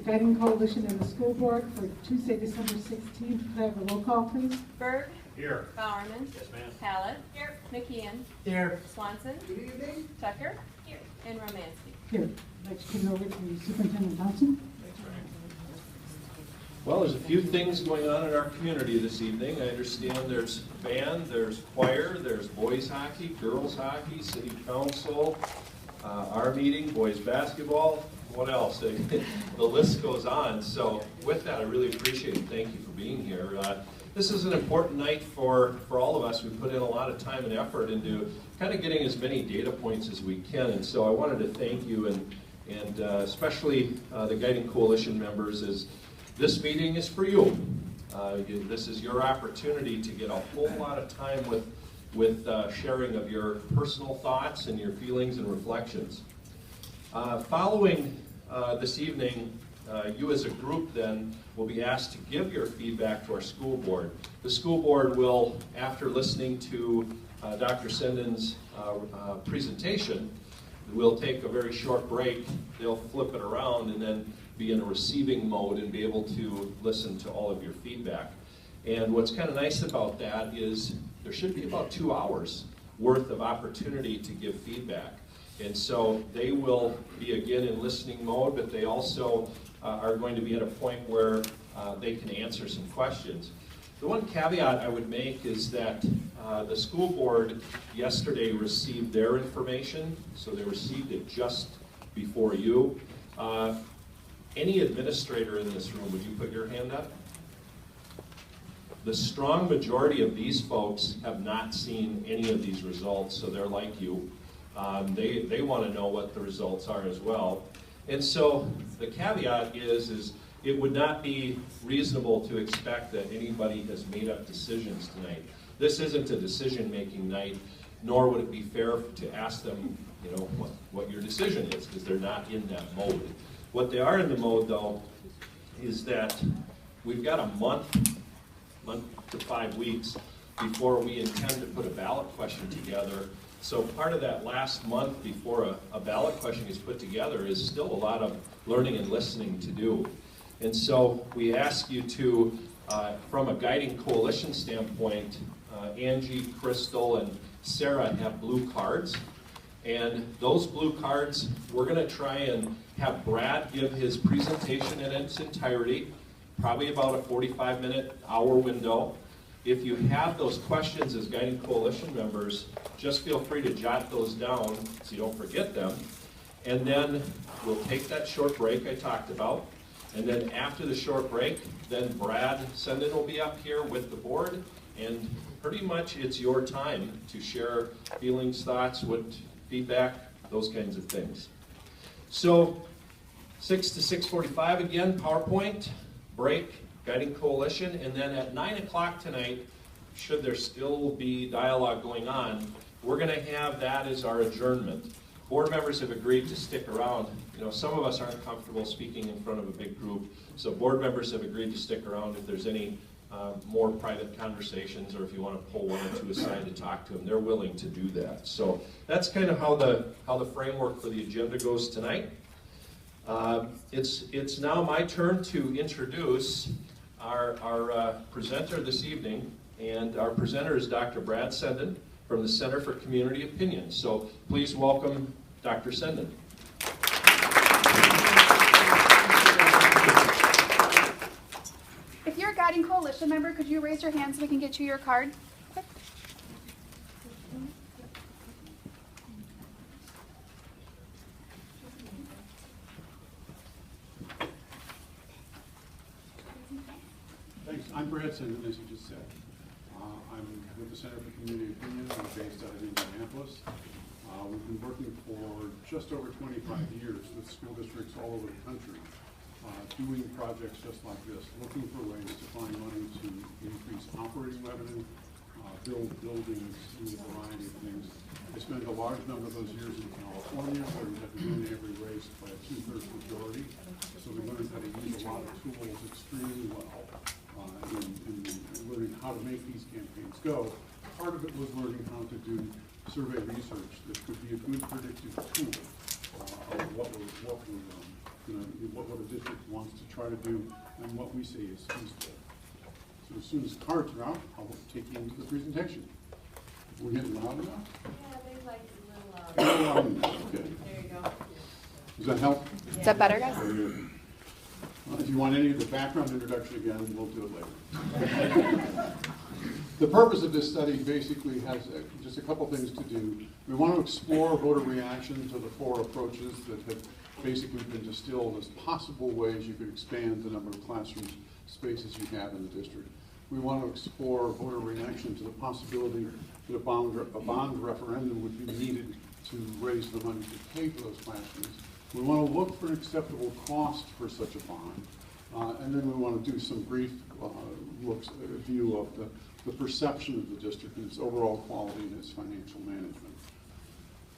Guiding Coalition and the School Board for Tuesday, December 16th. Could I have a roll call, please? Berg. Here. Bowerman. Yes, ma'am. Hallett. Here. McKeon. Here. Swanson. Good evening. Tucker. Here. And Romansky. Here. I'd like to turn it over to Superintendent Thompson. Well, there's a few things going on in our community this evening. I understand there's band, there's choir, there's boys hockey, girls hockey, city council, our meeting, boys basketball. What else? The list goes on. So with that, I really appreciate it. Thank you for being here. This is an important night for all of us. We put in a lot of time and effort into kind of getting as many data points as we can. And so I wanted to thank you and especially the Guiding Coalition members. As this meeting is for you. This is your opportunity to get a whole lot of time with sharing of your personal thoughts and your feelings and reflections. Following this evening, you as a group then will be asked to give your feedback to our school board. The school board will, after listening to Dr. Senden's presentation, we'll take a very short break. They'll flip it around and then be in a receiving mode and be able to listen to all of your feedback. And what's kind of nice about that is there should be about 2 hours worth of opportunity to give feedback. And so they will be again in listening mode, but they also are going to be at a point where they can answer some questions. The one caveat I would make is that the school board yesterday received their information, so they received it just before you. Any administrator in this room, would you put your hand up? The strong majority of these folks have not seen any of these results, so they're like you. They want to know what the results are as well. And so the caveat is it would not be reasonable to expect that anybody has made up decisions tonight. This isn't a decision-making night, nor would it be fair to ask them, you know, what your decision is, because they're not in that mode. What they are in the mode, though, is that we've got a month to 5 weeks before we intend to put a ballot question together. So part of that last month before a ballot question is put together is still a lot of learning and listening to do. And so we ask you to, from a Guiding Coalition standpoint, Angie, Crystal, and Sarah have blue cards. And those blue cards, we're going to try and have Brad give his presentation in its entirety, probably about a 45-minute, hour window. If you have those questions as Guiding Coalition members, just feel free to jot those down so you don't forget them. And then we'll take that short break I talked about. And then after the short break, then Brad Senden will be up here with the board. And pretty much it's your time to share feelings, thoughts, what feedback, those kinds of things. So 6 to 6:45 again, PowerPoint, break, Guiding Coalition, and then at 9 o'clock tonight, should there still be dialogue going on, we're going to have that as our adjournment. Board members have agreed to stick around. You know, some of us aren't comfortable speaking in front of a big group, so board members have agreed to stick around if there's any more private conversations, or if you want to pull one or two aside to talk to them, they're willing to do that. So that's kind of how the framework for the agenda goes tonight. It's now my turn to introduce our presenter this evening, and our presenter is Dr. Brad Senden from the Center for Community Opinion. So please welcome Dr. Senden. If you're a Guiding Coalition member, could you raise your hand so we can get you your card? Quick. Thanks. I'm Brad Senden, as you just said. I'm with the Center for Community Opinion. I'm based out of Indianapolis. We've been working for just over 25 years with school districts all over the country, doing projects just like this, looking for ways to find money to increase operating revenue, build buildings, do a variety of things. I spent a large number of those years in California, where we had to win every race by a 2/3 majority. So we learned how to use a lot of tools extremely well, and learning how to make these campaigns go. Part of it was learning how to do survey research that could be a good predictive tool of what we're what a district wants to try to do and what we say is feasible. So as soon as the cards are out, I'll take you into the presentation. We're getting loud enough? Yeah, they like it a little Loud enough, okay. There you go. Does that help? Is that better, guys? Very good. Well, if you want any of the background introduction again, we'll do it later. The purpose of this study basically has just a couple things to do. We want to explore voter reaction to the 4 approaches that have basically been distilled as possible ways you could expand the number of classroom spaces you have in the district. We want to explore voter reaction to the possibility that a bond referendum would be needed to raise the money to pay for those classrooms. We want to look for an acceptable cost for such a bond. And then we want to do some brief view of the perception of the district and its overall quality and its financial management.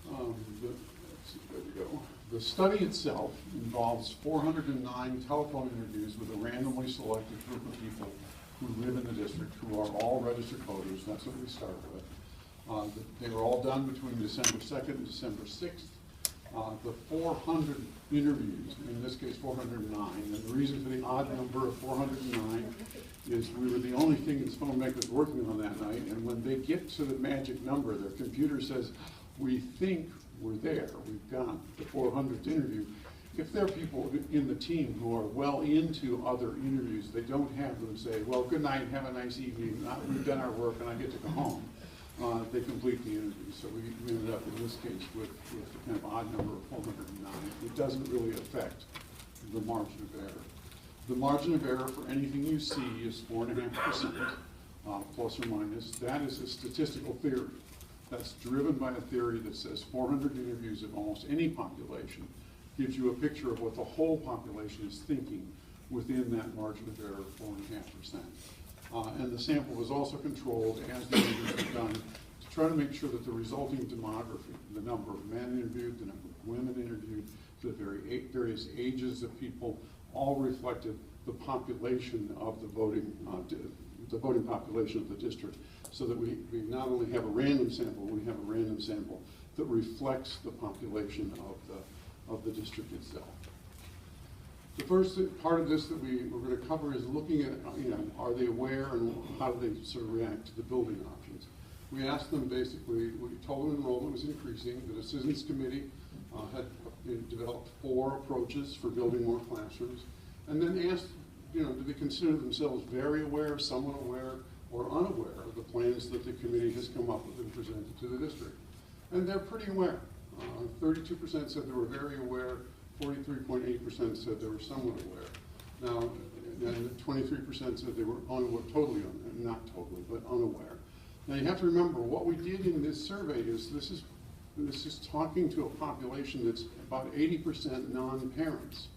Let's see, there we go. The study itself involves 409 telephone interviews with a randomly selected group of people who live in the district, who are all registered voters. That's what we start with. They were all done between December 2nd and December 6th. The 400 interviews, in this case 409, and the reason for the odd number of 409 is we were the only thing that's phone makers working on that night, and when they get to the magic number, their computer says, we think we're there, we've got the 400th interview. If there are people in the team who are well into other interviews, they don't have them say, well, good night, have a nice evening, we've done our work and I get to go home. They complete the interview. So we ended up in this case with the kind of odd number of 409. It doesn't really affect the margin of error. The margin of error for anything you see is 4.5%, plus or minus. That is a statistical theory. That's driven by a theory that says 400 interviews of almost any population gives you a picture of what the whole population is thinking within that margin of error of 4.5%. And the sample was also controlled, as the interviews were done, to try to make sure that the resulting demography, the number of men interviewed, the number of women interviewed, the various ages of people, all reflected the population of the voting population of the district, so that we not only have a random sample, we have a random sample that reflects the population of the district itself. The first part of this that we're going to cover is looking at, are they aware and how do they sort of react to the building options. We asked them basically, we told them enrollment was increasing, the decisions committee had developed 4 approaches for building more classrooms, and then asked, do they consider themselves very aware, somewhat aware, or unaware of the plans that the committee has come up with and presented to the district. And they're pretty aware. 32% said they were very aware, 43.8% said they were somewhat aware. Now, and 23% said they were unaware, totally unaware, not totally, but unaware. Now you have to remember, what we did in this survey is this is talking to a population that's about 80% non-parents.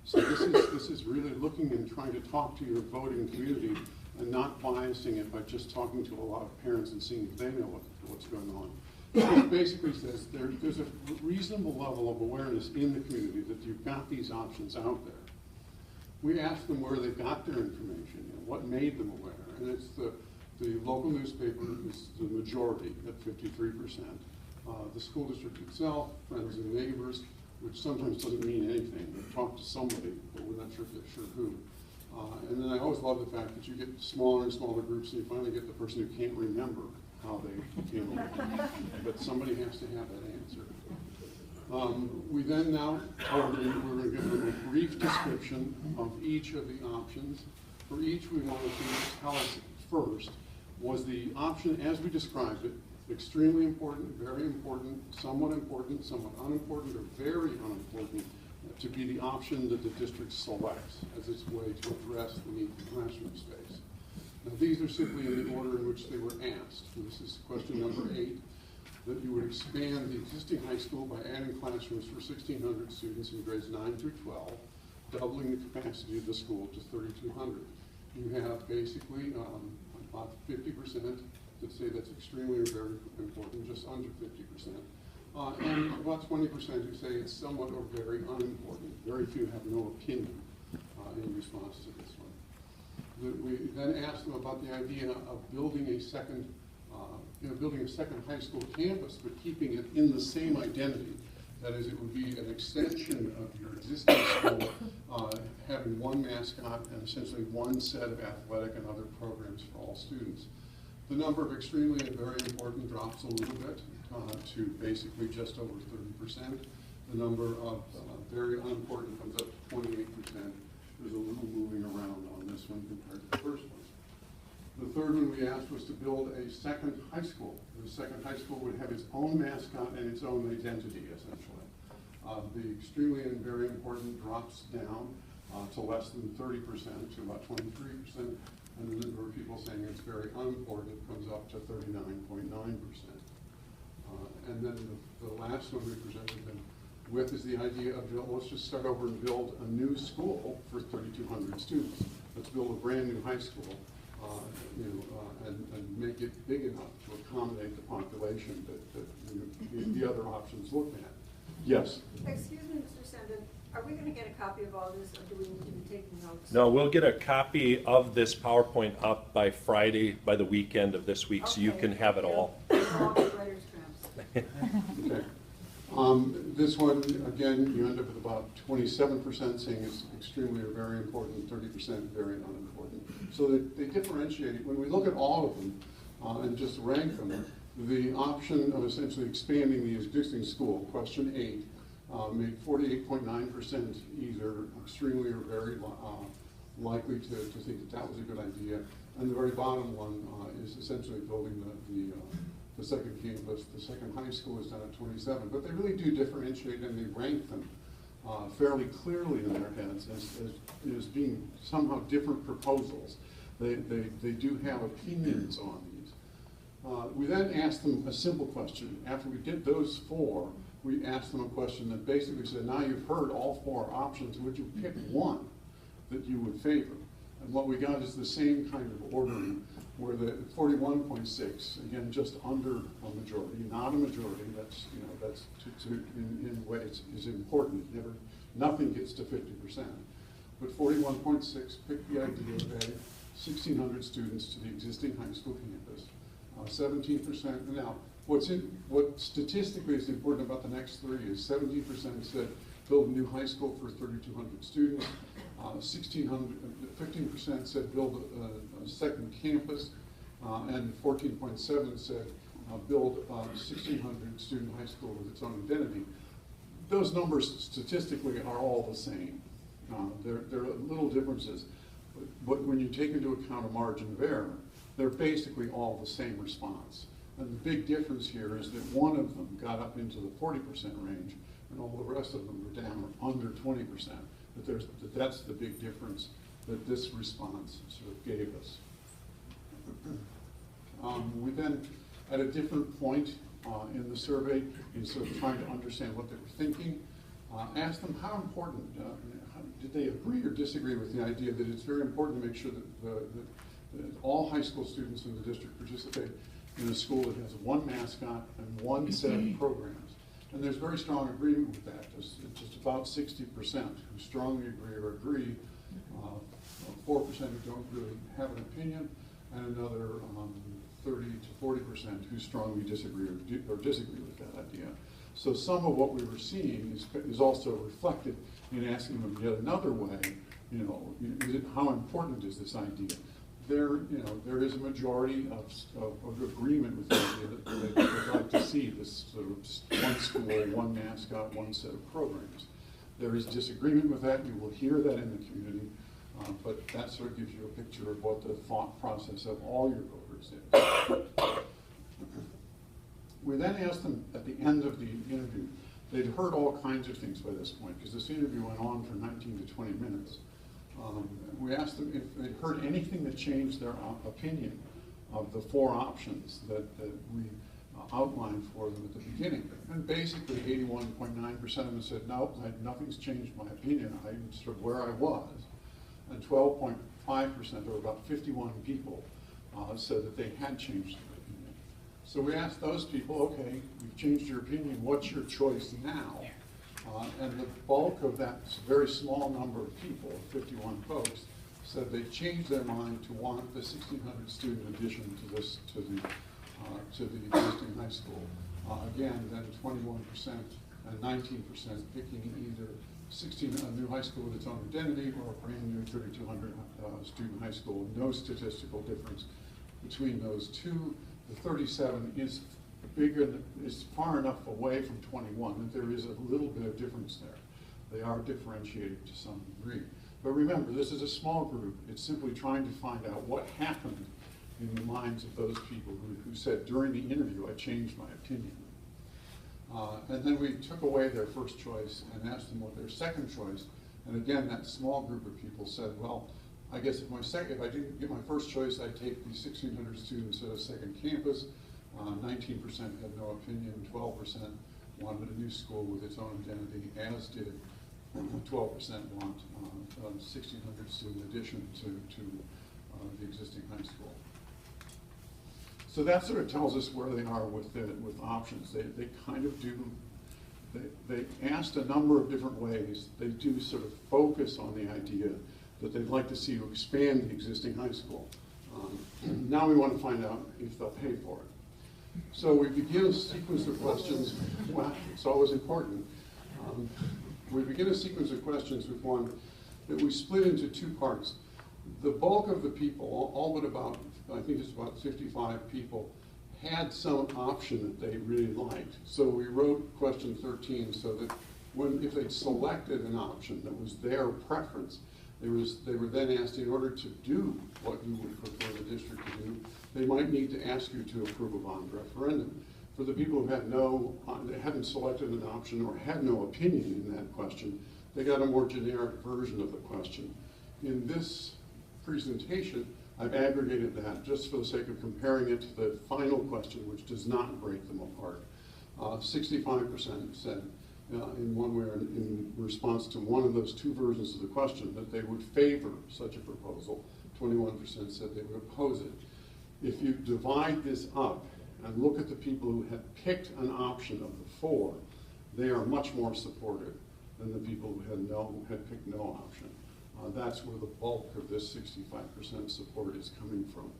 So this is really looking and trying to talk to your voting community and not biasing it by just talking to a lot of parents and seeing if they know what's going on. It basically says there's a reasonable level of awareness in the community that you've got these options out there. We asked them where they got their information, what made them aware, and it's the local newspaper is the majority at 53%. The school district itself, friends and neighbors, which sometimes doesn't mean anything. We talk to somebody, but we're not sure who. And then I always love the fact that you get smaller and smaller groups, and you finally get the person who can't remember how they came along. But somebody has to have that answer. We then now told them we were going to give them a brief description of each of the options. For each, we wanted to tell us first, was the option as we described it extremely important, very important, somewhat unimportant, or very unimportant to be the option that the district selects as its way to address the need for classroom space. Now these are simply in the order in which they were asked. This is question number 8, that you would expand the existing high school by adding classrooms for 1,600 students in grades 9 through 12, doubling the capacity of the school to 3,200. You have basically about 50% that say that's extremely or very important, just under 50%. And about 20% who say it's somewhat or very unimportant. Very few have no opinion in response to this one. We then asked them about the idea of building a second high school campus, but keeping it in the same identity That is, it would be an extension of your existing school, having one mascot and essentially one set of athletic and other programs for all students. The number of extremely and very important drops a little bit to basically just over 30%. The number of very unimportant comes up to 28%. There's a little moving around on this one compared to the first one. The third one we asked was to build a second high school. The second high school would have its own mascot and its own identity, essentially. The extremely and very important drops down to less than 30%, to about 23%, and the number of people saying it's very unimportant comes up to 39.9%. And then the last one we presented them with is the idea of, let's just start over and build a new school for 3,200 students. Let's build a brand new high school, and make it big enough to accommodate the population that the other options looked at. Yes? Excuse me, Mr. Senden, are we going to get a copy of all this, or do we need to be taking notes? No, we'll get a copy of this PowerPoint up by Friday, by the weekend of this week, so you can have it all. All the writer's cramps. Okay. This one, again, you end up with about 27% saying it's extremely or very important, 30% very unimportant. So they differentiate it. When we look at all of them and just rank them, the option of essentially expanding the existing school, question 8, made 48.9% either extremely or very likely to think that was a good idea. And the very bottom one is essentially building the second campus. The second high school is done at 27, but they really do differentiate and they rank them fairly clearly in their heads as being somehow different proposals. They do have opinions on these. We then asked them a simple question. After we did those 4, we asked them a question that basically said, now you've heard all 4 options, would you pick one that you would favor? And what we got is the same kind of ordering, where the 41.6, again, just under a majority, not a majority. That's in ways is important. Nothing gets to 50%, but 41.6 picked the idea of adding 1,600 students to the existing high school campus. 17%. Now, what statistically is important about the next 3 is 17% said build a new high school for 3,200 students. 15% said build a second campus, and 14.7 said build a 1,600 student high school with its own identity. Those numbers statistically are all the same. There are little differences, but when you take into account a margin of error, they're basically all the same response. And the big difference here is that one of them got up into the 40% range, and all the rest of them were down under 20%. That's the big difference that this response sort of gave us. We then, at a different point in the survey, in sort of trying to understand what they were thinking, asked them how important, did they agree or disagree with the idea that it's very important to make sure that all high school students in the district participate in a school that has one mascot and one set of programs. And there's very strong agreement with that. There's just about 60% who strongly agree or agree, 4% who don't really have an opinion, and another 30 to 40% who strongly disagree or disagree with that idea. So some of what we were seeing is also reflected in asking them yet another way, how important is this idea? There is a majority of agreement with the idea that they would like to see this sort of one school, one mascot, one set of programs. There is disagreement with that. You will hear that in the community, but that sort of gives you a picture of what the thought process of all your voters is. We then asked them at the end of the interview, they'd heard all kinds of things by this point, because this interview went on for 19 to 20 minutes. We asked them if they'd heard anything that changed their opinion of the 4 options that we outlined for them at the beginning. And basically 81.9% of them said, no, nothing's changed my opinion. I'm sort of where I was. And 12.5%, or about 51 people, said that they had changed their opinion. So we asked those people, okay, you've changed your opinion, what's your choice now? And the bulk of that very small number of people, 51 folks, said they changed their mind to want the 1,600 student addition to the existing high school. Again, then 21% and 19% picking either a new high school with its own identity or a brand new 3,200 student high school. No statistical difference between those two. The 37 is is far enough away from 21 that there is a little bit of difference there. They are differentiated to some degree. But remember, this is a small group. It's simply trying to find out what happened in the minds of those people who said during the interview, I changed my opinion. And then we took away their first choice and asked them what their second choice. And again, that small group of people said, well, I guess if I didn't get my first choice, I'd take these 1,600 students at a second campus. 19% had no opinion, 12% wanted a new school with its own identity, as did 12% want 1,600 student addition to the existing high school. So that sort of tells us where they are with options. They kind of do, they asked a number of different ways. They do sort of focus on the idea that they'd like to see you expand the existing high school. Now we want to find out if they'll pay for it. So we begin a sequence of questions. Well, it's always important. We begin a sequence of questions with one that we split into two parts. The bulk of the people, all but about, I think it's about 55 people, had some option that they really liked. So we wrote question 13 so that if they'd selected an option that was their preference, they were then asked, in order to do what you would prefer the district to do, they might need to ask you to approve a bond referendum. For the people who had they hadn't selected an option or had no opinion in that question, they got a more generic version of the question. In this presentation, I've aggregated that just for the sake of comparing it to the final question, which does not break them apart. 65% said in one way or in response to one of those two versions of the question that they would favor such a proposal. 21% said they would oppose it. If you divide this up and look at the people who had picked an option of the four, they are much more supportive than the people who had picked no option. That's where the bulk of this 65% support is coming from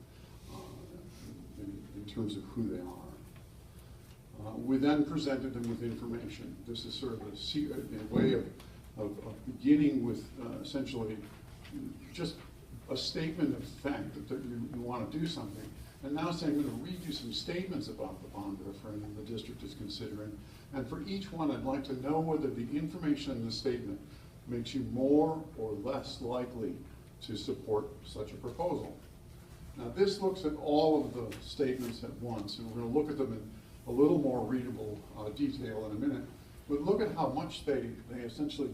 in terms of who they are. We then presented them with information. This is sort of a way of beginning with essentially just a statement of fact that you want to do something, and now saying, I'm going to read you some statements about the bond referendum the district is considering, and for each one I'd like to know whether the information in the statement makes you more or less likely to support such a proposal. Now this looks at all of the statements at once, and we're going to look at them in a little more readable detail in a minute, but look at how much they essentially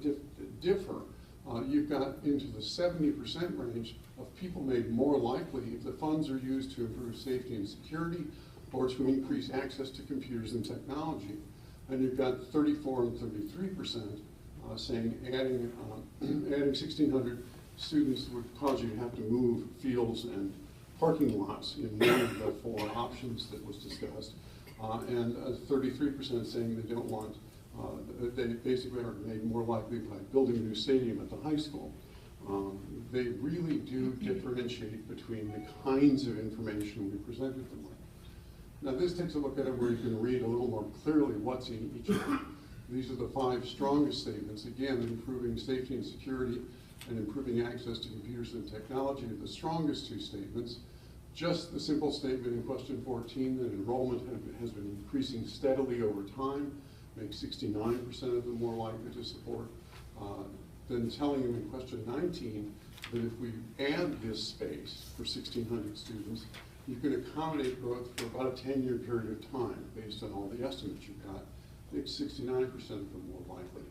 differ. You've got into the 70% range of people made more likely if the funds are used to improve safety and security or to increase access to computers and technology. And you've got 34 and 33% saying adding 1,600 students would cause you to have to move fields and parking lots in one of the four options that was discussed. And 33% saying they don't want, they basically are made more likely by building a new stadium at the high school. They really do differentiate between the kinds of information we presented them with. Now this takes a look at it where you can read a little more clearly what's in each of them. These are the 5 strongest statements. Again, improving safety and security and improving access to computers and technology are the strongest 2 statements. Just the simple statement in question 14 that enrollment has been increasing steadily over time makes 69% of them more likely to support. Then telling them in question 19 that if we add this space for 1,600 students, you can accommodate growth for about a 10-year period of time based on all the estimates you've got. Makes 69% of them more likely.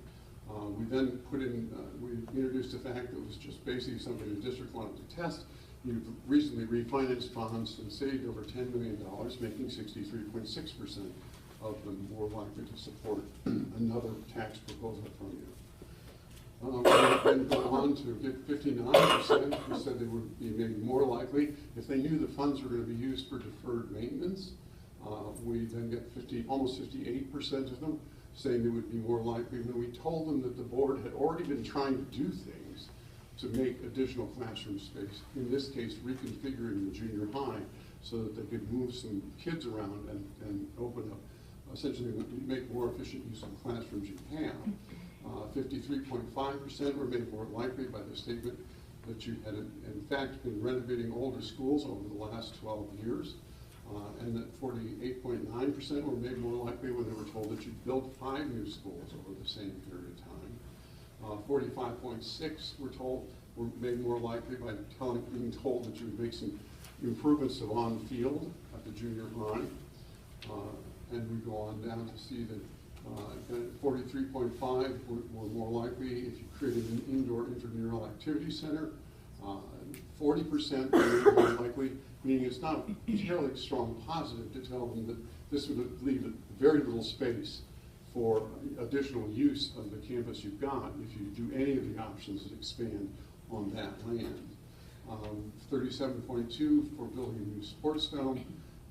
We then put in, we introduced a fact that was just basically something the district wanted to test. You've recently refinanced bonds and saved over $10 million, making 63.6% of them more likely to support another tax proposal from you. We then go on to get 59% who said they would be maybe more likely if they knew the funds were going to be used for deferred maintenance. We then get almost 58% of them saying they would be more likely when we told them that the board had already been trying to do things to make additional classroom space, in this case reconfiguring the junior high so that they could move some kids around and open up essentially make more efficient use of the classrooms you have. 53.5% were made more likely by the statement that you had in fact been renovating older schools over the last 12 years. And that 48.9% were made more likely when they were told that you'd built 5 new schools over the same period of time. 45.6% were made more likely by being told that you would make some improvements of on-field at the junior high. And we go on down to see that 43.5% were more likely if you created an indoor intramural activity center. 40% were more likely, meaning it's not a terribly strong positive to tell them that this would leave very little space for additional use of the campus you've got if you do any of the options that expand on that land. 37.2% for building a new sports dome,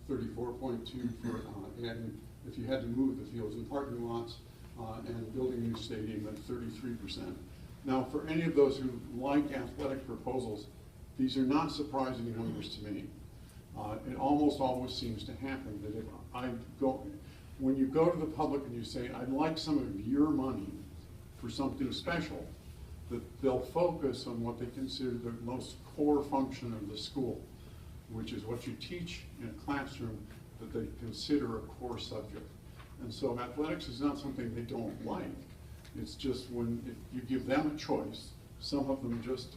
34.2% for adding, if you had to move the fields and parking lots, and building a new stadium at 33%. Now, for any of those who like athletic proposals, these are not surprising numbers to me. It almost always seems to happen that when you go to the public and you say, I'd like some of your money for something special, that they'll focus on what they consider the most core function of the school, which is what you teach in a classroom that they consider a core subject. And so athletics is not something they don't like. It's just if you give them a choice, some of them just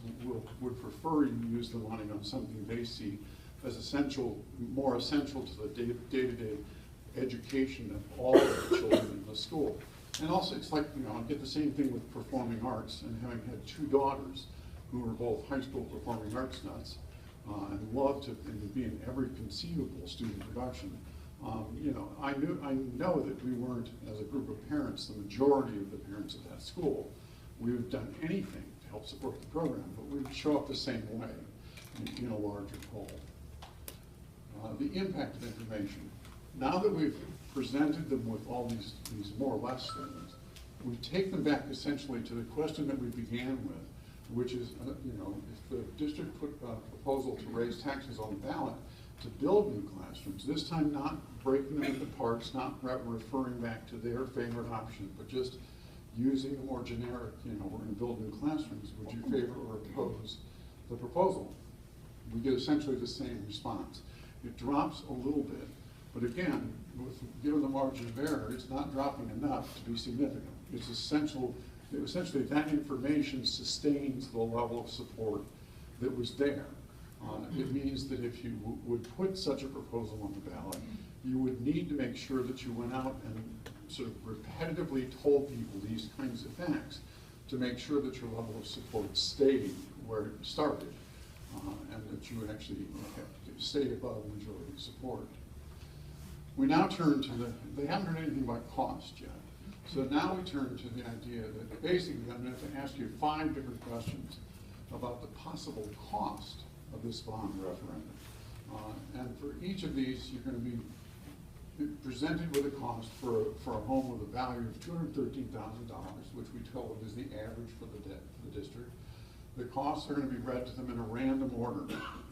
would prefer you use the money on something they see as more essential to the day-to-day education of all of the children in the school. And also, it's like, I get the same thing with performing arts, and having had 2 daughters who are both high school performing arts nuts, and love to be in every conceivable student production. I know that we weren't, as a group of parents, the majority of the parents at that school. We would have done anything to help support the program, but we would show up the same way in a larger whole. The impact of information. Now that we've presented them with all these more or less things, we take them back essentially to the question that we began with, which is, if the district put a proposal to raise taxes on the ballot to build new classrooms, this time not breaking them into parts, not referring back to their favorite option, but just using a more generic, we're going to build new classrooms, would you favor or oppose the proposal? We get essentially the same response. It drops a little bit, but again, given the margin of error, it's not dropping enough to be significant. It's essentially that information sustains the level of support that was there. It means that if you would put such a proposal on the ballot, you would need to make sure that you went out and sort of repetitively told people these kinds of facts to make sure that your level of support stayed where it started, and that you would actually stay above majority support. We now turn to they haven't heard anything about cost yet. So now we turn to the idea that basically I'm going to ask you 5 different questions about the possible cost of this bond referendum. And for each of these, you're going to be presented with a cost for a home with a value of $213,000, which we told them is the average for the district. The costs are going to be read to them in a random order.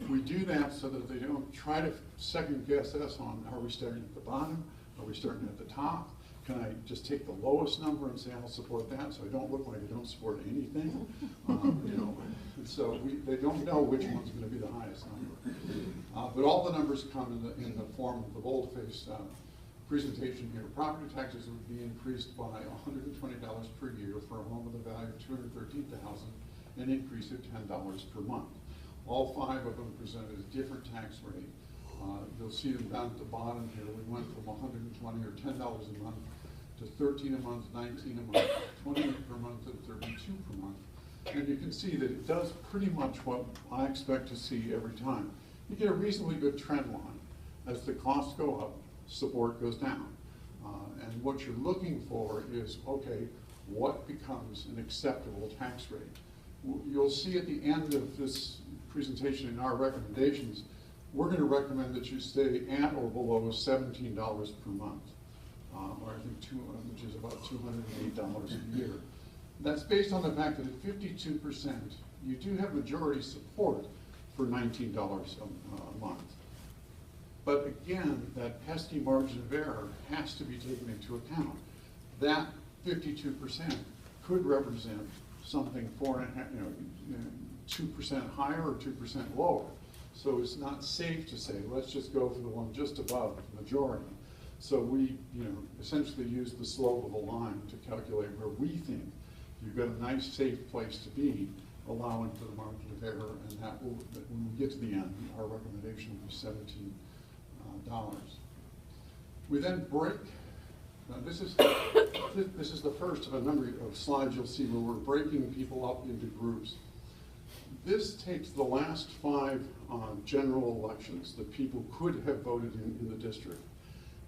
We do that so that they don't try to second guess us on, are we starting at the bottom? Are we starting at the top? Can I just take the lowest number and say I'll support that, so I don't look like I don't support anything? So they don't know which one's going to be the highest number. But all the numbers come in the form of the bold-faced presentation here. Property taxes would be increased by $120 per year for a home with a value of $213,000, an increase of $10 per month. All 5 of them presented a different tax rate. You'll see them down at the bottom here. We went from $120 or $10 a month to $13 a month, $19 a month, $20 per month, and $32 per month. And you can see that it does pretty much what I expect to see every time. You get a reasonably good trend line. As the costs go up, support goes down. And what you're looking for is, okay, what becomes an acceptable tax rate? You'll see at the end of this presentation in our recommendations, we're going to recommend that you stay at or below $17 per month, or I think which is about $208 a year. That's based on the fact that at 52%, you do have majority support for $19 a month. But again, that pesky margin of error has to be taken into account. That 52% could represent something 2% higher or 2% lower. So it's not safe to say, let's just go for the one just above the majority. So we, essentially use the slope of a line to calculate where we think you've got a nice, safe place to be, allowing for the margin of error, and that will, when we get to the end, our recommendation will be $17. We then break. Now this is the first of a number of slides you'll see where we're breaking people up into groups. This takes the last 5 general elections that people could have voted in the district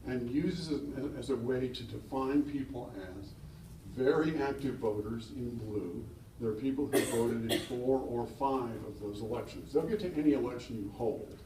and uses it as a way to define people as very active voters in blue. There are people who voted in 4 or 5 of those elections. They'll get to any election you hold.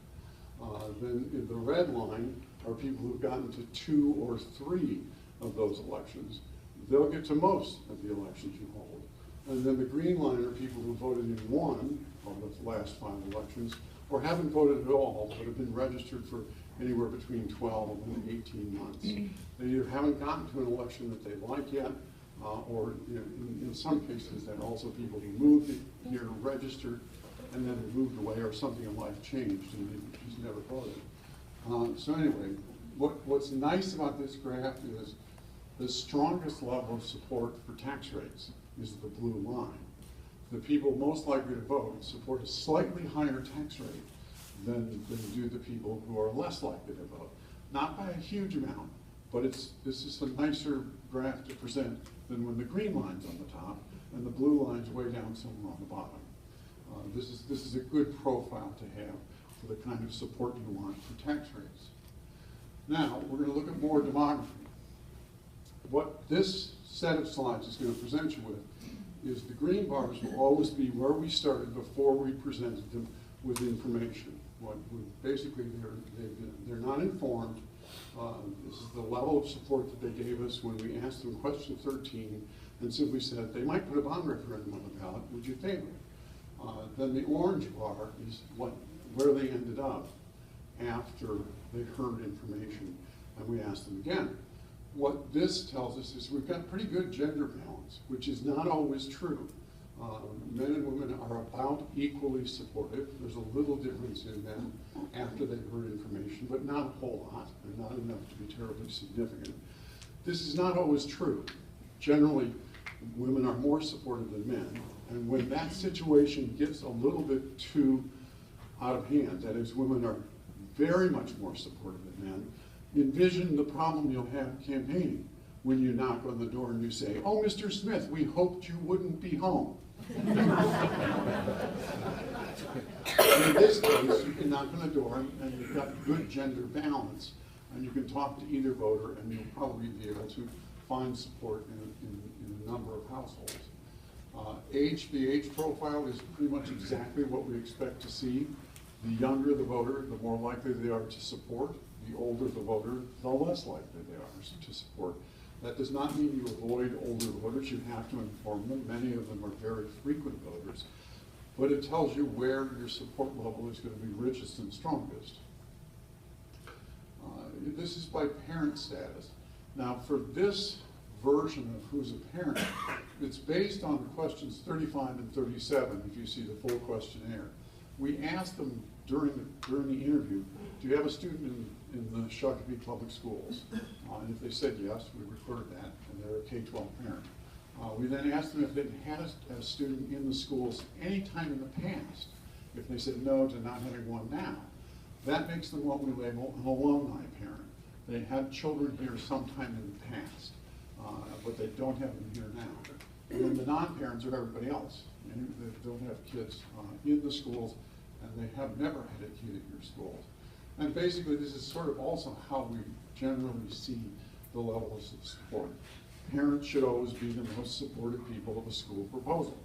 Then in the red line are people who've gotten to 2 or 3 of those elections. They'll get to most of the elections you hold. And then the green line are people who voted in 1 of the last 5 elections, or haven't voted at all, but have been registered for anywhere between 12 and 18 months. They either haven't gotten to an election that they like yet, or in some cases, they're also people who moved here, registered, and then moved away, or something in life changed and they just never voted. So anyway, what's nice about this graph is the strongest level of support for tax rates is the blue line. The people most likely to vote support a slightly higher tax rate than do the people who are less likely to vote. Not by a huge amount, but this is a nicer graph to present than when the green line's on the top and the blue line's way down somewhere on the bottom. This is a good profile to have for the kind of support you want for tax rates. Now, we're going to look at more demography. What this set of slides is going to present you with is the green bars will always be where we started before we presented them with information. Basically, they're not informed. This is the level of support that they gave us when we asked them question 13 and simply said, they might put a bond referendum on the ballot, would you favor it? Then the orange bar is where they ended up after they heard information, and we asked them again. What this tells us is we've got pretty good gender balance, which is not always true. Men and women are about equally supportive. There's a little difference in them after they've heard information, but not a whole lot, and not enough to be terribly significant. This is not always true. Generally, women are more supportive than men, and when that situation gets a little bit too out of hand, that is, women are very much more supportive than men, envision the problem you'll have campaigning when you knock on the door and you say, oh, Mr. Smith, we hoped you wouldn't be home. In this case, you can knock on the door and you've got good gender balance, and you can talk to either voter, and you'll probably be able to find support in a number of households. The age profile is pretty much exactly what we expect to see. The younger the voter, the more likely they are to support. The older the voter, the less likely they are to support. That does not mean you avoid older voters. You have to inform them. Many of them are very frequent voters. But it tells you where your support level is going to be richest and strongest. This is by parent status. Now, for this version of who's a parent, it's based on questions 35 and 37, if you see the full questionnaire. We asked them during the interview, do you have a student in the Shakopee Public Schools? And if they said yes, we recorded that, and they're a K-12 parent. We then asked them if they'd had a student in the schools any time in the past. If they said no to not having one now, that makes them what we label an alumni parent. They had children here sometime in the past, but they don't have them here now. And then the non-parents are everybody else. They don't have kids in the schools, and they have never had a kid in your schools. And basically, this is sort of also how we generally see the levels of support. Parents should always be the most supportive people of a school proposal.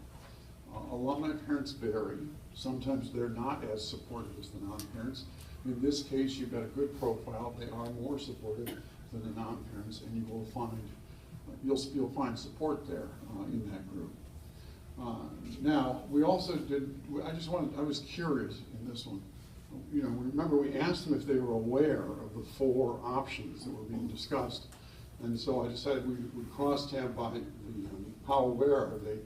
Alumni parents vary. Sometimes they're not as supportive as the non-parents. In this case, you've got a good profile. They are more supportive than the non-parents, and you will find you'll find support there in that group. Now, we also did. I was curious in this one. you know, remember we asked them if they were aware of the 4 options that were being discussed. And so I decided we would cross-tab by how aware are they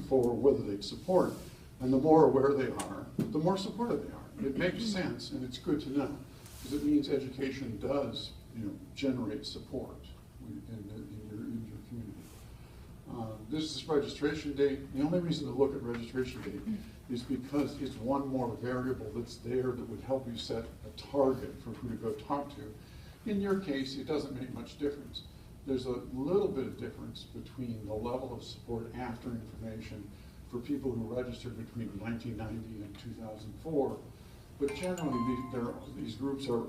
for whether they support. And the more aware they are, the more supportive they are. It makes sense, and it's good to know, because it means education does, you know, generate support in your community. This is registration date. The only reason to look at registration date is because it's one more variable that's there that would help you set a target for who to go talk to. In your case, it doesn't make much difference. There's a little bit of difference between the level of support after information for people who registered between 1990 and 2004, but generally these groups are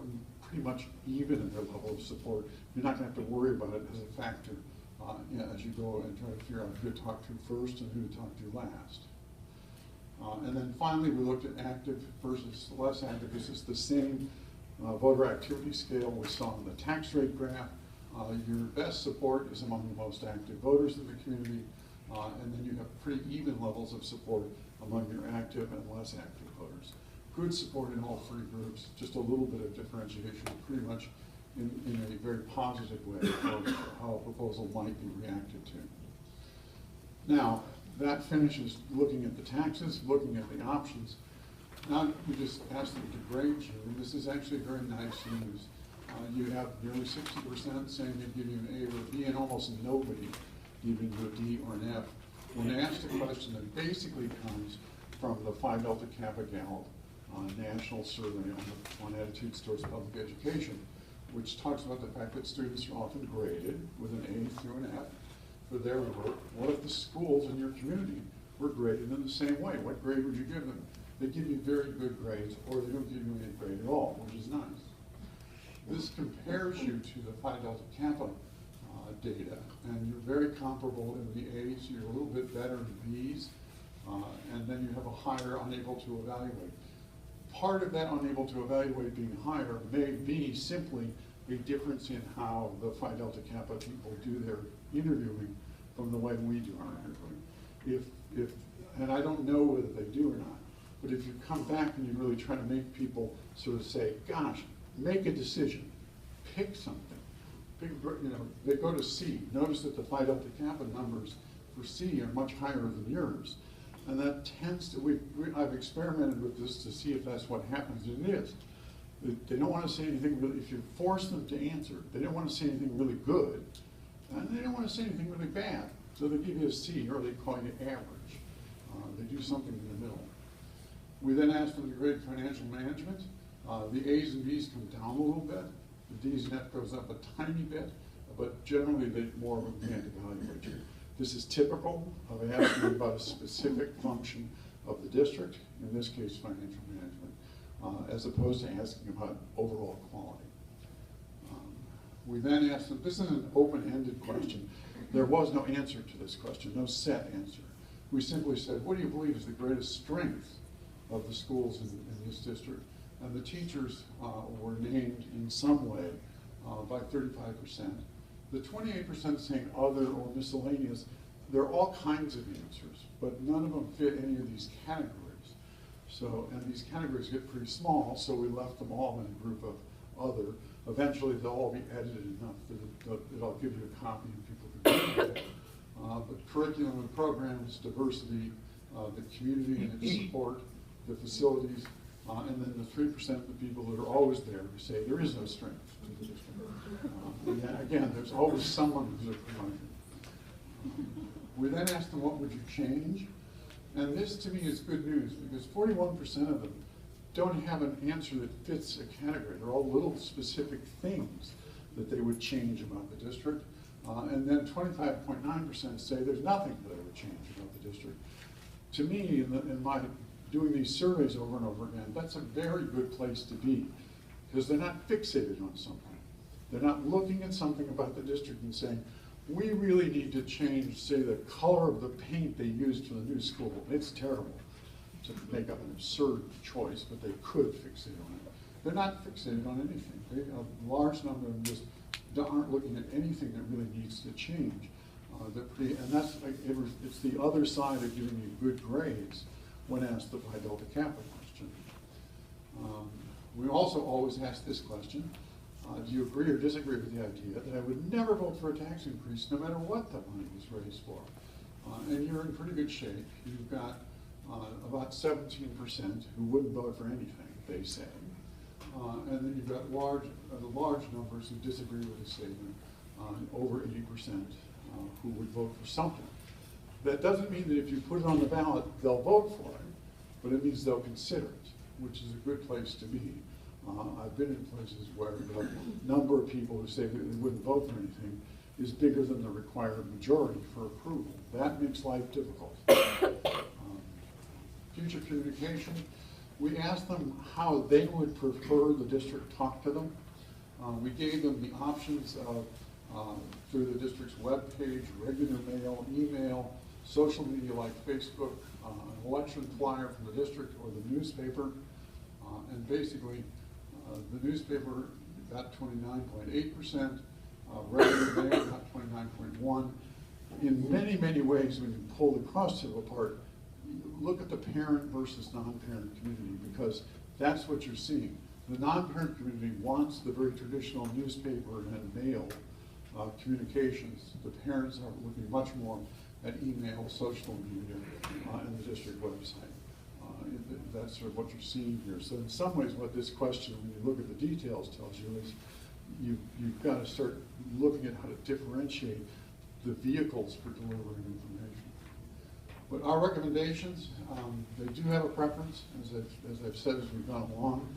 pretty much even in their level of support. You're not going to have to worry about it as a factor as you go and try to figure out who to talk to first and who to talk to last. And then finally, we looked at active versus less active. This is the same voter activity scale we saw in the tax rate graph. Your best support is among the most active voters in the community, and then you have pretty even levels of support among your active and less active voters. Good support in all 3 groups, just a little bit of differentiation, pretty much in a very positive way of how a proposal might be reacted to. Now, that finishes looking at the taxes, looking at the options. Now we just ask them to grade you, and this is actually very nice news. You have nearly 60% saying they give you an A or a B, and almost nobody giving you a D or an F. When asked a question that basically comes from the Phi Delta Kappa Gallup national survey on attitudes towards public education, which talks about the fact that students are often graded with an A through an F for their work. What if the schools in your community were graded in the same way? What grade would you give them? They give you very good grades, or they don't give you any grade at all, which is nice. This compares you to the Phi Delta Kappa data, and you're very comparable in the A's. You're a little bit better in B's, and then you have a higher unable to evaluate. Part of that unable to evaluate being higher may be simply a difference in how the Phi Delta Kappa people do their interviewing from the way we do our interviewing. And I don't know whether they do or not, but if you come back and you really try to make people sort of say, gosh, make a decision, pick something. You know, they go to C. Notice that the Phi Delta Kappa numbers for C are much higher than yours. And that tends to, I've experimented with this to see if that's what happens, and it is. They don't want to say anything really, if you force them to answer, they don't want to say anything really good, and they don't want to say anything really bad. So they give you a C, or they call you average. They do something in the middle. We then ask them to grade financial management. The A's and B's come down a little bit. The D's and F goes up a tiny bit, but generally they more of them can't evaluate you. This is typical of asking about a specific function of the district, in this case financial management, as opposed to asking about overall quality. We then asked them, this is an open-ended question. There was no answer to this question, no set answer. We simply said, what do you believe is the greatest strength of the schools in this district? And the teachers were named in some way by 35%. The 28% saying other or miscellaneous, there are all kinds of answers, but none of them fit any of these categories. So, and these categories get pretty small, so we left them all in a group of other. Eventually they'll all be edited enough that I'll give you a copy and people can read it. But curriculum and programs, diversity, the community and its support, the facilities, and then the 3% of the people that are always there who say there is no strength to the district. And again, there's always someone who's a promotion. We then asked them, what would you change? And this to me is good news, because 41% of them don't have an answer that fits a category. They're all little specific things that they would change about the district. And then 25.9% say there's nothing that I would change about the district. To me, in my doing these surveys over and over again, that's a very good place to be, because they're not fixated on something. They're not looking at something about the district and saying, we really need to change, say, the color of the paint they used for the new school. It's terrible to make up an absurd choice, but they could fixate on it. They're not fixated on anything. A large number of them just aren't looking at anything that really needs to change. And that's like, it's the other side of giving you good grades when asked the Phi Delta Kappa question. We also always ask this question, do you agree or disagree with the idea that I would never vote for a tax increase no matter what the money was raised for? And you're in pretty good shape. You've got about 17% who wouldn't vote for anything, they say. And then you've got large numbers who disagree with the statement, over 80% who would vote for something. That doesn't mean that if you put it on the ballot, they'll vote for it, but it means they'll consider it, which is a good place to be. I've been in places where the number of people who say that they wouldn't vote for anything is bigger than the required majority for approval. That makes life difficult. Future communication, we asked them how they would prefer the district talk to them. We gave them the options of through the district's webpage, regular mail, email, social media like Facebook, an election flyer from the district or the newspaper. And basically, the newspaper got 29.8%, regular mail got 29.1%. In many, many ways, when you pull the crossover apart, look at the parent versus non-parent community, because that's what you're seeing. The non-parent community wants the very traditional newspaper and mail communications. The parents are looking much more at email, social media, and the district website. That's sort of what you're seeing here. So in some ways, what this question, when you look at the details, tells you is you've got to start looking at how to differentiate the vehicles for delivering information. But our recommendations, they do have a preference, as I've said as we've gone along.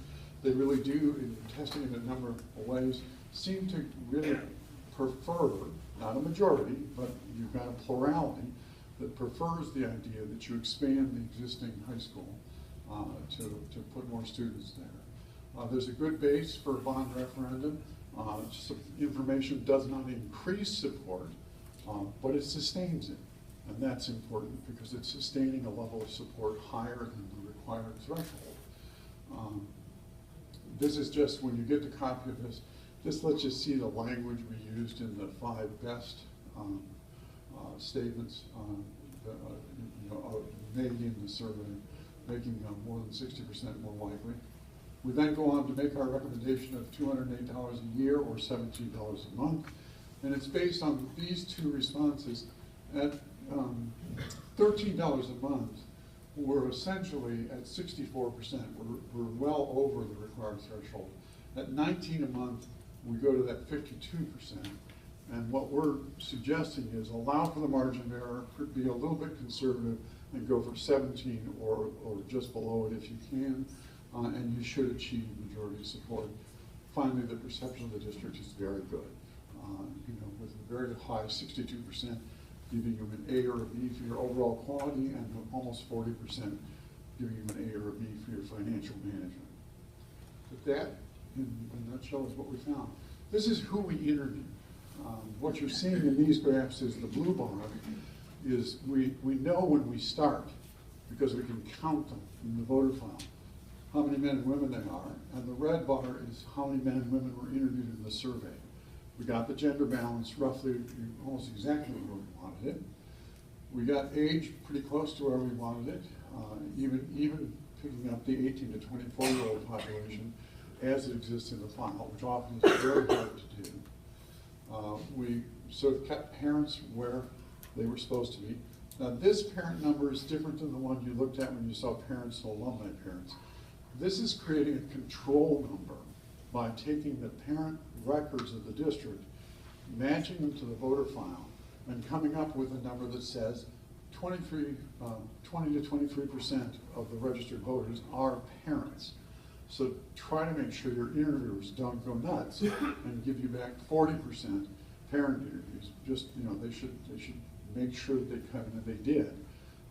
They really do, in testing in a number of ways, seem to really prefer, not a majority, but you've got a plurality that prefers the idea that you expand the existing high school to put more students there. There's a good base for a bond referendum. Information does not increase support, but it sustains it. And that's important because it's sustaining a level of support higher than the required threshold. This is just, when you get the copy of this, this lets you see the language we used in the 5 best statements made in the survey, making more than 60% more likely. We then go on to make our recommendation of $208 a year or $17 a month, and it's based on these 2 responses. At $13 a month, we're essentially at 64%. We're well over the required threshold. At $19 a month, we go to that 52%. And what we're suggesting is allow for the margin of error, be a little bit conservative, and go for 17 or just below it if you can, and you should achieve majority support. Finally, the perception of the district is very good. With a very high 62%, giving you an A or a B for your overall quality, and almost 40% giving you an A or a B for your financial management. But that, in a nutshell, is what we found. This is who we interviewed. What you're seeing in these graphs is the blue bar is we know when we start, because we can count them in the voter file, how many men and women they are, and the red bar is how many men and women were interviewed in the survey. We got the gender balance roughly, almost exactly where we wanted it. We got age pretty close to where we wanted it, even picking up the 18 to 24-year-old population as it exists in the file, which often is very hard to do. We sort of kept parents where they were supposed to be. Now this parent number is different than the one you looked at when you saw parents and alumni parents. This is creating a control number by taking the parent records of the district, matching them to the voter file, and coming up with a number that says 20 to 23% of the registered voters are parents. So try to make sure your interviewers don't go nuts and give you back 40% parent interviews. Just, they should make sure that they come in, and they did,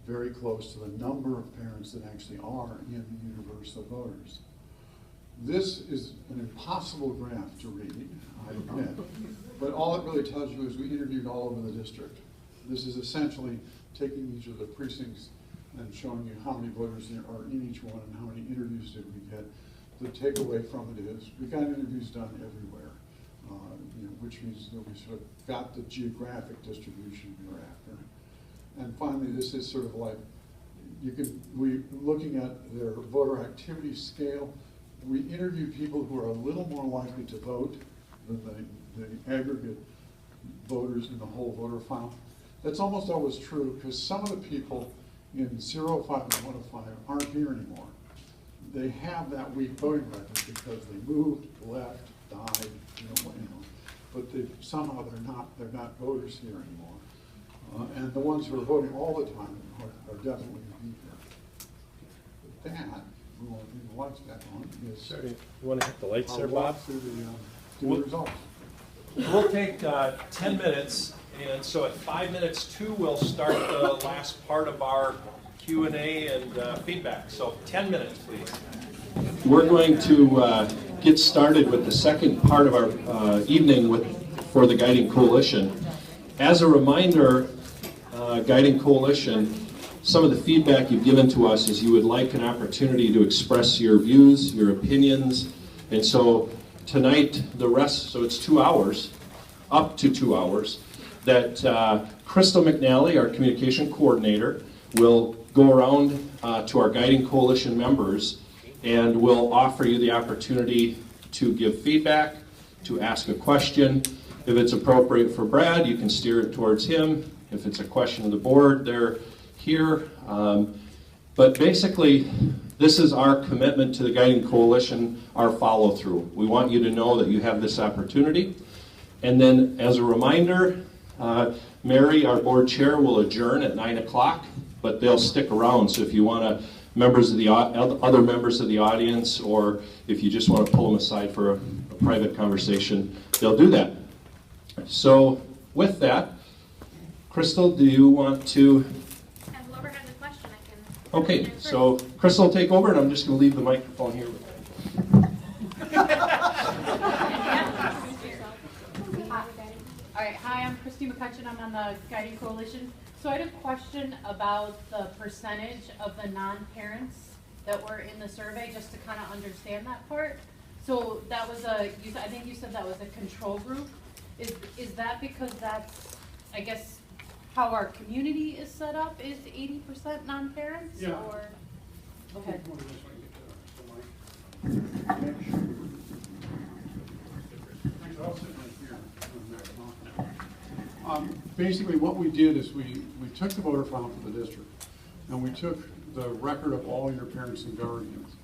very close to the number of parents that actually are in the universe of voters. This is an impossible graph to read, I admit, but all it really tells you is we interviewed all over the district. This is essentially taking each of the precincts and showing you how many voters there are in each one and how many interviews did we get. The takeaway from it is we got interviews done everywhere, which means that we sort of got the geographic distribution we were after. And finally, this is sort of like, we're looking at their voter activity scale. we interviewed people who are a little more likely to vote than the aggregate voters in the whole voter file. That's almost always true, because some of the people in 0, 5, and 105 aren't here anymore. They have that weak voting record because they moved, left, died, but somehow they're not voters here anymore. And the ones who are voting all the time are definitely going to be here. With that, we want to leave the lights back on. Yes. You want to hit the lights there, I'll Bob? walk through the results. We'll take 10 minutes, and so at 5 minutes to, we'll start the last part of our Q&A and feedback. So 10 minutes, please. We're going to get started with the second part of our evening for the Guiding Coalition. As a reminder, Guiding Coalition, some of the feedback you've given to us is you would like an opportunity to express your views, your opinions, and so tonight, so it's 2 hours, up to 2 hours, that Crystal McNally, our communication coordinator, will go around to our Guiding Coalition members and will offer you the opportunity to give feedback, to ask a question. If it's appropriate for Brad, you can steer it towards him. If it's a question of the board, they're here. But basically, this is our commitment to the Guiding Coalition, our follow-through. We want you to know that you have this opportunity. And then, as a reminder, Mary, our board chair, will adjourn at 9 o'clock, but they'll stick around. So if you want to, other members of the audience, or if you just want to pull them aside for a private conversation, they'll do that. So with that, Crystal, do you want to? And whoever has a question, I can. Okay, so Crystal will take over, and I'm just going to leave the microphone here. All right, hi, I'm Christy McCutcheon. I'm on the Guiding Coalition. So I had a question about the percentage of the non-parents that were in the survey, just to kind of understand that part. So that was I think you said that was a control group. Is that because that's, I guess, how our community is set up, is 80% non-parents? Yeah. Or, okay. Basically, what we did is we took the voter file for the district, and we took the record of all your parents and guardians,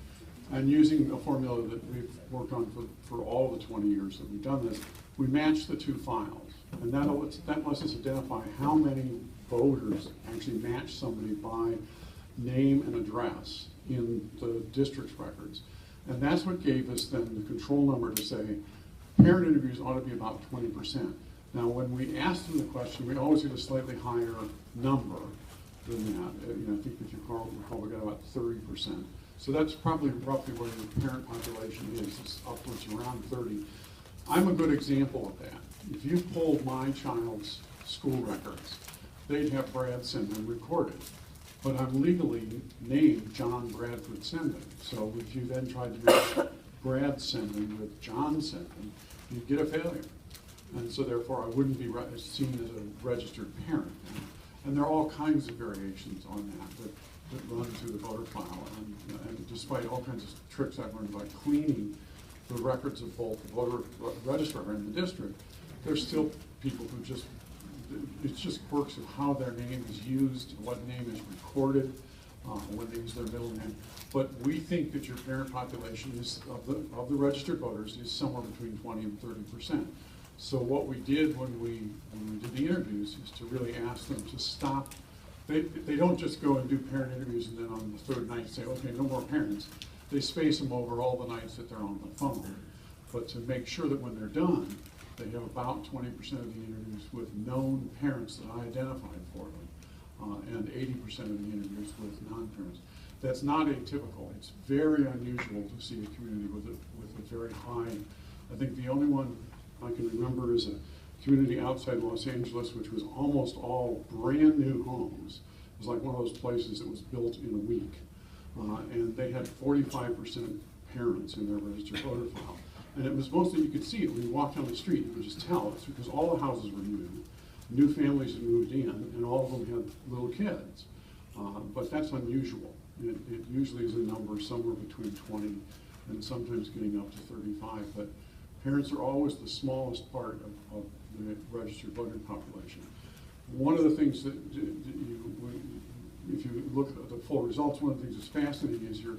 and using a formula that we've worked on for all the 20 years that we've done this, we matched the two files, and that lets us identify how many voters actually match somebody by name and address in the district's records. And that's what gave us then the control number to say parent interviews ought to be about 20%. Now, when we asked them the question, we always get a slightly higher number than that. I think if you recall, we got about 30%. So that's probably roughly where your parent population is. It's upwards around 30. I'm a good example of that. If you pulled my child's school records, they'd have Brad Senden recorded. But I'm legally named John Bradford Senden. So if you then tried to match Brad Senden with John Senden, you'd get a failure. And so therefore I wouldn't be seen as a registered parent. And there are all kinds of variations on that run through the voter file. And despite all kinds of tricks I've learned about cleaning the records of both the voter registrar and the district, there's still people who it's just quirks of how their name is used, what name is recorded, when they use their middle name. But we think that your parent population is of the registered voters is somewhere between 20 and 30%. So what we did when we did the interviews is to really ask them to stop. They don't just go and do parent interviews and then on the third night say, okay, no more parents. They space them over all the nights that they're on the phone. But to make sure that when they're done, they have about 20% of the interviews with known parents that I identified for them, and 80% of the interviews with non-parents. That's not atypical. It's very unusual to see a community with a very high. I think the only one I can remember is a community outside Los Angeles, which was almost all brand new homes. It was like one of those places that was built in a week. And they had 45% parents in their registered voter file. And it was mostly, you could see it when you walked down the street, you could just tell. It's because all the houses were new families had moved in, and all of them had little kids. But that's unusual. It usually is a number somewhere between 20 and sometimes getting up to 35. But parents are always the smallest part of the registered voting population. One of the things that if you look at the full results, one of the things that's fascinating is your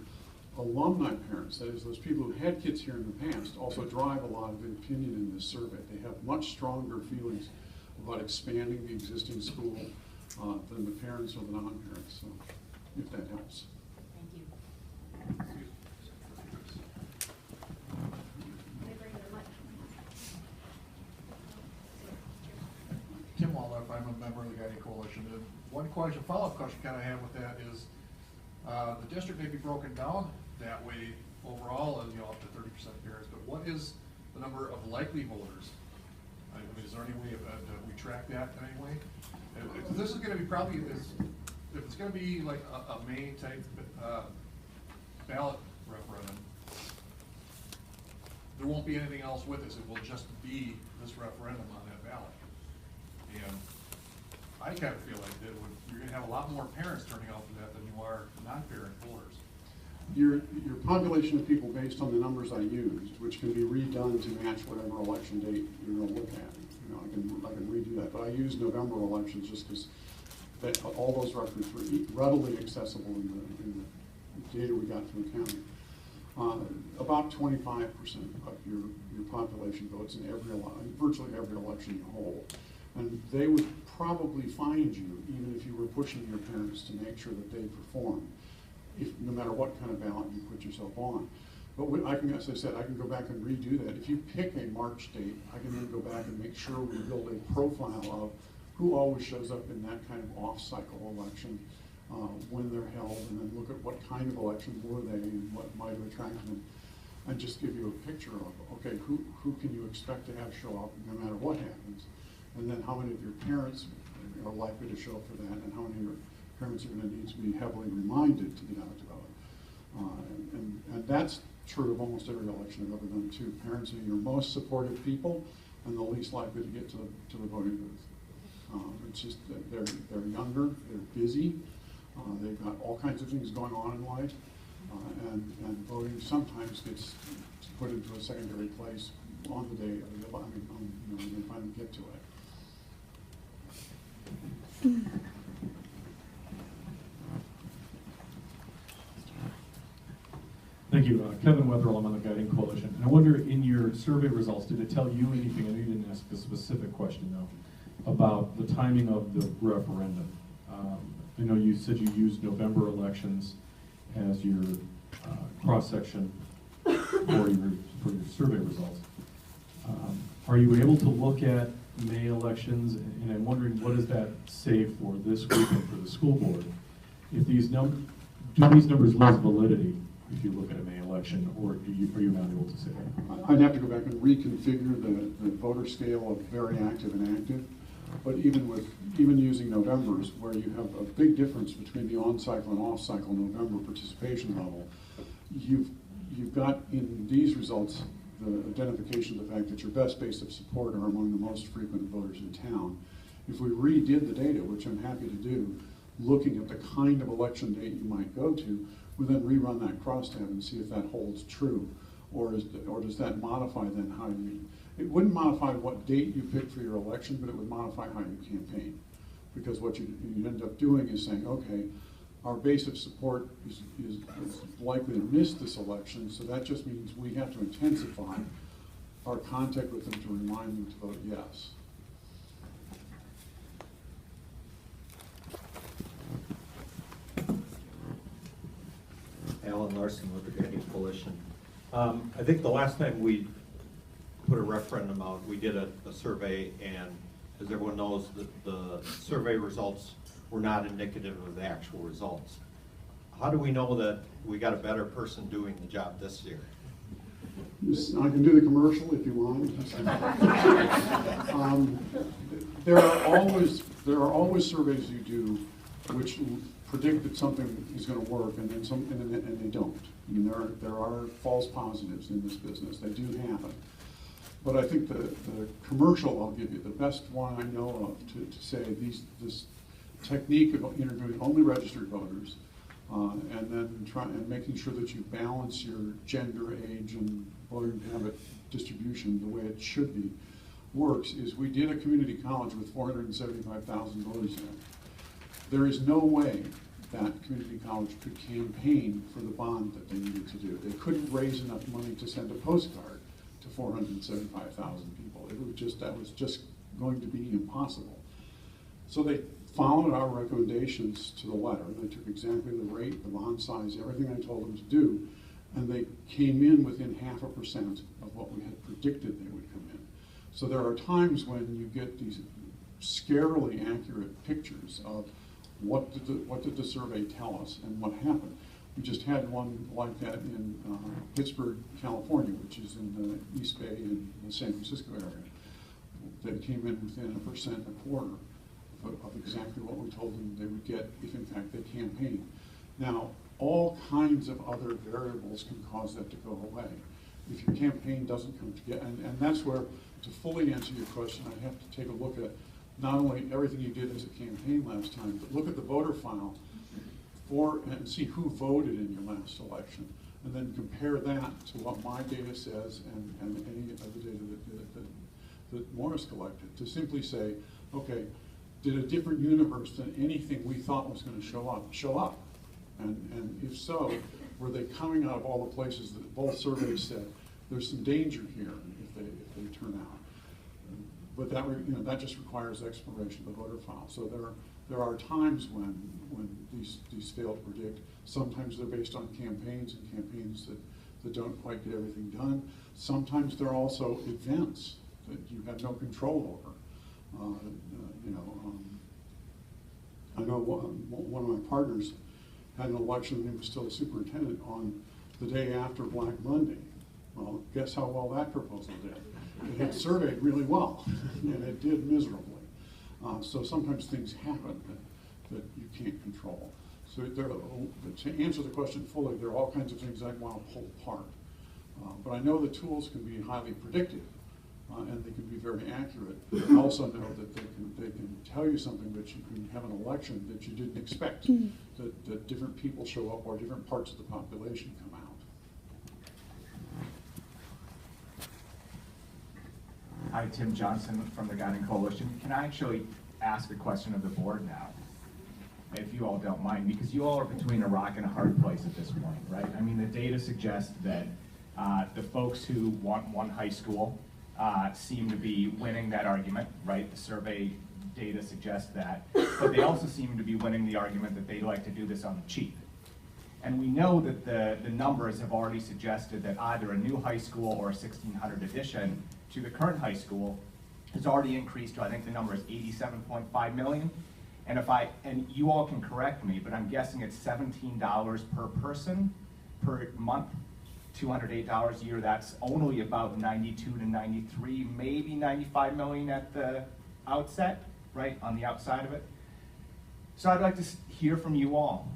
alumni parents, that is those people who had kids here in the past, also drive a lot of the opinion in this survey. They have much stronger feelings about expanding the existing school than the parents or the non-parents, so if that helps. Thank you. Kim Wallach, I'm a member of the Guiding Coalition. And one question, follow-up question kind of have with that is, the district may be broken down that way overall, and up to 30% of parents, but what is the number of likely voters? I mean, is there any way that we track that in any way? And this is going to be probably, if it's going to be like a May type ballot referendum, there won't be anything else with this. It will just be this referendum on that ballot. And I kind of feel like that you're going to have a lot more parents turning out for that than you are non-parent voters. Your population of people based on the numbers I used, which can be redone to match whatever election date you're going to look at. You know, I can redo that, but I use November elections just because all those records were readily accessible in the data we got from the county. About 25% of your population votes in virtually every election you hold. And they would probably find you, even if you were pushing your parents to make sure that they perform, no matter what kind of ballot you put yourself on. But as I said, I can go back and redo that. If you pick a March date, I can then go back and make sure we build a profile of who always shows up in that kind of off-cycle election when they're held, and then look at what kind of election were they and what might have attracted them, and just give you a picture of, okay, who can you expect to have show up no matter what happens, and then how many of your parents are likely to show up for that, and how many of your parents are going to need to be heavily reminded to get out to vote. And that's true of almost every election I've ever done too. Parents are your most supportive people and the least likely to get to the voting booth. It's just that they're younger, they're busy, they've got all kinds of things going on in life, and voting sometimes gets put into a secondary place on the day of the election, when they finally get to it. Thank you. Kevin Wetherell, I'm on the Guiding Coalition. And I wonder, in your survey results, did it tell you anything, I know you didn't ask a specific question though, about the timing of the referendum? I know you said you used November elections as your cross-section for your survey results. Are you able to look at May elections? And I'm wondering, what does that say for this group and for the school board? If these do these numbers lose validity if you look at a May election, or are you not able to say that? I'd have to go back and reconfigure the voter scale of very active and active. But even using November's, where you have a big difference between the on-cycle and off-cycle November participation level, you've got in these results the identification of the fact that your best base of support are among the most frequent voters in town. If we redid the data, which I'm happy to do, looking at the kind of election date you might go to, we then rerun that crosstab and see if that holds true, or does that modify then how you? It wouldn't modify what date you pick for your election, but it would modify how you campaign, because what you end up doing is saying, okay, our base of support is likely to miss this election, so that just means we have to intensify our contact with them to remind them to vote yes. Alan Larson with the Guiding Coalition. I think the last time we put a referendum out, we did a survey, and as everyone knows, the survey results were not indicative of the actual results. How do we know that we got a better person doing the job this year? I can do the commercial if you want. There are always surveys you do which predict that something is going to work, and then and they don't. I mean, there are false positives in this business. They do happen. But I think the commercial I'll give you, the best one I know of to say this technique of interviewing only registered voters and then making sure that you balance your gender, age, and voting habit distribution the way it should be, works, is we did a community college with 475,000 voters in it. There is no way that community college could campaign for the bond that they needed to do. They couldn't raise enough money to send a postcard to 475,000 people. That was just going to be impossible. So they followed our recommendations to the letter. They took exactly the rate, the bond size, everything I told them to do, and they came in within 0.5% of what we had predicted they would come in. So there are times when you get these scarily accurate pictures of what did the survey tell us and what happened. We just had one like that in Pittsburgh, California, which is in the East Bay in the San Francisco area. They came in within 1.25% of exactly what we told them they would get if in fact they campaigned. Now, all kinds of other variables can cause that to go away. If your campaign doesn't come together, and that's where, to fully answer your question, I have to take a look at not only everything you did as a campaign last time, but look at the voter file and see who voted in your last election, and then compare that to what my data says and any of the data that Morris collected, to simply say, okay, did a different universe than anything we thought was going to show up? And if so, were they coming out of all the places that both surveys said there's some danger here if they turn out? But that just requires exploration of the voter file. So there are times when these fail to predict. Sometimes they're based on campaigns and campaigns that don't quite get everything done. Sometimes they're also events that you have no control over. I know one of my partners had an election and he was still a superintendent on the day after Black Monday. Well, guess how well that proposal did? It had surveyed really well, and it did miserably. So sometimes things happen that you can't control. So to answer the question fully, there are all kinds of things I want to pull apart. But I know the tools can be highly predictive, and they can be very accurate. I also know that they can tell you something, that you can have an election that you didn't expect, that different people show up or different parts of the population come out. Hi, Tim Johnson from the Guiding Coalition. Can I actually ask a question of the board now, if you all don't mind? Because you all are between a rock and a hard place at this point, right? I mean, the data suggests that the folks who want one high school seem to be winning that argument, right? The survey data suggests that. But they also seem to be winning the argument that they like to do this on the cheap. And we know that the numbers have already suggested that either a new high school or a 1600 addition to the current high school has already increased to, I think the number is 87.5 million. And you all can correct me, but I'm guessing it's $17 per person per month, $208 a year. That's only about 92 to 93, maybe 95 million at the outset, right, on the outside of it. So I'd like to hear from you all,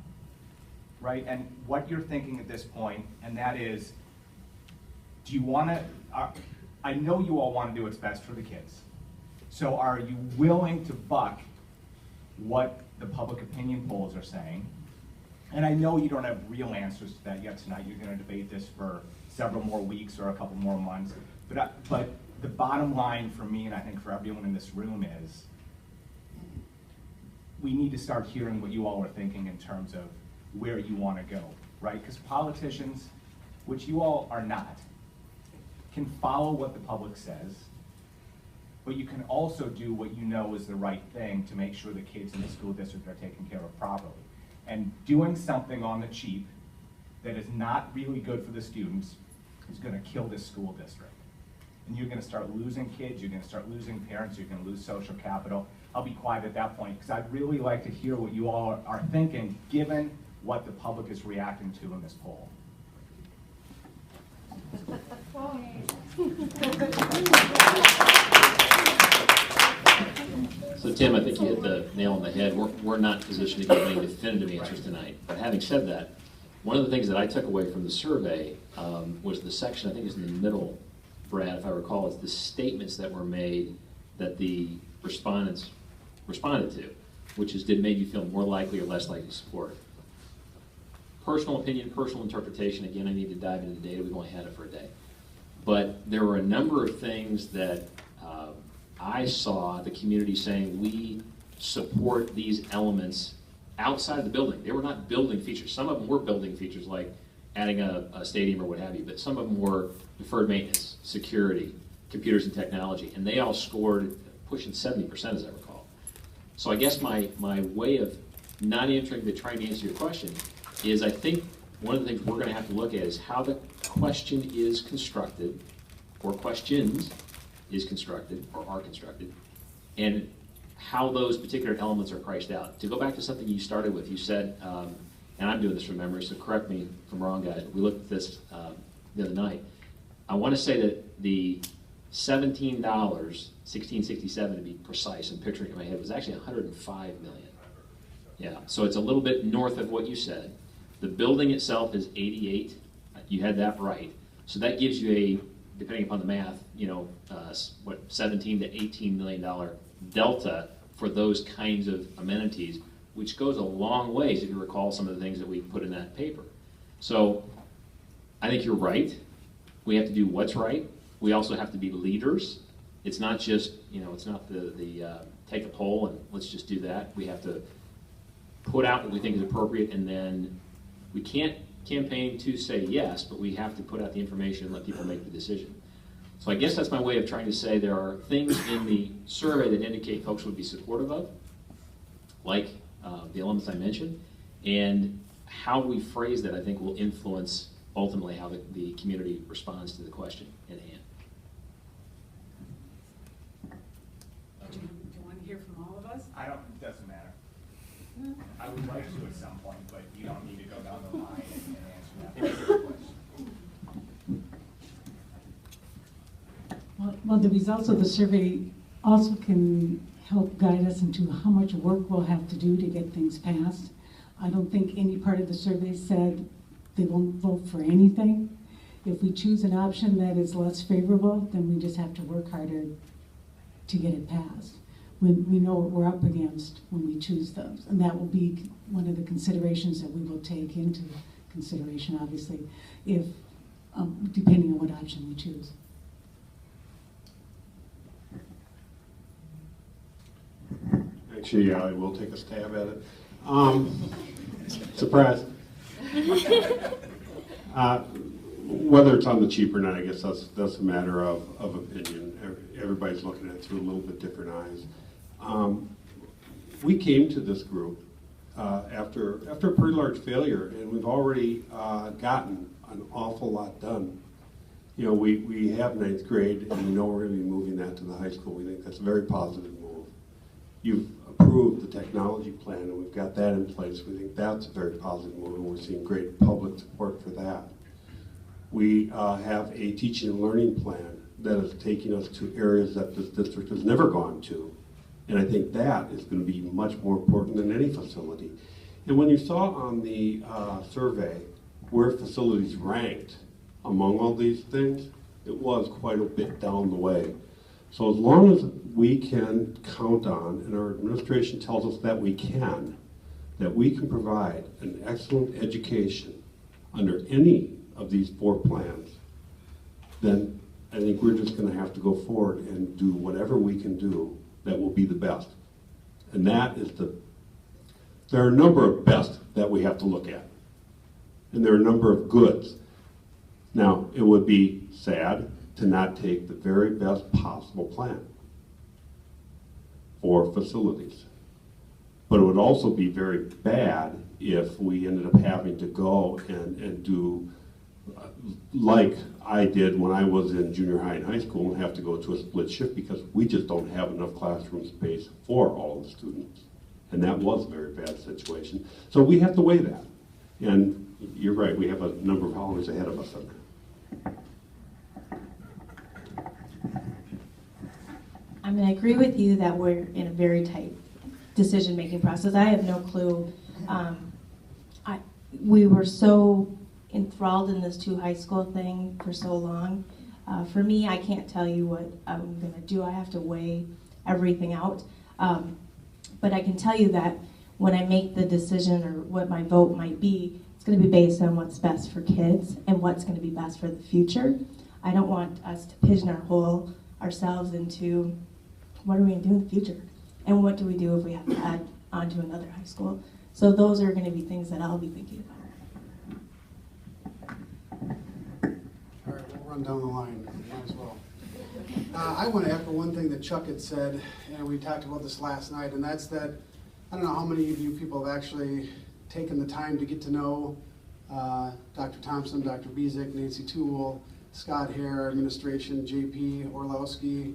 right, and what you're thinking at this point, and that is, do you want to, I know you all want to do what's best for the kids. So are you willing to buck what the public opinion polls are saying? And I know you don't have real answers to that yet tonight. You're going to debate this for several more weeks or a couple more months. But the bottom line for me, and I think for everyone in this room, is we need to start hearing what you all are thinking in terms of where you want to go, right? Because politicians, which you all are not, can follow what the public says, but you can also do what you know is the right thing to make sure the kids in the school district are taken care of properly. And doing something on the cheap that is not really good for the students is going to kill this school district. And you're going to start losing kids, you're going to start losing parents, you're going to lose social capital. I'll be quiet at that point because I'd really like to hear what you all are thinking given what the public is reacting to in this poll. So Tim, I think you hit the nail on the head. We're not positioned to give any definitive answers tonight. But having said that, one of the things that I took away from the survey was the section, I think it's in the middle, Brad, if I recall, is the statements that were made that the respondents responded to, which is, did it make you feel more likely or less likely to support? personal opinion, personal interpretation. Again, I need to dive into the data. We've only had it for a day. But there were a number of things that I saw the community saying, we support these elements outside of the building. They were not building features. Some of them were building features like adding a stadium or what have you, but some of them were deferred maintenance, security, computers and technology, and they all scored pushing 70% as I recall. So I guess my way of not answering but trying to answer your question is I think one of the things we're going to have to look at is how the question is constructed, or questions is constructed, or are constructed, and how those particular elements are priced out. To go back to something you started with, you said, and I'm doing this from memory, so correct me if I'm wrong, guys. We looked at this the other night. I want to say that the $17, $16.67 to be precise, I'm picturing it in my head, was actually $105 million. Yeah, so it's a little bit north of what you said. The building itself is 88. You had that right. So that gives you a, depending upon the math, you know, what, 17 to $18 million delta for those kinds of amenities, which goes a long ways if you recall some of the things that we put in that paper. So I think you're right. We have to do what's right. We also have to be leaders. It's not just, you know, it's not the take a poll and let's just do that. We have to put out what we think is appropriate, and then we can't campaign to say yes, but we have to put out the information and let people make the decision. So I guess that's my way of trying to say there are things in the survey that indicate folks would be supportive of, like the elements I mentioned, and how we phrase that I think will influence ultimately how the community responds to the question at hand. Do you want to hear from all of us? It doesn't matter. I would like to at some point, but you don't need to go down the line and answer that particular question. Well, the results of the survey also can help guide us into how much work we'll have to do to get things passed. I don't think any part of the survey said they won't vote for anything. If we choose an option that is less favorable, then we just have to work harder to get it passed. We know what we're up against when we choose those, and that will be one of the considerations that we will take into consideration, obviously, if depending on what option we choose. Actually, I will take a stab at it. Surprise. Whether it's on the cheap or not, I guess that's a matter of opinion. Everybody's looking at it through a little bit different eyes. We came to this group after a pretty large failure, and we've already gotten an awful lot done. You know, we have ninth grade, and we know we're going to be moving that to the high school. We think that's a very positive move. You've approved the technology plan, and we've got that in place. We think that's a very positive move, and we're seeing great public support for that. We have a teaching and learning plan that is taking us to areas that this district has never gone to. And I think that is going to be much more important than any facility. And when you saw on the survey where facilities ranked among all these things, it was quite a bit down the way. So as long as we can count on, and our administration tells us that we can provide an excellent education under any of these 4 plans, then I think we're just going to have to go forward and do whatever we can do that will be the best. And that is there are a number of best that we have to look at. And there are a number of goods. Now, it would be sad to not take the very best possible plan for facilities. But it would also be very bad if we ended up having to go and do like I did when I was in junior high and high school and have to go to a split shift because we just don't have enough classroom space for all the students. And that was a very bad situation. So we have to weigh that. And you're right, we have a number of holidays ahead of us on that. I mean, I agree with you that we're in a very tight decision-making process. I have no clue. We were so enthralled in this 2 high school thing for so long. For me, I can't tell you what I'm going to do. I have to weigh everything out. But I can tell you that when I make the decision or what my vote might be, it's going to be based on what's best for kids and what's going to be best for the future. I don't want us to pigeonhole ourselves into what are we going to do in the future, and what do we do if we have to add on to another high school. So those are going to be things that I'll be thinking about. All right, we'll run down the line, might as well. I want to echo one thing that Chuck had said, and we talked about this last night, and that's that I don't know how many of you people have actually taken the time to get to know Dr. Thompson, Dr. Bezek, Nancy Toole, Scott Hare, our administration, JP Orlowski,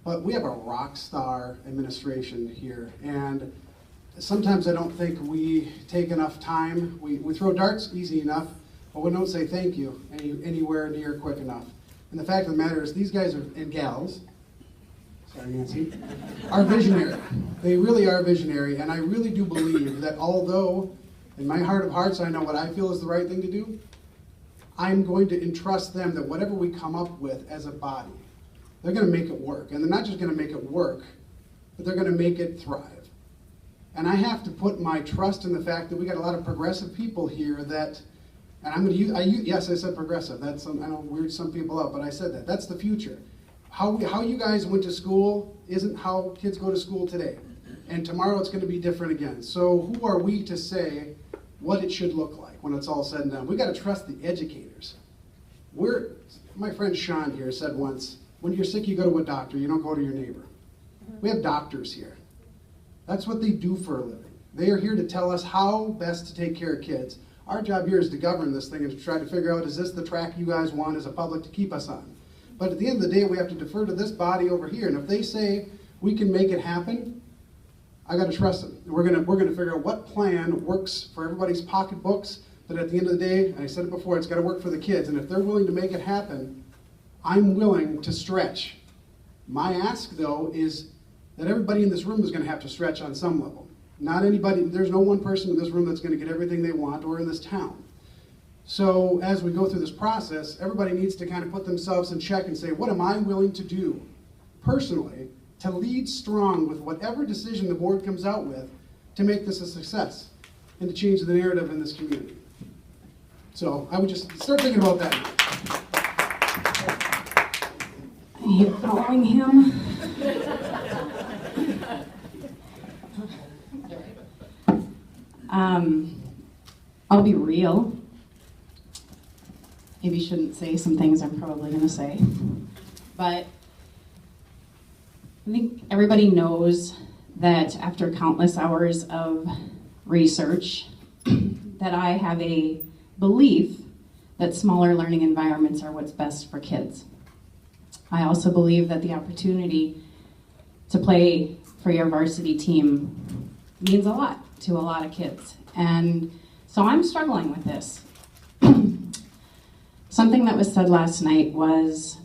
but we have a rock star administration here, and sometimes I don't think we take enough time. We throw darts easy enough, but we don't say thank you anywhere near quick enough. And the fact of the matter is these guys are, and gals, sorry Nancy, are visionary. They really are visionary, and I really do believe that although in my heart of hearts I know what I feel is the right thing to do, I'm going to entrust them that whatever we come up with as a body, they're going to make it work. And they're not just going to make it work, but they're going to make it thrive. And I have to put my trust in the fact that we got a lot of progressive people here that, and I'm going to use, yes, I said progressive. That's, I know, weird some people out, but I said that. That's the future. How you guys went to school isn't how kids go to school today. And tomorrow it's going to be different again. So who are we to say what it should look like when it's all said and done? We got to trust the educators. My friend Sean here said once, when you're sick, you go to a doctor, you don't go to your neighbor. We have doctors here. That's what they do for a living. They are here to tell us how best to take care of kids. Our job here is to govern this thing and to try to figure out, is this the track you guys want as a public to keep us on? But at the end of the day, we have to defer to this body over here. And if they say we can make it happen, I got to trust them. And we're gonna figure out what plan works for everybody's pocketbooks. But at the end of the day, and I said it before, it's got to work for the kids. And if they're willing to make it happen, I'm willing to stretch. My ask, though, is that everybody in this room is going to have to stretch on some level. Not anybody, there's no one person in this room that's going to get everything they want, or in this town. So as we go through this process, everybody needs to kind of put themselves in check and say, what am I willing to do personally to lead strong with whatever decision the board comes out with to make this a success and to change the narrative in this community. So I would just start thinking about that. Are you following him? I'll be real. Maybe shouldn't say some things I'm probably going to say. But I think everybody knows that after countless hours of research that I have a belief that smaller learning environments are what's best for kids. I also believe that the opportunity to play for your varsity team means a lot to a lot of kids. And so I'm struggling with this. Something that was said last night was,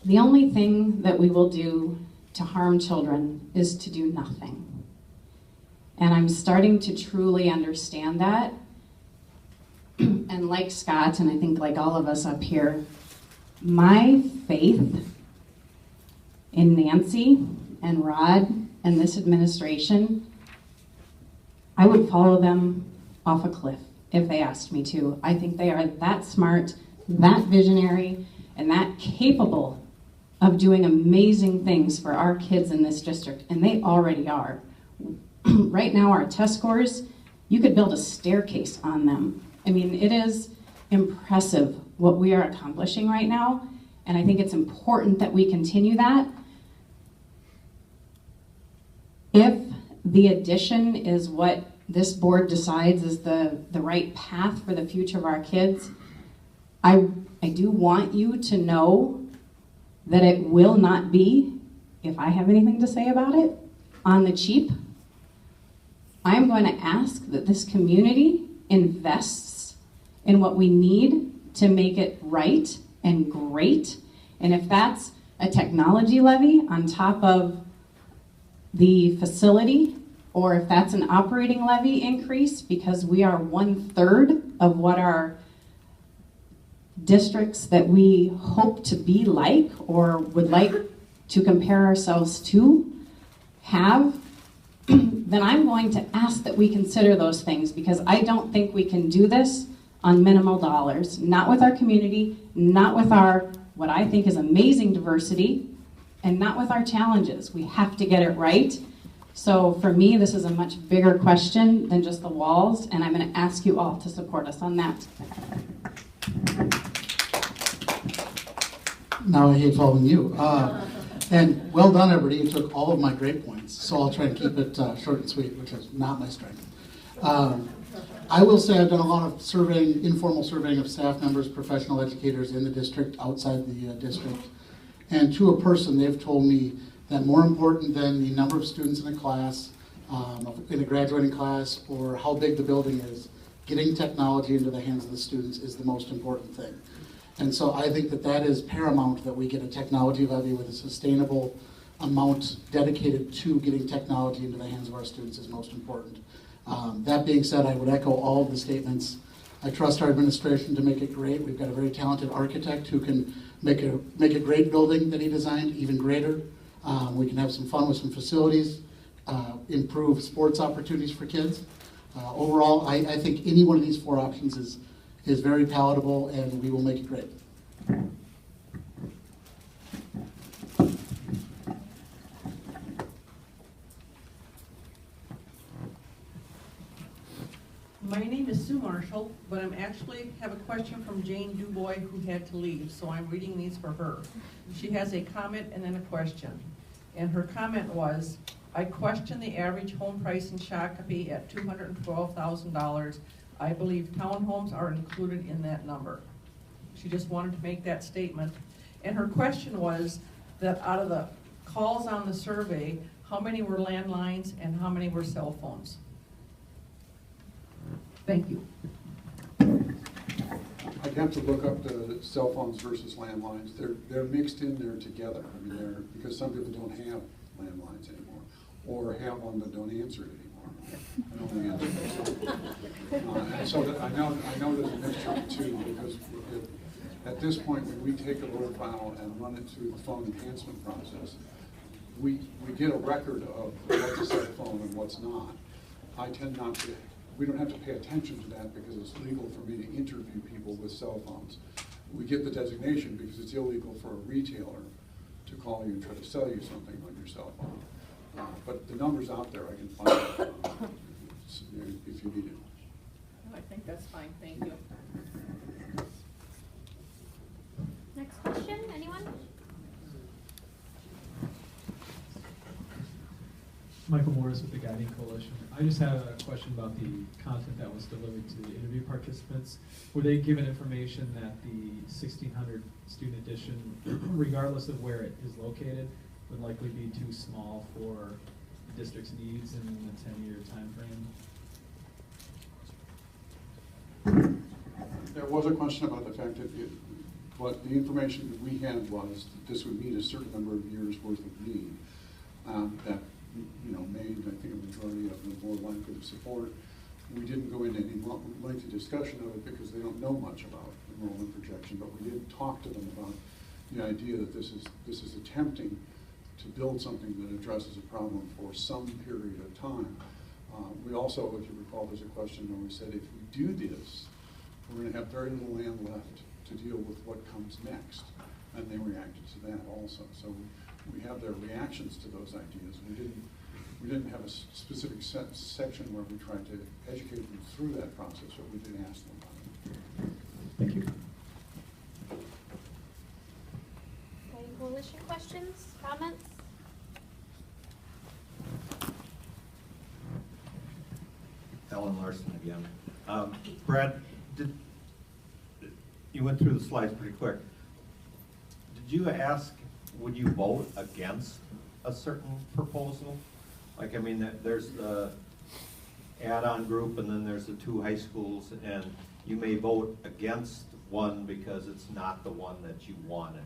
the only thing that we will do to harm children is to do nothing. And I'm starting to truly understand that. And like Scott, and I think like all of us up here, my faith in Nancy and Rod and this administration, I would follow them off a cliff if they asked me to. I think they are that smart, that visionary, and that capable of doing amazing things for our kids in this district, and they already are. Right now, our test scores, you could build a staircase on them. I mean, it is impressive what we are accomplishing right now, and I think it's important that we continue that. If the addition is what this board decides is the right path for the future of our kids, I do want you to know that it will not be, if I have anything to say about it, on the cheap. I'm going to ask that this community invests in what we need to make it right and great. And if that's a technology levy on top of the facility, or if that's an operating levy increase, because we are 1/3 of what our districts that we hope to be like or would like to compare ourselves to have, then I'm going to ask that we consider those things, because I don't think we can do this on minimal dollars. Not with our community, not with our, what I think is amazing diversity, and not with our challenges. We have to get it right. So for me, this is a much bigger question than just the walls, and I'm going to ask you all to support us on that. Now I hate following you. And well done, everybody. You took all of my great points, so I'll try and keep it short and sweet, which is not my strength. I will say I've done a lot of surveying, informal surveying of staff members, professional educators in the district, outside the district. And to a person, they've told me that more important than the number of students in a class, in a graduating class, or how big the building is, getting technology into the hands of the students is the most important thing. And so I think that that is paramount, that we get a technology levy with a sustainable amount dedicated to getting technology into the hands of our students is most important. That being said, I would echo all of the statements. I trust our administration to make it great. We've got a very talented architect who can make a great building that he designed even greater. We can have some fun with some facilities, improve sports opportunities for kids. Overall, I think any one of these four options is very palatable, and we will make it great. My name is Sue Marshall, but I'm actually have a question from Jane Dubois, who had to leave, so I'm reading these for her. She has a comment and then a question. And her comment was, I question the average home price in Shakopee at $212,000. I believe townhomes are included in that number. She just wanted to make that statement. And her question was that out of the calls on the survey, how many were landlines and how many were cell phones? Thank you. I'd have to look up the cell phones versus landlines. They're mixed in there together. I mean, because some people don't have landlines anymore, or have one that don't answer it anymore. I only answer it. So I know there's a mixture of the two, because at this point, when we take a load file and run it through the phone enhancement process, we get a record of what's a cell phone and what's not. I tend not to. We don't have to pay attention to that because it's legal for me to interview people with cell phones. We get the designation because it's illegal for a retailer to call you and try to sell you something on your cell phone. But the number's out there. I can find it if you need it. I think that's fine. Thank you. Next question, anyone? Michael Morris with the Guiding Coalition. I just had a question about the content that was delivered to the interview participants. Were they given information that the 1,600 student addition, regardless of where it is located, would likely be too small for the district's needs in the 10-year time frame? There was a question about the fact that what the information that we had was that this would meet a certain number of years worth of need. That made, I think, a majority of them more likely to support. We didn't go into any lengthy discussion of it because they don't know much about enrollment projection, but we did talk to them about the idea that this is attempting to build something that addresses a problem for some period of time. We also, if you recall, there's a question where we said if we do this, we're going to have very little land left to deal with what comes next, and they reacted to that also. So we have their reactions to those ideas. We didn't have a specific section where we tried to educate them through that process, but we did ask them about it. Thank you. Any coalition questions, comments? Ellen Larson again. Brad, you went through the slides pretty quick. Did you ask, would you vote against a certain proposal? Like, I mean, there's the add-on group and then there's the two high schools, and you may vote against one because it's not the one that you wanted.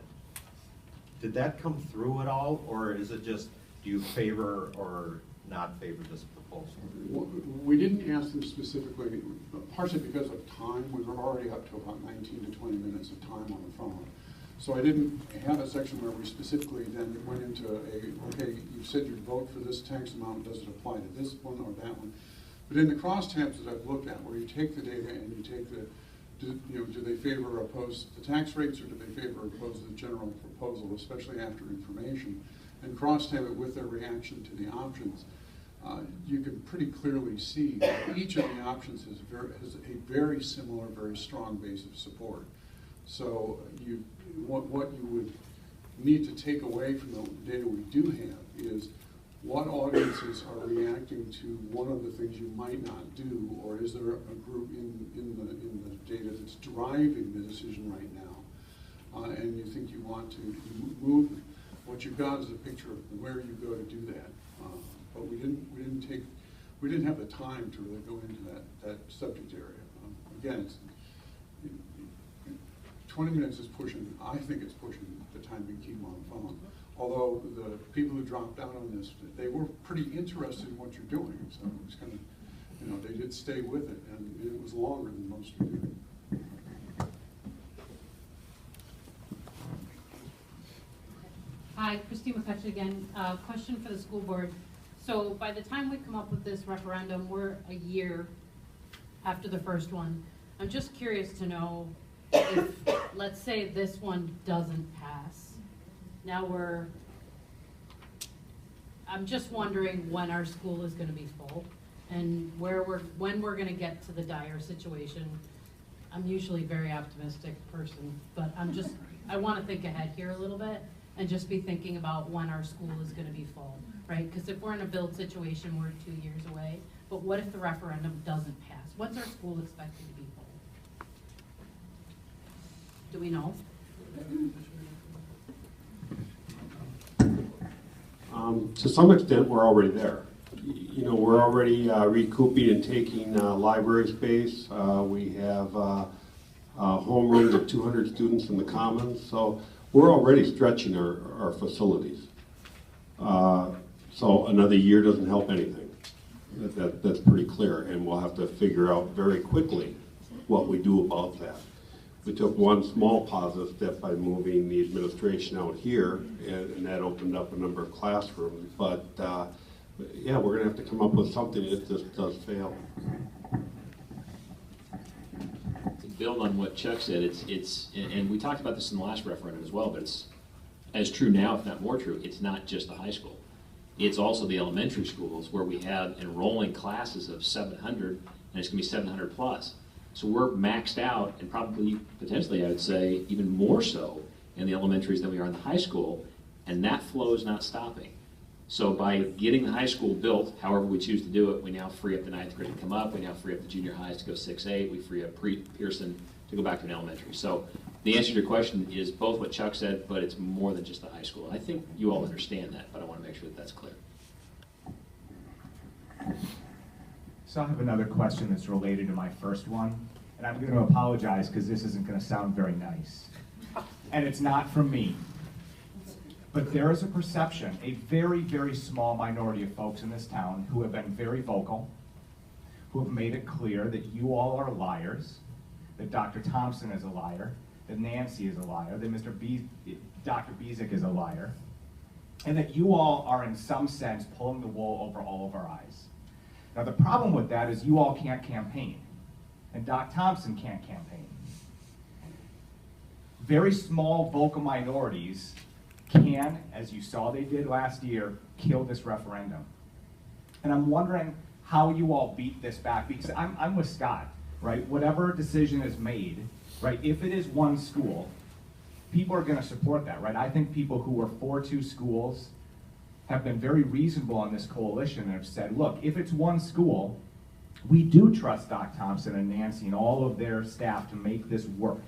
Did that come through at all, or is it just, do you favor or not favor this proposal? We didn't ask them specifically, partially because of time. We were already up to about 19 to 20 minutes of time on the phone. So I didn't have a section where we specifically then went into okay, you said you'd vote for this tax amount, does it apply to this one or that one? But in the crosstabs that I've looked at, where you take the data and you take do they favor or oppose the tax rates, or do they favor or oppose the general proposal, especially after information, and crosstab it with their reaction to the options, you can pretty clearly see that each of the options has a very similar, very strong base of support. So what you would need to take away from the data we do have is what audiences are reacting to one of the things you might not do, or is there a group in the data that's driving the decision right now, and you think you want to move them. What you've got is a picture of where you go to do that, but we didn't have the time to really go into that subject area. Again, it's 20 minutes is pushing. I think it's pushing the time being keep on the phone. Although the people who dropped out on this, they were pretty interested in what you're doing. So it was kind of, they did stay with it, and it was longer than most are doing. Hi, Christine McCutcheon again. Question for the school board. So by the time we come up with this referendum, we're a year after the first one. I'm just curious to know if, let's say this one doesn't pass. Now I'm just wondering when our school is going to be full and when we're going to get to the dire situation. I'm usually a very optimistic person, but I want to think ahead here a little bit and just be thinking about when our school is going to be full, right? Because if we're in a build situation, we're 2 years away. But what if the referendum doesn't pass? When's our school expected to be full? Do we know? To some extent, we're already there. We're already recouping and taking library space. We have homerooms of 200 students in the Commons, so we're already stretching our facilities. So another year doesn't help anything. That's pretty clear, and we'll have to figure out very quickly what we do about that. We took one small positive step by moving the administration out here, and that opened up a number of classrooms. But yeah, we're going to have to come up with something if this does fail. To build on what Chuck said, and we talked about this in the last referendum as well, but it's as true now, if not more true. It's not just the high school. It's also the elementary schools where we have enrolling classes of 700, and it's going to be 700 plus. So we're maxed out, and probably, potentially, I would say, even more so in the elementaries than we are in the high school, and that flow is not stopping. So by getting the high school built, however we choose to do it, we now free up the 9th grade to come up, we now free up the junior highs to go 6-8, we free up Pearson to go back to an elementary. So the answer to your question is both what Chuck said, but it's more than just the high school. I think you all understand that, but I want to make sure that that's clear. So I have another question that's related to my first one, and I'm going to apologize because this isn't going to sound very nice. And it's not from me. But there is a perception, a very, very small minority of folks in this town who have been very vocal, who have made it clear that you all are liars, that Dr. Thompson is a liar, that Nancy is a liar, that Dr. Bezic is a liar, and that you all are in some sense pulling the wool over all of our eyes. Now the problem with that is you all can't campaign, and Doc Thompson can't campaign. Very small vocal minorities can, as you saw they did last year, kill this referendum. And I'm wondering how you all beat this back, because I'm with Scott, right? Whatever decision is made, right, if it is one school, people are going to support that, right? I think people who are for 2 schools have been very reasonable on this coalition and have said, look, if it's one school, we do trust Doc Thompson and Nancy and all of their staff to make this work.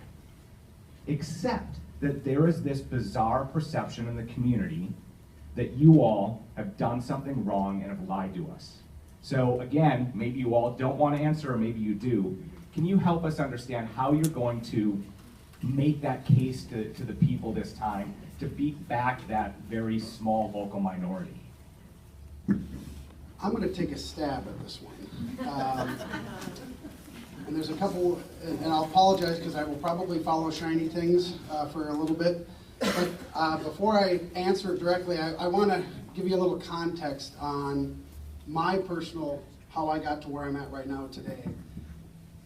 Except that there is this bizarre perception in the community that you all have done something wrong and have lied to us. So again, maybe you all don't want to answer, or maybe you do. Can you help us understand how you're going to make that case to the people this time to beat back that very small vocal minority? I'm going to take a stab at this one. And there's a couple, and I'll apologize because I will probably follow shiny things for a little bit. But before I answer it directly, I want to give you a little context on my personal, how I got to where I'm at right now today.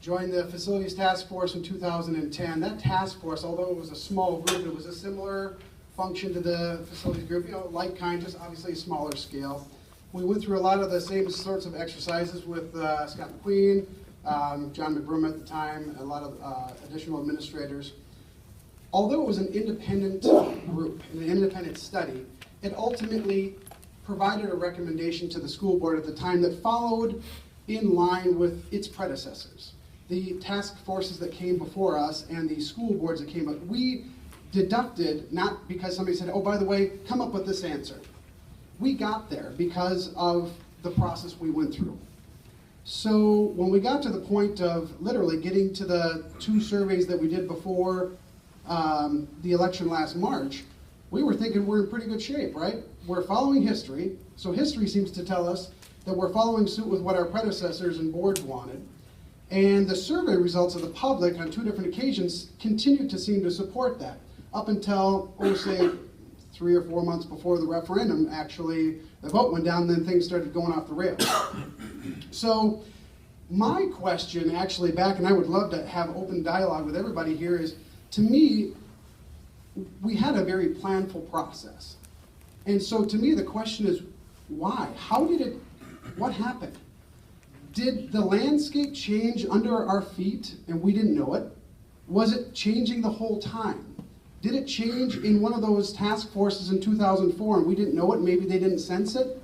Joined the Facilities Task Force in 2010. That task force, although it was a small group, it was a similar function to the facilities group, like kind, just obviously a smaller scale. We went through a lot of the same sorts of exercises with Scott McQueen, John McBroom at the time, a lot of additional administrators. Although it was an independent group, an independent study, it ultimately provided a recommendation to the school board at the time that followed in line with its predecessors. The task forces that came before us and the school boards that came up, we deducted, not because somebody said, oh, by the way, come up with this answer. We got there because of the process we went through. So when we got to the point of literally getting to the 2 surveys that we did before the election last March, we were thinking we're in pretty good shape, right? We're following history, so history seems to tell us that we're following suit with what our predecessors and boards wanted. And the survey results of the public on 2 different occasions continued to seem to support that, up until, say, 3 or 4 months before the referendum, actually, the vote went down, and then things started going off the rails. So my question actually back, and I would love to have open dialogue with everybody here, is, to me, we had a very planful process. And so to me, the question is, why? How did it, what happened? Did the landscape change under our feet and we didn't know it? Was it changing the whole time? Did it change in one of those task forces in 2004 and we didn't know it, maybe they didn't sense it?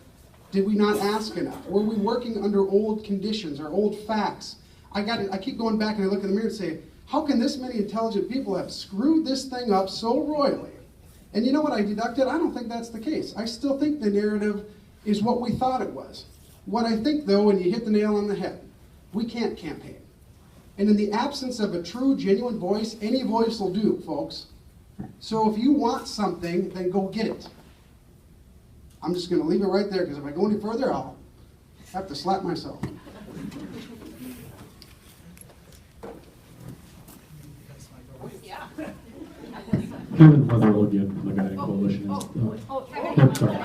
Did we not ask enough? Were we working under old conditions or old facts? I keep going back and I look in the mirror and say, how can this many intelligent people have screwed this thing up so royally? And you know what I deducted? I don't think that's the case. I still think the narrative is what we thought it was. What I think, though, and you hit the nail on the head, we can't campaign. And in the absence of a true, genuine voice, any voice will do, folks. So if you want something, then go get it. I'm just going to leave it right there, because if I go any further, I'll have to slap myself. Yeah. Kevin Weatherall again from the Guiding Coalition. Yep, sorry.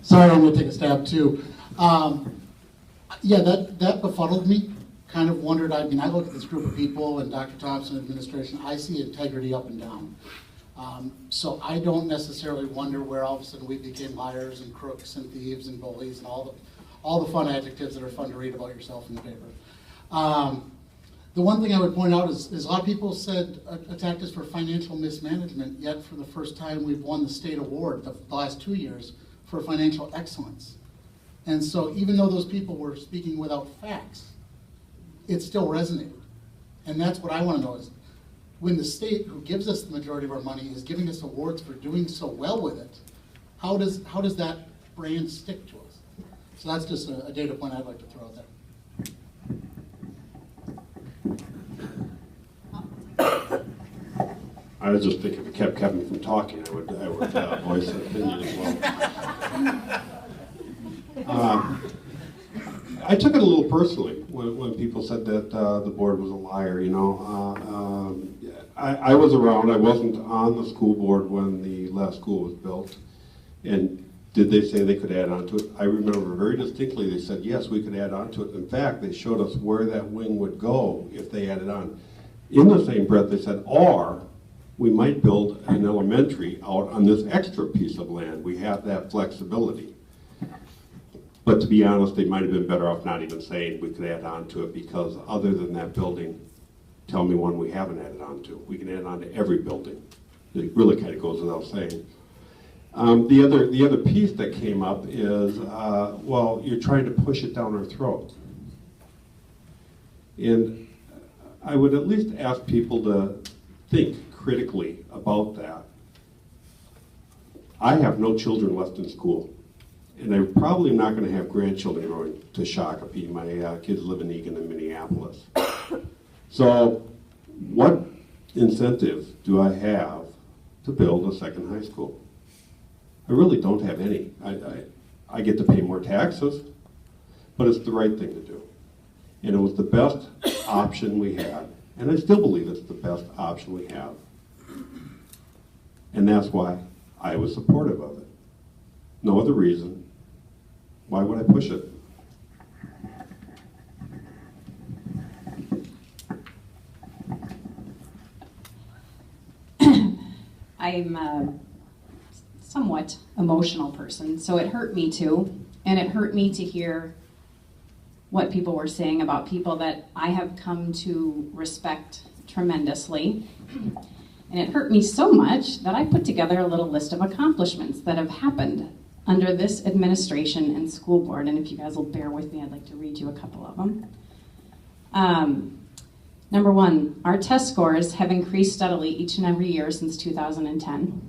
Sorry, I'm going to take a stab too. Yeah, that befuddled me. Kind of wondered, I mean, I look at this group of people and Dr. Thompson administration, I see integrity up and down. So I don't necessarily wonder where all of a sudden we became liars and crooks and thieves and bullies and all the fun adjectives that are fun to read about yourself in the paper. The one thing I would point out is a lot of people said attacked us for financial mismanagement, yet for the first time we've won the state award the last 2 years for financial excellence. And so even though those people were speaking without facts, it still resonated. And that's what I want to know is, when the state, who gives us the majority of our money, is giving us awards for doing so well with it, how does that brand stick to us? So that's just a data point I'd like to throw out there. I was just thinking if it kept Kevin from talking, I would voice an opinion as well. I took it a little personally when people said that the board was a liar, you know. I was around, I wasn't on the school board when the last school was built. And did they say they could add on to it? I remember very distinctly they said, yes, we could add on to it. In fact, they showed us where that wing would go if they added on. In the same breath, they said, or we might build an elementary out on this extra piece of land. We have that flexibility. But to be honest, they might have been better off not even saying we could add on to it, because other than that building, tell me one we haven't added on to. We can add on to every building. It really kind of goes without saying. The other piece that came up is, well, you're trying to push it down our throat. And I would at least ask people to think critically about that. I have no children left in school. And I probably am not going to have grandchildren going to Shakopee. My kids live in Eagan and Minneapolis. So what incentive do I have to build a second high school? I really don't have any. I get to pay more taxes, but it's the right thing to do. And it was the best option we had. And I still believe it's the best option we have. And that's why I was supportive of it. No other reason. Why would I push it? I'm a somewhat emotional person, so it hurt me too. And it hurt me to hear what people were saying about people that I have come to respect tremendously. And it hurt me so much that I put together a little list of accomplishments that have happened under this administration and school board. And if you guys will bear with me, I'd like to read you a couple of them. Number one, our test scores have increased steadily each and every year since 2010.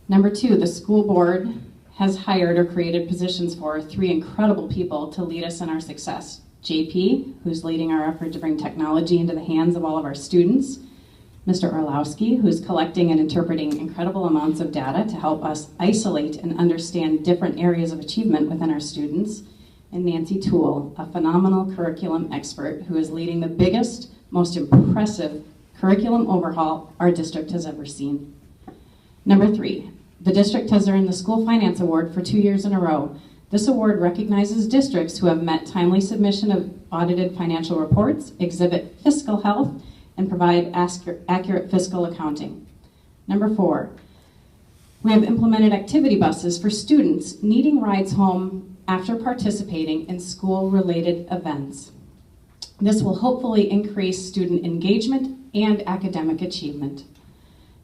Number two, the school board has hired or created positions for 3 incredible people to lead us in our success. JP, who's leading our effort to bring technology into the hands of all of our students. Mr. Orlowski, who's collecting and interpreting incredible amounts of data to help us isolate and understand different areas of achievement within our students. And Nancy Toole, a phenomenal curriculum expert who is leading the biggest, most impressive curriculum overhaul our district has ever seen. Number 3, the district has earned the School Finance Award for 2 years in a row. This award recognizes districts who have met timely submission of audited financial reports, exhibit fiscal health, and provide accurate fiscal accounting. Number 4, we have implemented activity buses for students needing rides home after participating in school-related events. This will hopefully increase student engagement and academic achievement.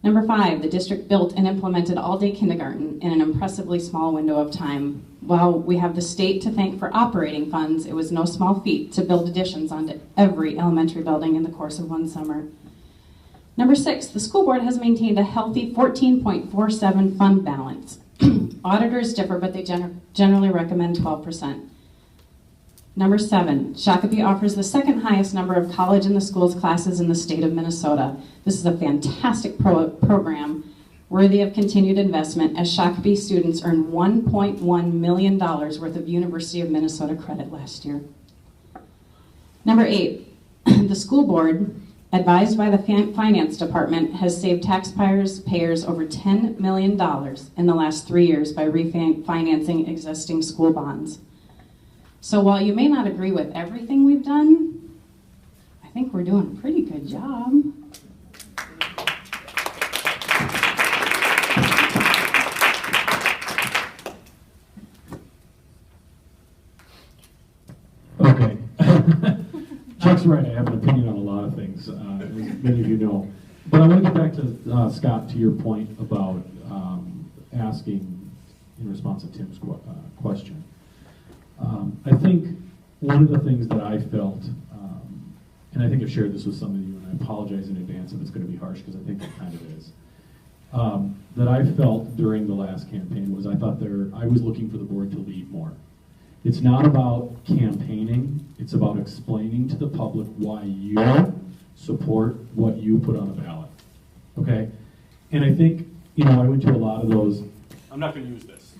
Number 5, the district built and implemented all-day kindergarten in an impressively small window of time. While we have the state to thank for operating funds, it was no small feat to build additions onto every elementary building in the course of one summer. Number 6, the school board has maintained a healthy 14.47 fund balance. Auditors differ, but they generally recommend 12%. Number 7, Shakopee offers the second highest number of college in the schools classes in the state of Minnesota. This is a fantastic program worthy of continued investment, as Shakopee students earned $1.1 million worth of University of Minnesota credit last year. Number 8, the school board, advised by the finance department, has saved taxpayers over $10 million in the last 3 years by refinancing existing school bonds. So while you may not agree with everything we've done, I think we're doing a pretty good job. Okay. Chuck's right, I have an opinion on a lot of things, as many of you know. But I want to get back to, Scott, to your point about asking, in response to Tim's question. I think one of the things that I felt, and I think I've shared this with some of you, and I apologize in advance if it's going to be harsh, because I think it kind of is, that I felt during the last campaign was I thought I was looking for the board to lead more. It's not about campaigning, it's about explaining to the public why you support what you put on a ballot, okay? And I think, I went to a lot of those. I'm not going to use this.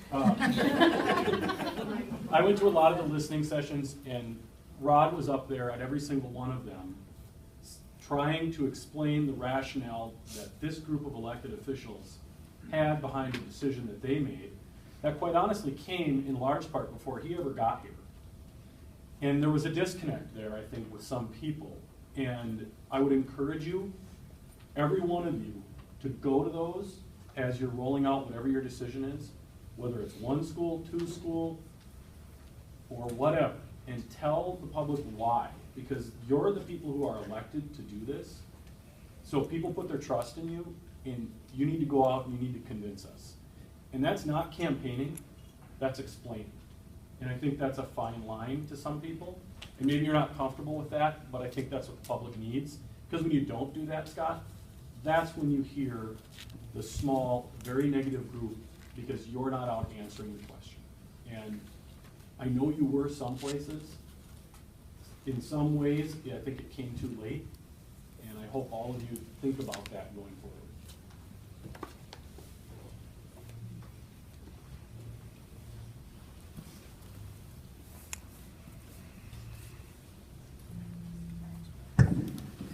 I went to a lot of the listening sessions, and Rod was up there at every single one of them trying to explain the rationale that this group of elected officials had behind the decision that they made that quite honestly came in large part before he ever got here. And there was a disconnect there, I think, with some people. And I would encourage you, every one of you, to go to those as you're rolling out whatever your decision is, whether it's 1 school, 2 school, or whatever, and tell the public why. Because you're the people who are elected to do this. So people put their trust in you, and you need to go out and you need to convince us. And that's not campaigning, that's explaining. And I think that's a fine line to some people. And maybe you're not comfortable with that, but I think that's what the public needs. Because when you don't do that, Scott, that's when you hear the small, very negative group, because you're not out answering the question. And I know you were some places. In some ways, I think it came too late. And I hope all of you think about that going forward.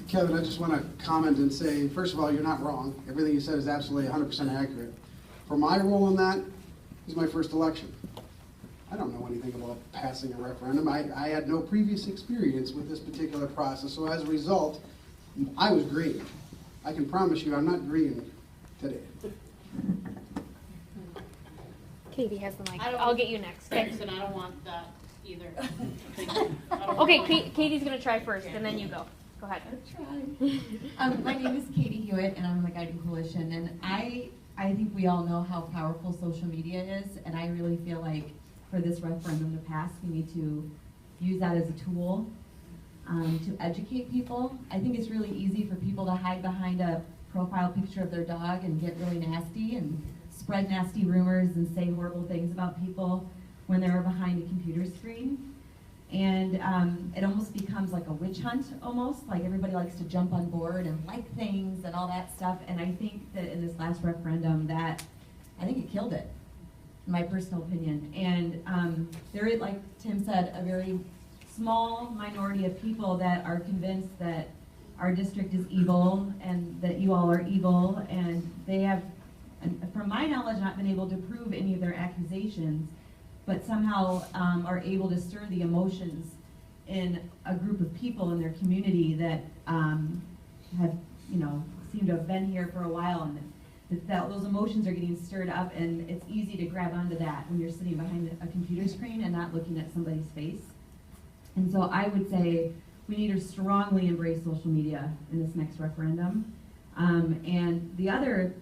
Kevin, I just want to comment and say, first of all, you're not wrong. Everything you said is absolutely 100% accurate. For my role in that, this is my first election. I don't know anything about passing a referendum. I had no previous experience with this particular process, so as a result, I was green. I can promise you I'm not green today. Katie has the mic. I don't- I'll get you next. Thanks, and I don't want that either. Okay, Katie's gonna try first, and then you go. Go ahead. My name is Katie Hewitt, and I'm on the Guiding Coalition. And I think we all know how powerful social media is, and I really feel like for this referendum to pass, we need to use that as a tool to educate people. I think it's really easy for people to hide behind a profile picture of their dog and get really nasty and spread nasty rumors and say horrible things about people when they're behind a computer screen. And it almost becomes like a witch hunt almost, like everybody likes to jump on board and like things and all that stuff. And I think that in this last referendum I think it killed it, in my personal opinion. And there is, like Tim said, a very small minority of people that are convinced that our district is evil and that you all are evil, and they have, from my knowledge, not been able to prove any of their accusations, but somehow are able to stir the emotions in a group of people in their community that have, seem to have been here for a while, and those emotions are getting stirred up, and it's easy to grab onto that when you're sitting behind a computer screen and not looking at somebody's face. And so I would say we need to strongly embrace social media in this next referendum. And the other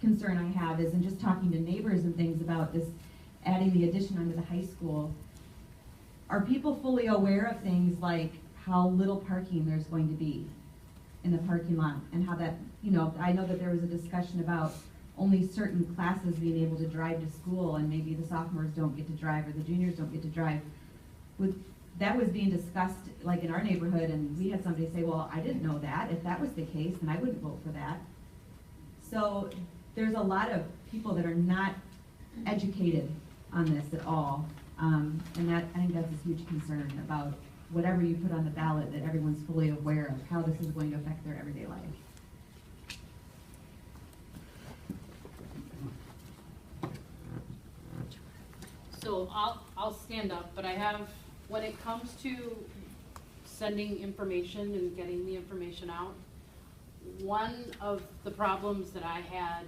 concern I have is in just talking to neighbors and things about this, adding the addition onto the high school. Are people fully aware of things like how little parking there's going to be in the parking lot, and how that, I know that there was a discussion about only certain classes being able to drive to school, and maybe the sophomores don't get to drive or the juniors don't get to drive. That was being discussed like in our neighborhood, and we had somebody say, well, I didn't know that. If that was the case, then I wouldn't vote for that. So there's a lot of people that are not educated on this at all. And I think that's a huge concern about whatever you put on the ballot, that everyone's fully aware of how this is going to affect their everyday life. So I'll stand up, but I have, when it comes to sending information and getting the information out, one of the problems that I had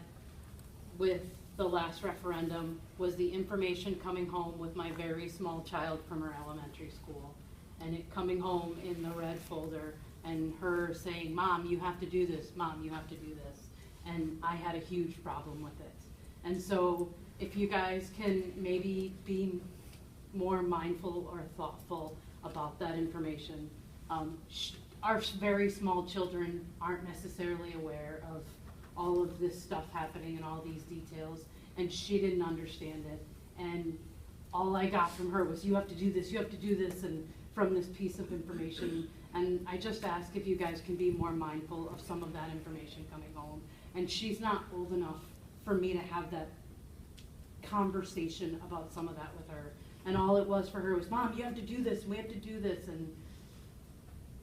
with the last referendum was the information coming home with my very small child from her elementary school, and it coming home in the red folder, and her saying, Mom, you have to do this, Mom, you have to do this. And I had a huge problem with it. And so if you guys can maybe be more mindful or thoughtful about that information. Our very small children aren't necessarily aware of all of this stuff happening and all these details, and she didn't understand it. And all I got from her was, you have to do this, you have to do this, and from this piece of information. And I just ask if you guys can be more mindful of some of that information coming home. And she's not old enough for me to have that conversation about some of that with her. And all it was for her was, Mom, you have to do this, and we have to do this. And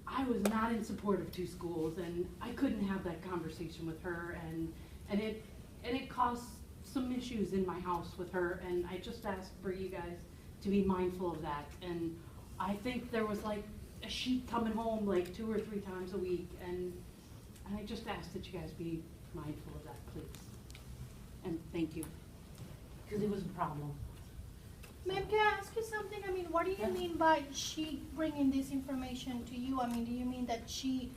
I was not in support of two schools, and I couldn't have that conversation with her, and it caused some issues in my house with her, and I just asked for you guys to be mindful of that. And I think there was like a sheet coming home like 2 or 3 times a week, and I just asked that you guys be mindful of that, please. And thank you, because it was a problem. Ma'am, can I ask you something? I mean, what do you mean by she bringing this information to you? I mean, do you mean that she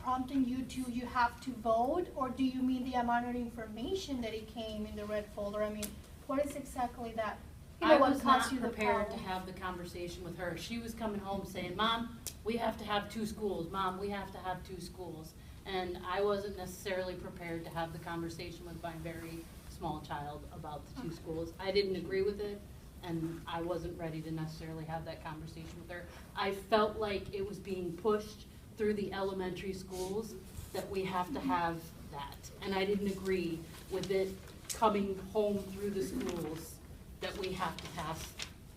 prompting you have to vote, or do you mean the amount of information that it came in the red folder? I mean, what is exactly that? I was not prepared to have the conversation with her. She was coming home saying, Mom, we have to have 2 schools. Mom, we have to have 2 schools. And I wasn't necessarily prepared to have the conversation with my very small child about the 2 schools. I didn't agree with it, and I wasn't ready to necessarily have that conversation with her. I felt like it was being pushed through the elementary schools that we have to have that. And I didn't agree with it coming home through the schools that we have to pass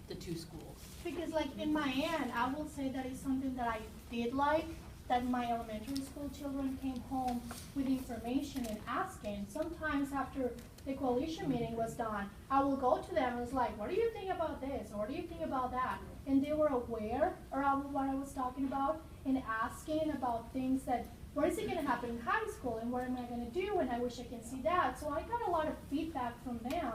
the 2 schools. Because like in my end, I will say that it's something that I did like, that my elementary school children came home with information and asking. Sometimes after the coalition meeting was done, I will go to them and was like, what do you think about this? Or what do you think about that? And they were aware around what I was talking about and asking about things that, what is it going to happen in high school and what am I going to do? And I wish I can see that. So I got a lot of feedback from them.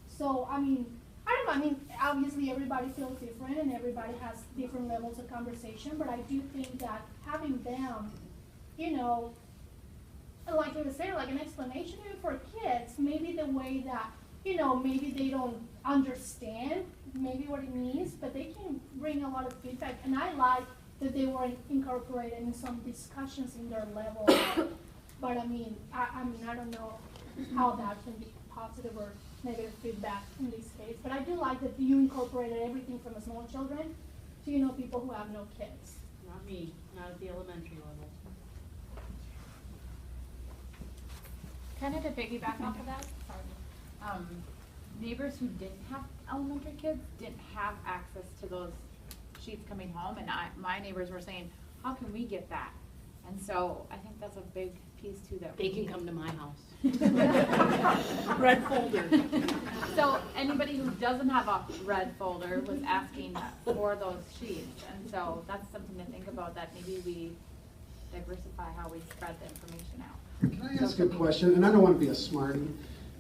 So, I mean, I don't know, I mean, obviously everybody feels different and everybody has different levels of conversation, but I do think that having them, you know, like I was saying, like an explanation even for kids, maybe the way that, you know, maybe they don't understand maybe what it means, but they can bring a lot of feedback. And I like that they were incorporated in some discussions in their level. But I mean, I don't know how that can be positive or negative feedback in this case. But I do like that you incorporated everything from small children to, you know, people who have no kids. Not me, not at the elementary level. Kind of to piggyback off of that, Neighbors who didn't have elementary kids didn't have access to those sheets coming home, and my neighbors were saying, how can we get that? And so I think that's a big piece too that They can come to my house. red folder. So anybody who doesn't have a red folder was asking for those sheets, and so that's something to think about, that maybe we diversify how we spread the information out. Can I ask a question? And I don't want to be a smarty,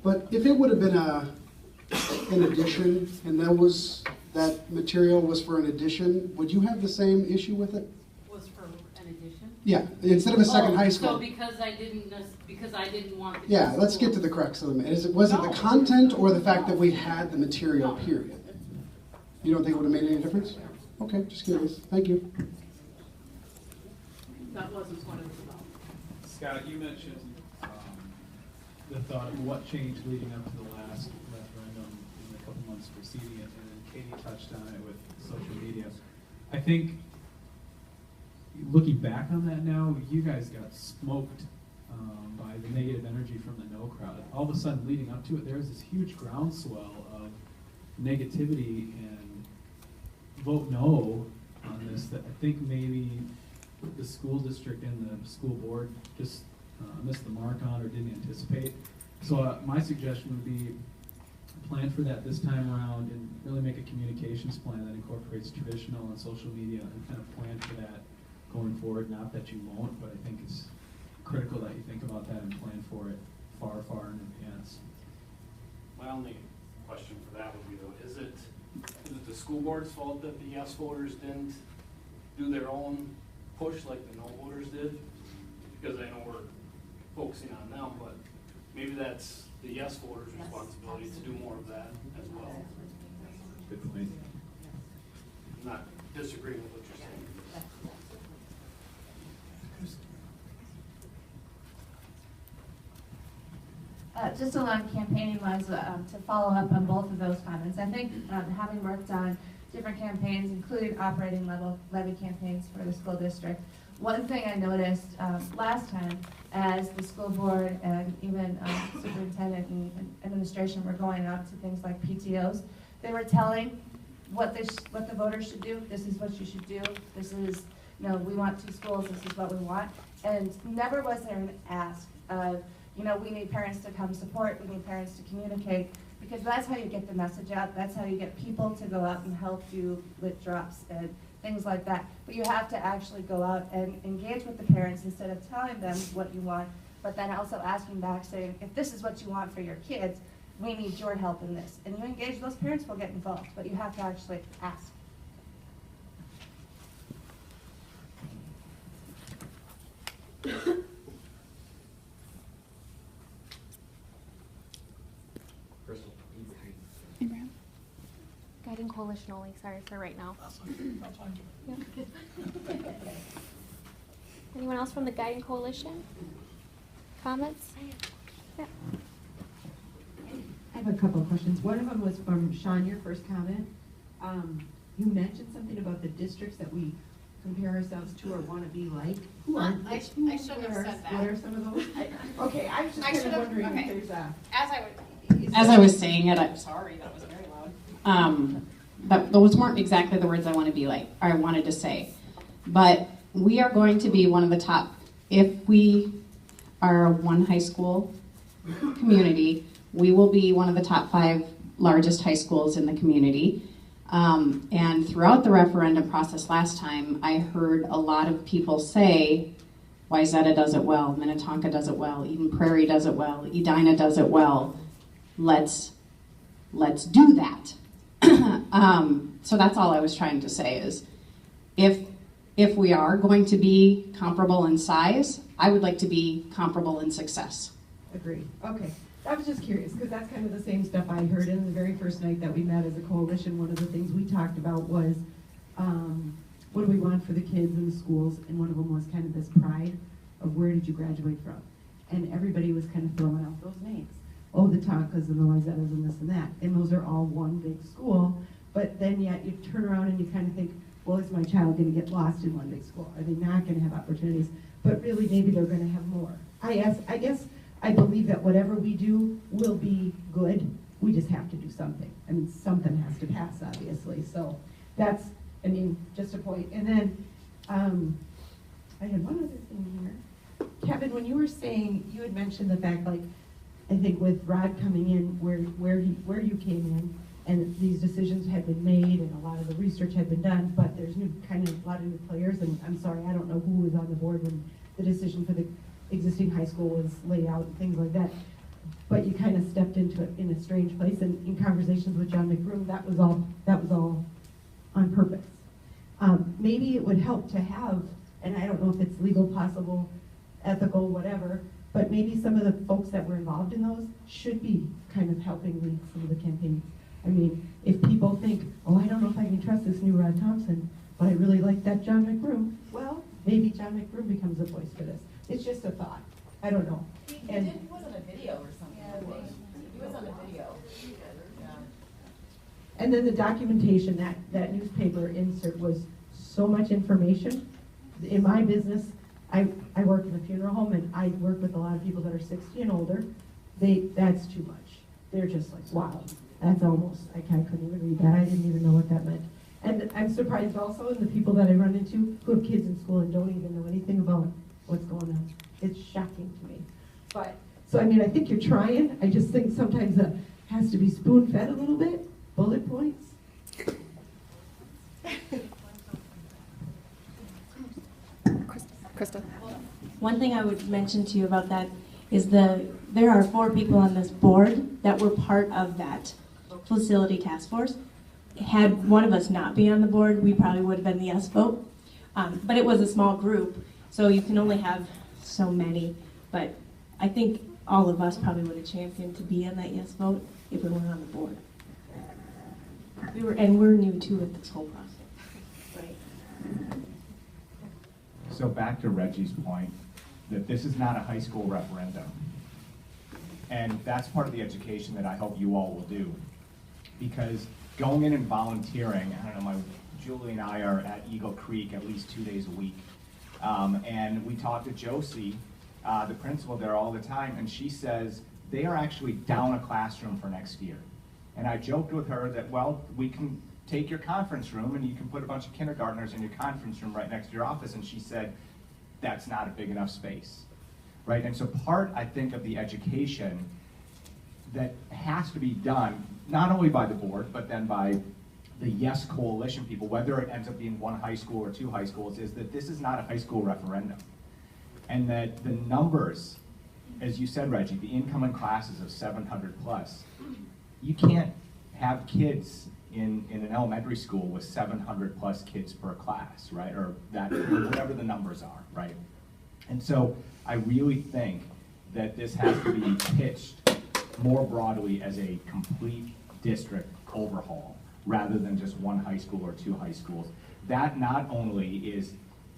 but if it would have been an addition and that material was for an addition, would you have the same issue with it? Was for an addition? Yeah, instead of a second high school. So because I didn't want. Yeah, let's get to the crux of the matter. Was it the content or the fact that we had the material, period? You don't think it would have made any difference? Okay, just curious. Thank you. That wasn't what it was about. Scott, you mentioned the thought of what changed leading up to the last referendum in the couple months preceding it, and then Katie touched on it with social media. I think, looking back on that now, you guys got smoked by the negative energy from the no crowd. All of a sudden, leading up to it, there was this huge groundswell of negativity and vote no on this that I think maybe the school district and the school board just missed the mark on or didn't anticipate. So my suggestion would be plan for that this time around and really make a communications plan that incorporates traditional and social media and kind of plan for that going forward. Not that you won't, but I think it's critical that you think about that and plan for it far, far in advance. My only question for that would be though, is it the school board's fault that the yes voters didn't do their own push like the no voters did? Because I know we're focusing on them, but maybe that's the yes voters' responsibility to do more of that as well. Good point. I'm not disagreeing with what you're saying. Just along campaigning lines, to follow up on both of those comments, I think having worked on different campaigns, including operating levy campaigns for the school district, one thing I noticed last time, as the school board and even superintendent and administration were going out to things like PTOs, they were telling what the voters should do. This is what you should do. This is, you know, we want 2 schools. This is what we want. And never was there an ask of, you know, we need parents to come support. We need parents to communicate, because that's how you get the message out. That's how you get people to go out and help do lit drops and things like that. But you have to actually go out and engage with the parents instead of telling them what you want, but then also asking back, saying, if this is what you want for your kids, we need your help in this. And you engage those parents, will get involved, but you have to actually ask. Crystal. Guiding Coalition only, sorry for right now. Yep. Anyone else from the Guiding Coalition? Comments? Yeah. I have a couple of questions. One of them was from Sean, your first comment. You mentioned something about the districts that we compare ourselves to or want to be like. Who are I shouldn't have said that. What are some of those? Okay, I was just kind of wondering if there's a... As I was saying it, I'm sorry, that was very loud. Those weren't exactly the words I want to be like, or I wanted to say. But we are going to be one of the top, if we are a one high school community, we will be one of the top 5 largest high schools in the community. And throughout the referendum process last time, I heard a lot of people say, Wayzata does it well, Minnetonka does it well, Eden Prairie does it well, Edina does it well. Let's do that. So that's all I was trying to say is, if we are going to be comparable in size, I would like to be comparable in success. Agreed. Okay. I was just curious, because that's kind of the same stuff I heard in the very first night that we met as a coalition. One of the things we talked about was, what do we want for the kids in the schools? And one of them was kind of this pride of where did you graduate from? And everybody was kind of throwing out those names. Oh, the Tonkas and the Wayzatas and this and that. And those are all one big school. But then yet you turn around and you kind of think, well, is my child going to get lost in one big school? Are they not going to have opportunities? But really, maybe they're going to have more. I guess I believe that whatever we do will be good. We just have to do something. I mean, something has to pass, obviously. So that's, I mean, just a point. And then I had one other thing here. Kevin, when you were saying, you had mentioned the fact, like, I think with Rod coming in, where you came in, and these decisions had been made, and a lot of the research had been done, but there's a lot of new players, and I'm sorry, I don't know who was on the board when the decision for the existing high school was laid out and things like that. But you kind of stepped into it in a strange place, and in conversations with John McBroom, that was all on purpose. Maybe it would help to have, and I don't know if it's legal, possible, ethical, whatever, but maybe some of the folks that were involved in those should be kind of helping lead some of the campaigns. I mean, if people think, oh, I don't know if I can trust this new Rod Thompson, but I really like that John McBroom, well, maybe John McBroom becomes a voice for this. It's just a thought. I don't know. He was on a video or something. Yeah, he was on a video. Yeah. And then the documentation, that newspaper insert was so much information. In my business, I work in a funeral home, and I work with a lot of people that are 60 and older. That's too much. They're just like, wow, that's almost, I couldn't even read that. I didn't even know what that meant. And I'm surprised also in the people that I run into who have kids in school and don't even know anything about what's going on. It's shocking to me. But, so I mean, I think you're trying. I just think sometimes it has to be spoon-fed a little bit, bullet points. Krista. One thing I would mention to you about that is there are 4 people on this board that were part of that facility task force. Had one of us not be on the board, we probably would have been the yes vote. But it was a small group, so you can only have so many. But I think all of us probably would have championed to be on that yes vote if we weren't on the board. We're new too at this whole process, right? So back to Reggie's point, that this is not a high school referendum. And that's part of the education that I hope you all will do. Because going in and volunteering, I don't know, Julie and I are at Eagle Creek at least 2 days a week. And we talk to Josie, the principal there all the time, and she says they are actually down a classroom for next year. And I joked with her that, well, we can take your conference room and you can put a bunch of kindergartners in your conference room right next to your office. And she said, that's not a big enough space, right? And so part, I think, of the education that has to be done, not only by the board, but then by the Yes Coalition people, whether it ends up being 1 high school or 2 high schools, is that this is not a high school referendum. And that the numbers, as you said, Reggie, the incoming classes of 700 plus, you can't have kids in an elementary school with 700 plus kids per class, right? Or whatever the numbers are, right? And so I really think that this has to be pitched more broadly as a complete district overhaul, rather than just 1 high school or 2 high schools. That not only is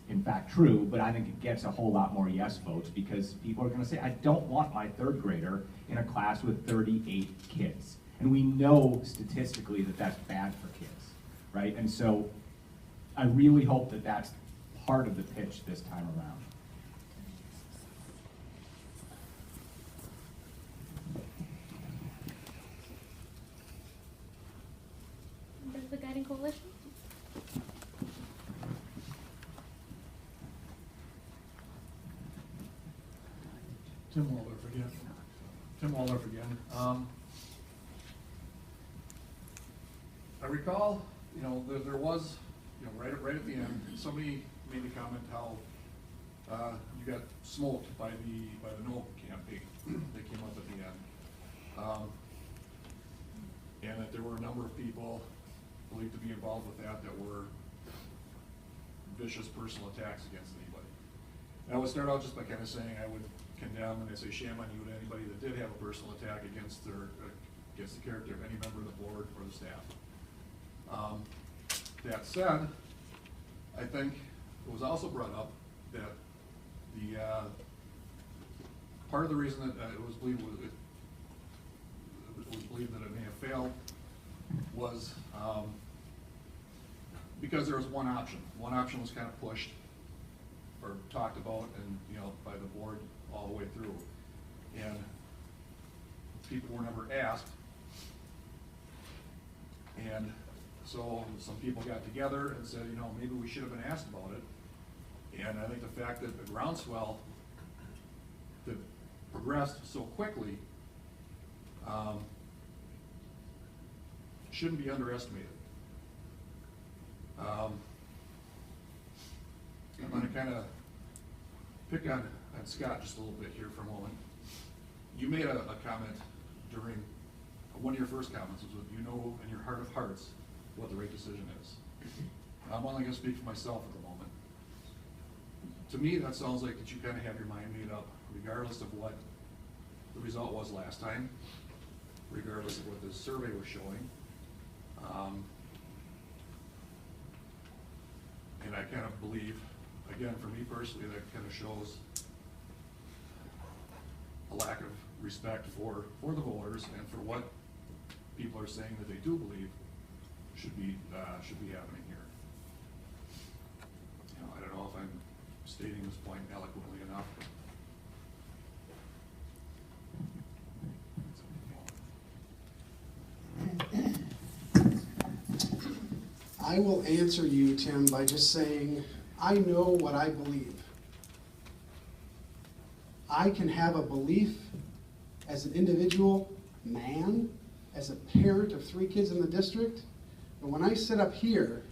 in fact true, but I think it gets a whole lot more yes votes, because people are gonna say, I don't want my 3rd grader in a class with 38 kids. And we know statistically that that's bad for kids, right? And so I really hope that that's part of the pitch this time around. The Guiding Coalition? Tim Waldorf again. I recall, there was, right at the end, somebody made a comment how you got smoked by the no campaign that came up at the end. And that there were a number of people believed to be involved with that were vicious personal attacks against anybody. And I would start out just by kind of saying I would condemn and I say shame on you to anybody that did have a personal attack against the character of any member of the board or the staff. That said, I think it was also brought up that the part of the reason that it was believed that it may have failed was because there was one option. One option was kind of pushed or talked about and by the board all the way through, and people were never asked. And so some people got together and said, maybe we should have been asked about it. And I think the fact that the groundswell that progressed so quickly shouldn't be underestimated. I'm going to kind of pick on Scott just a little bit here for a moment. You made a comment during one of your first comments, was with in your heart of hearts what the right decision is. I'm only going to speak for myself at the moment. To me, that sounds like that you kind of have your mind made up, regardless of what the result was last time, regardless of what the survey was showing. And I kind of believe, again, for me personally, that kind of shows a lack of respect for the voters and for what people are saying that they do believe should be happening here. I don't know if I'm stating this point eloquently enough. I will answer you, Tim, by just saying, I know what I believe. I can have a belief as an individual man, as a parent of 3 kids in the district, but when I sit up here,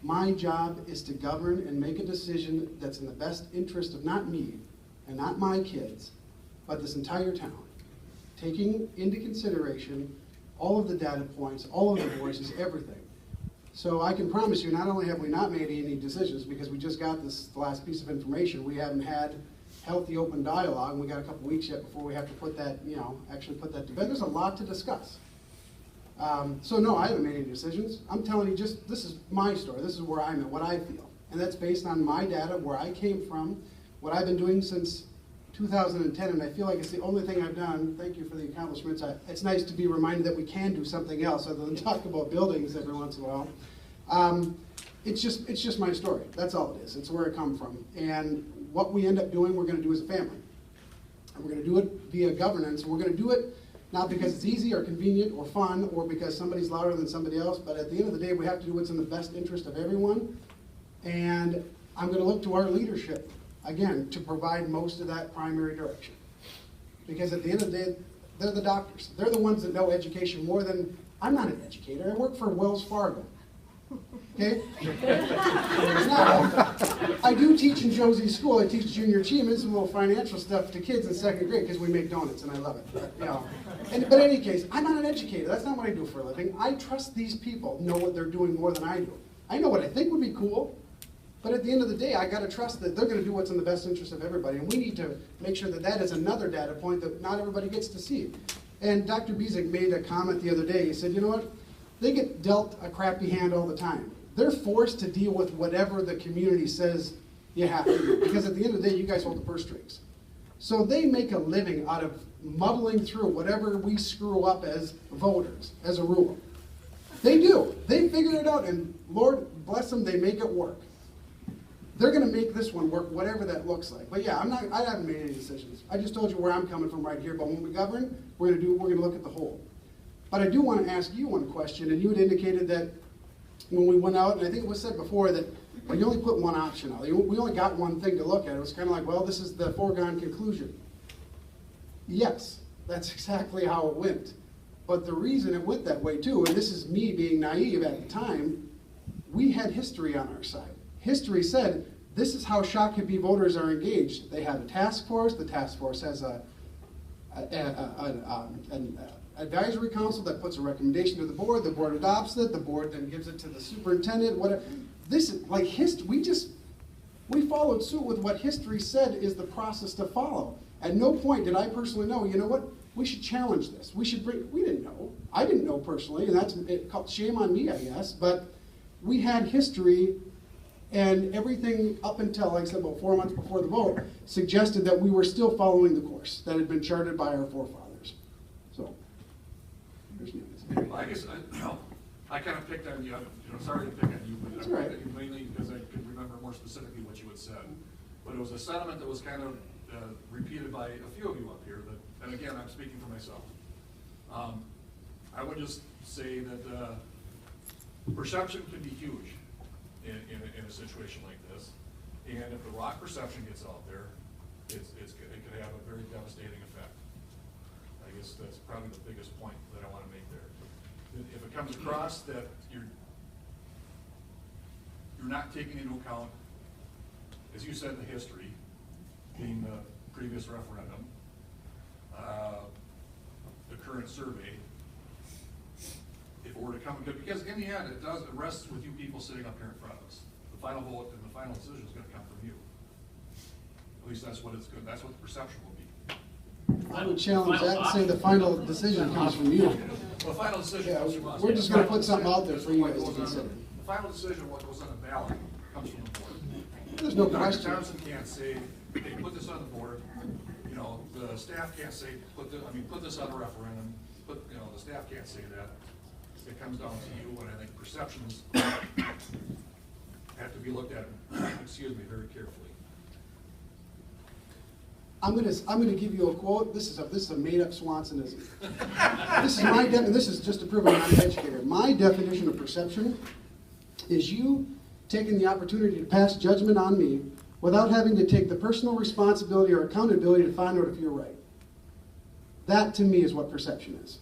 my job is to govern and make a decision that's in the best interest of not me and not my kids, but this entire town, taking into consideration all of the data points, all of the voices, everything. So I can promise you, not only have we not made any decisions because we just got this last piece of information, we haven't had healthy open dialogue, and we got a couple weeks yet before we have to put that, actually put that to bed. There's a lot to discuss. So no, I haven't made any decisions. I'm telling you this is my story. This is where I'm at, what I feel. And that's based on my data, where I came from, what I've been doing since 2010, and I feel like it's the only thing I've done. Thank you for the accomplishments. It's nice to be reminded that we can do something else other than talk about buildings every once in a while. It's just my story. That's all it is. It's where I come from. And what we end up doing, we're going to do as a family. And we're going to do it via governance. We're going to do it not because it's easy or convenient or fun or because somebody's louder than somebody else, but at the end of the day, we have to do what's in the best interest of everyone. And I'm going to look to our leadership, again, to provide most of that primary direction. Because at the end of the day, they're the doctors. They're the ones that know education more than, I'm not an educator. I work for Wells Fargo. Okay? Now, I do teach in Josie's school. I teach junior achievement, some little financial stuff to kids in 2nd grade because we make donuts and I love it. But, but in any case, I'm not an educator. That's not what I do for a living. I trust these people know what they're doing more than I do. I know what I think would be cool, but at the end of the day, I got to trust that they're going to do what's in the best interest of everybody, and we need to make sure that that is another data point that not everybody gets to see. And Dr. Biesick made a comment the other day. He said, you know what? They get dealt a crappy hand all the time. They're forced to deal with whatever the community says you have to do, because at the end of the day, you guys hold the purse strings. So they make a living out of muddling through whatever we screw up as voters, as a rule. They do. They figure it out, and Lord bless them, they make it work. They're going to make this one work, whatever that looks like. But yeah, I haven't made any decisions. I just told you where I'm coming from right here. But when we govern, we're going to look at the whole. But I do want to ask you one question, and you had indicated that when we went out, and I think it was said before that you only put one option out. We only got one thing to look at. It was kind of like, well, this is the foregone conclusion. Yes, that's exactly how it went. But the reason it went that way too, and this is me being naive at the time, we had history on our side. History said, this is how Shakopee voters are engaged. They have a task force. The task force has an advisory council that puts a recommendation to the board adopts it, the board then gives it to the superintendent, whatever. This is like history, we followed suit with what history said is the process to follow. At no point did I personally know, you know what, we should challenge this. We didn't know. I didn't know personally, and that's shame on me, I guess, but we had history, and everything up until, like I said, about 4 months before the vote, suggested that we were still following the course that had been charted by our forefathers. So, there's news. Well, I guess I kind of picked on you. Sorry to pick on you, but that's I right. picked on you mainly because I could remember more specifically what you had said. But it was a sentiment that was kind of repeated by a few of you up here. And again, I'm speaking for myself. I would just say that perception can be huge in a situation like this. And if the rock perception gets out there, it could have a very devastating effect. I guess that's probably the biggest point that I want to make there. If it comes across that you're not taking into account, as you said, the history, being the previous referendum, the current survey, if it were to come, because in the end, it rests with you people sitting up here in front of us. The final vote and the final decision is going to come from you. At least that's what that's what the perception will be. I would challenge that and say the final decision comes from you. Well, the final decision comes from us. We're just going to put something out there for you guys to consider. The final decision, what goes on the ballot, comes from the board. There's no Dr. question. Thompson can't say, hey, put this on the board. You know, the staff can't say, put this on a referendum. The staff can't say that. It comes down to you, and I think perceptions have to be looked at, excuse me, very carefully. I'm gonna give you a quote. This is a made-up Swansonism. This is just to prove I'm not an educator. My definition of perception is you taking the opportunity to pass judgment on me without having to take the personal responsibility or accountability to find out if you're right. That to me is what perception is,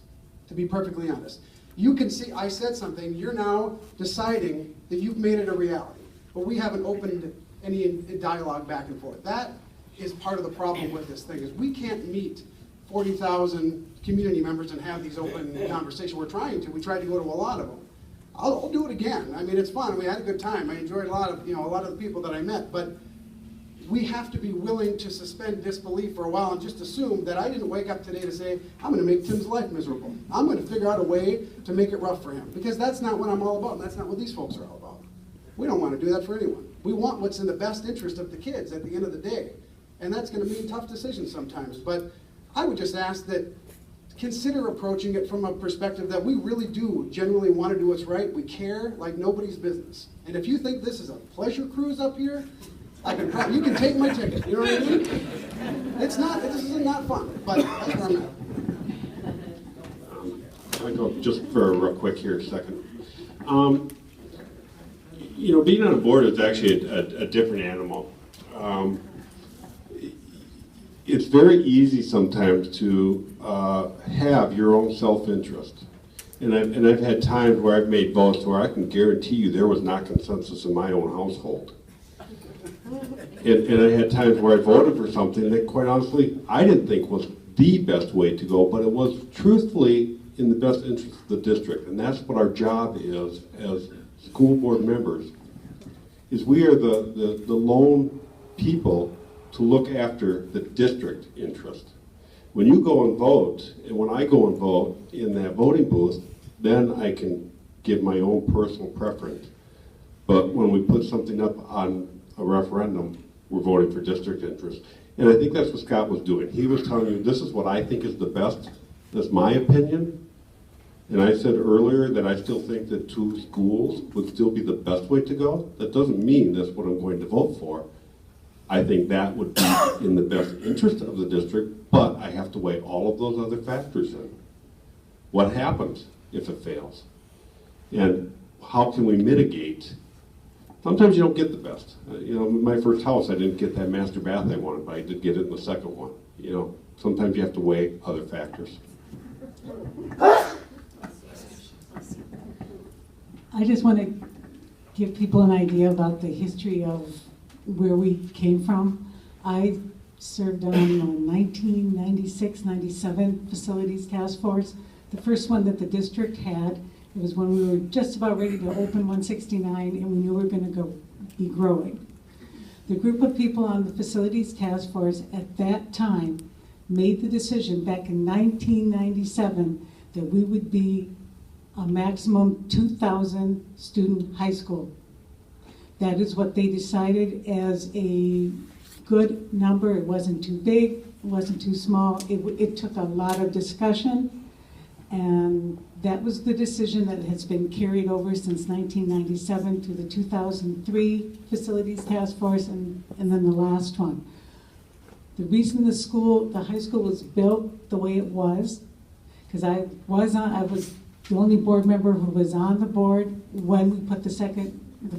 to be perfectly honest. You can see, I said something, you're now deciding that you've made it a reality, but we haven't opened any dialogue back and forth. That is part of the problem with this thing, is we can't meet 40,000 community members and have these open conversations. We're trying to. We tried to go to a lot of them. I'll do it again. I mean, it's fun. We had a good time. I enjoyed a lot of the people that I met, but we have to be willing to suspend disbelief for a while and just assume that I didn't wake up today to say, I'm going to make Tim's life miserable. I'm going to figure out a way to make it rough for him, because that's not what I'm all about, and that's not what these folks are all about. We don't want to do that for anyone. We want what's in the best interest of the kids at the end of the day, and that's going to mean tough decisions sometimes. But I would just ask that consider approaching it from a perspective that we really do genuinely want to do what's right. We care like nobody's business. And if you think this is a pleasure cruise up here, you can take my ticket, you know what I mean? It's not, this is not fun, but that's where I'm at. I'll go just for a real quick here a second. Being on a board is actually a different animal. It's very easy sometimes to have your own self-interest. And I've had times where I've made votes where I can guarantee you there was not consensus in my own household. And I had times where I voted for something that, quite honestly, I didn't think was the best way to go, but it was truthfully in the best interest of the district. And that's what our job is as school board members, is we are the lone people to look after the district interest. When you go and vote, and when I go and vote in that voting booth, then I can give my own personal preference. But when we put something up on a referendum, we're voting for district interest. And I think that's what Scott was doing. He was telling you, this is what I think is the best. That's my opinion. And I said earlier that I still think that 2 schools would still be the best way to go. That doesn't mean that's what I'm going to vote for. I think that would be in the best interest of the district, but I have to weigh all of those other factors in. What happens if it fails? And how can we mitigate Sometimes you don't get the best. You know, my first house, I didn't get that master bath I wanted, but I did get it in the second one. You know, sometimes you have to weigh other factors. I just want to give people an idea about the history of where we came from. I served on the 1996-97 Facilities Task Force. The first one that the district had, it was when we were just about ready to open 169 and we knew we were going to be growing. The group of people on the Facilities Task Force at that time made the decision back in 1997 that we would be a maximum 2,000 student high school. That is what they decided as a good number. It wasn't too big, it wasn't too small. It took a lot of discussion, and that was the decision that has been carried over since 1997 to the 2003 Facilities Task Force and then the last one. The reason the high school was built the way it was, because I was the only board member who was on the board when we put the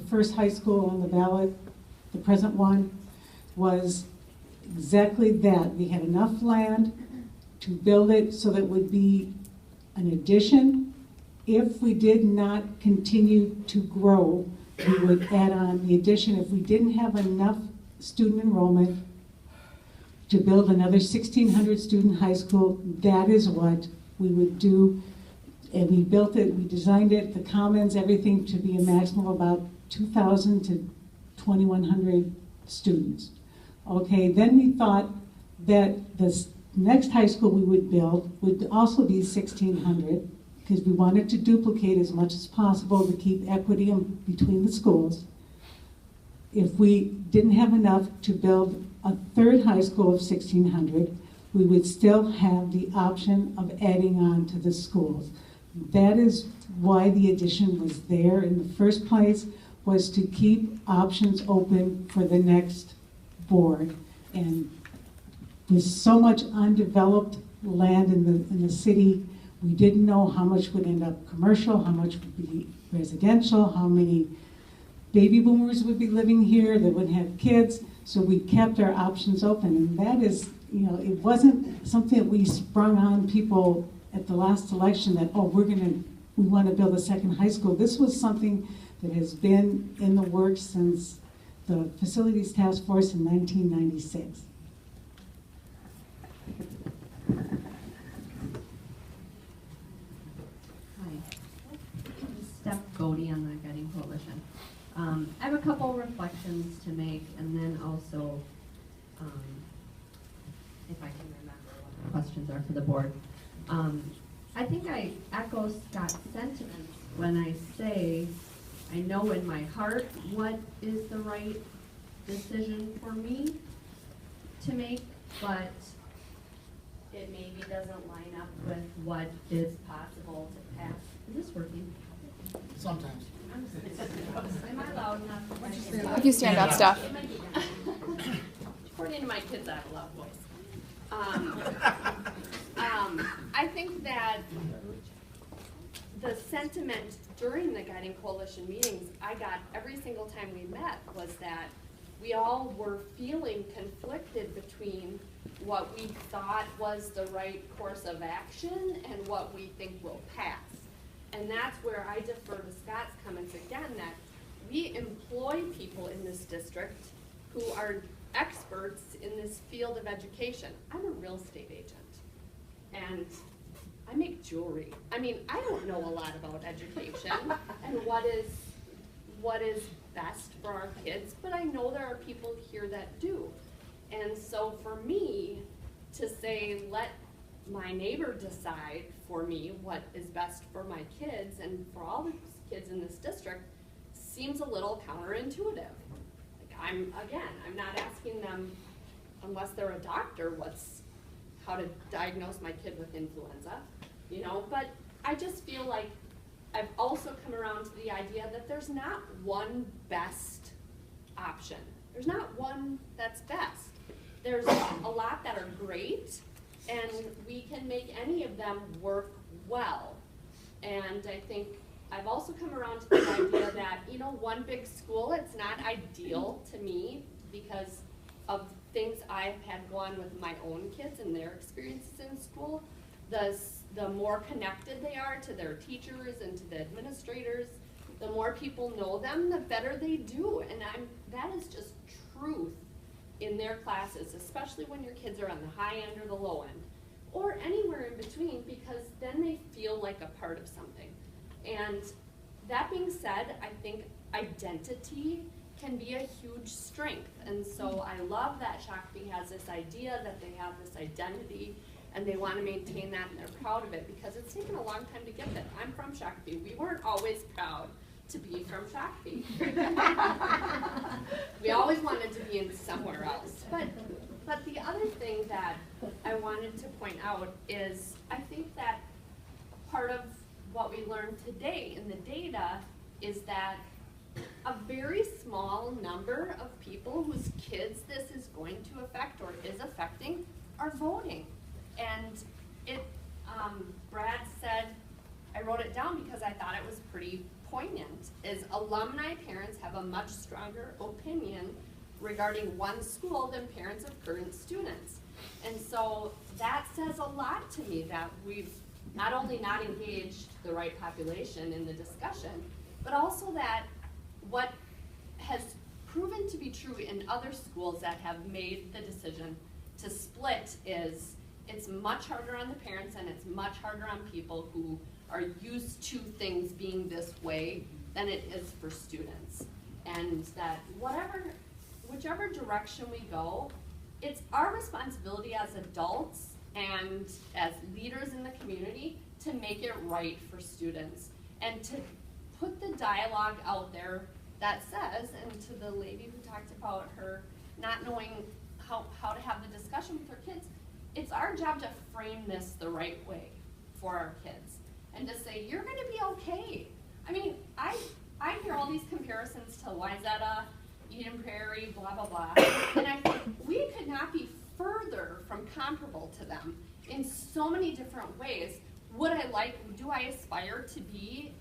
first high school on the ballot, the present one, was exactly that. We had enough land to build it so that it would be an addition. If we did not continue to grow, we would add on the addition. If we didn't have enough student enrollment to build another 1,600 student high school, that is what we would do. And we built it, we designed it, the commons, everything to be a maximum of about 2,000 to 2,100 students. Okay, then we thought that the next high school we would build would also be 1,600 because we wanted to duplicate as much as possible to keep equity between the schools. If we didn't have enough to build a third high school of 1,600, we would still have the option of adding on to the schools. That is why the addition was there in the first place, was to keep options open for the next board. And with so much undeveloped land in the city, we didn't know how much would end up commercial, how much would be residential, how many baby boomers would be living here that would have kids. So we kept our options open, and that is, you know, it wasn't something that we sprung on people at the last election that, oh, we want to build a second high school. This was something that has been in the works since the Facilities Task Force in 1996. Hi, Steph Godey on the Guiding Coalition. I have a couple reflections to make, and then also, if I can remember what the questions are for the board. I think I echo Scott's sentiments when I say I know in my heart what is the right decision for me to make, but it maybe doesn't line up with what is possible to pass. Is this working? Sometimes. Am I loud enough? If you stand up, Steph. According to my kids, I have a loud voice. I think that the sentiment during the Guiding Coalition meetings I got every single time we met was that we all were feeling conflicted between what we thought was the right course of action and what we think will pass. And that's where I defer to Scott's comments again, that we employ people in this district who are experts in this field of education. I'm a real estate agent, and I make jewelry. I mean, I don't know a lot about education and what is best for our kids, but I know there are people here that do. And so for me to say, let my neighbor decide for me what is best for my kids and for all the kids in this district seems a little counterintuitive. Like I'm not asking them, unless they're a doctor, how to diagnose my kid with influenza, you know, but I just feel like I've also come around to the idea that there's not one best option. There's not one that's best. There's a lot that are great, and we can make any of them work well. And I think I've also come around to the idea that, you know, one big school, it's not ideal to me because of things I've had go on with my own kids and their experiences in school. The more connected they are to their teachers and to the administrators, the more people know them, the better they do. And that is just truth in their classes, especially when your kids are on the high end or the low end, or anywhere in between, because then they feel like a part of something. And that being said, I think identity can be a huge strength. And so I love that Shakopee has this idea that they have this identity and they want to maintain that and they're proud of it because it's taken a long time to get there. I'm from Shakopee. We weren't always proud to be from Shakopee. We always wanted to be in somewhere else. But the other thing that I wanted to point out is I think that part of what we learned today in the data is that a very small number of people whose kids this is going to affect or is affecting are voting. And Brad said, I wrote it down because I thought it was pretty poignant, is alumni parents have a much stronger opinion regarding one school than parents of current students. And so that says a lot to me that we've not only not engaged the right population in the discussion, but also that what has proven to be true in other schools that have made the decision to split is it's much harder on the parents and it's much harder on people who are used to things being this way than it is for students. And that whichever direction we go, it's our responsibility as adults and as leaders in the community to make it right for students and to put the dialogue out there that says, and to the lady who talked about her not knowing how to have the discussion with her kids, it's our job to frame this the right way for our kids and to say, you're gonna be okay. I mean, I hear all these comparisons to Wayzata, Eden Prairie, blah, blah, blah, and I think we could not be further from comparable to them in so many different ways. Do I aspire to be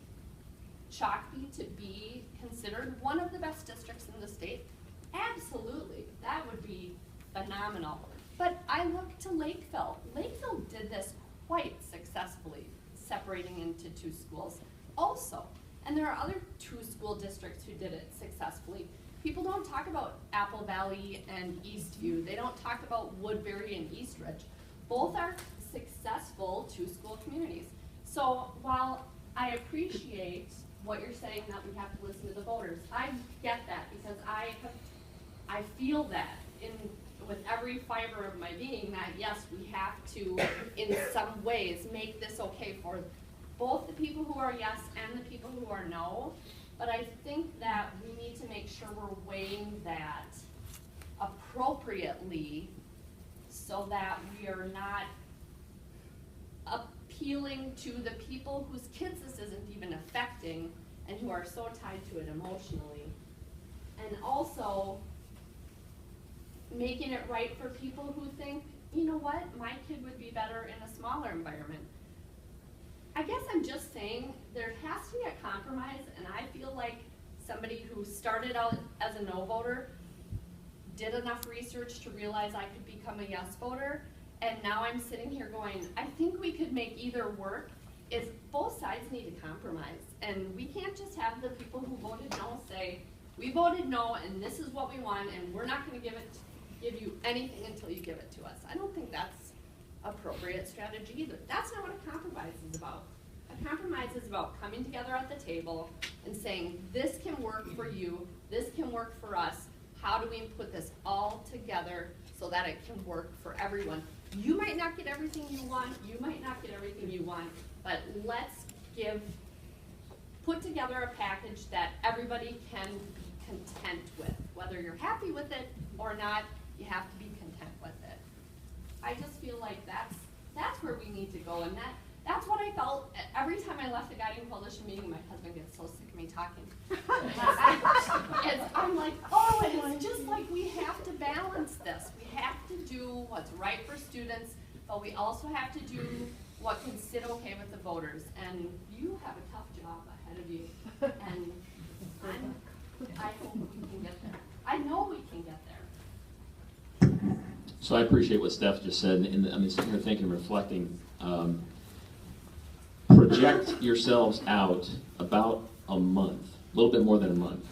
Shakopee, to be considered one of the best districts in the state? Absolutely, that would be phenomenal. But I look to Lakeville. Lakeville did this quite successfully, separating into two schools also. And there are other two school districts who did it successfully. People don't talk about Apple Valley and Eastview. They don't talk about Woodbury and Eastridge. Both are successful two-school communities. So while I appreciate what you're saying that we have to listen to the voters, I get that because I feel that with every fiber of my being that yes, we have to, in some ways, make this okay for both the people who are yes and the people who are no. But I think that we need to make sure we're weighing that appropriately so that we are not appealing to the people whose kids this isn't even affecting and who are so tied to it emotionally. And also making it right for people who think, you know what, my kid would be better in a smaller environment. I guess I'm just saying there has to be a compromise, and I feel like somebody who started out as a no voter did enough research to realize I could become a yes voter, and now I'm sitting here going, I think we could make either work if both sides need to compromise. And we can't just have the people who voted no say, we voted no and this is what we want and we're not going to give you anything until you give it to us. I don't think that's appropriate strategy either. That's not what a compromise is about. A compromise is about coming together at the table and saying, this can work for you, this can work for us. How do we put this all together so that it can work for everyone? You might not get everything you want, you might not get everything you want, but let's put together a package that everybody can be content with. Whether you're happy with it or not, you have to be content with it. I just feel like that's where we need to go, and that's what I felt every time I left the Guiding Coalition meeting. My husband gets so sick of me talking. I'm like, oh, it's just like we have to balance this. We have to do what's right for students, but we also have to do what can sit okay with the voters, and you have a tough job ahead of you, and I hope we can get there. I know we can get there. So I appreciate what Steph just said, and I'm sitting here thinking, reflecting. Project yourselves out about a month, a little bit more than a month,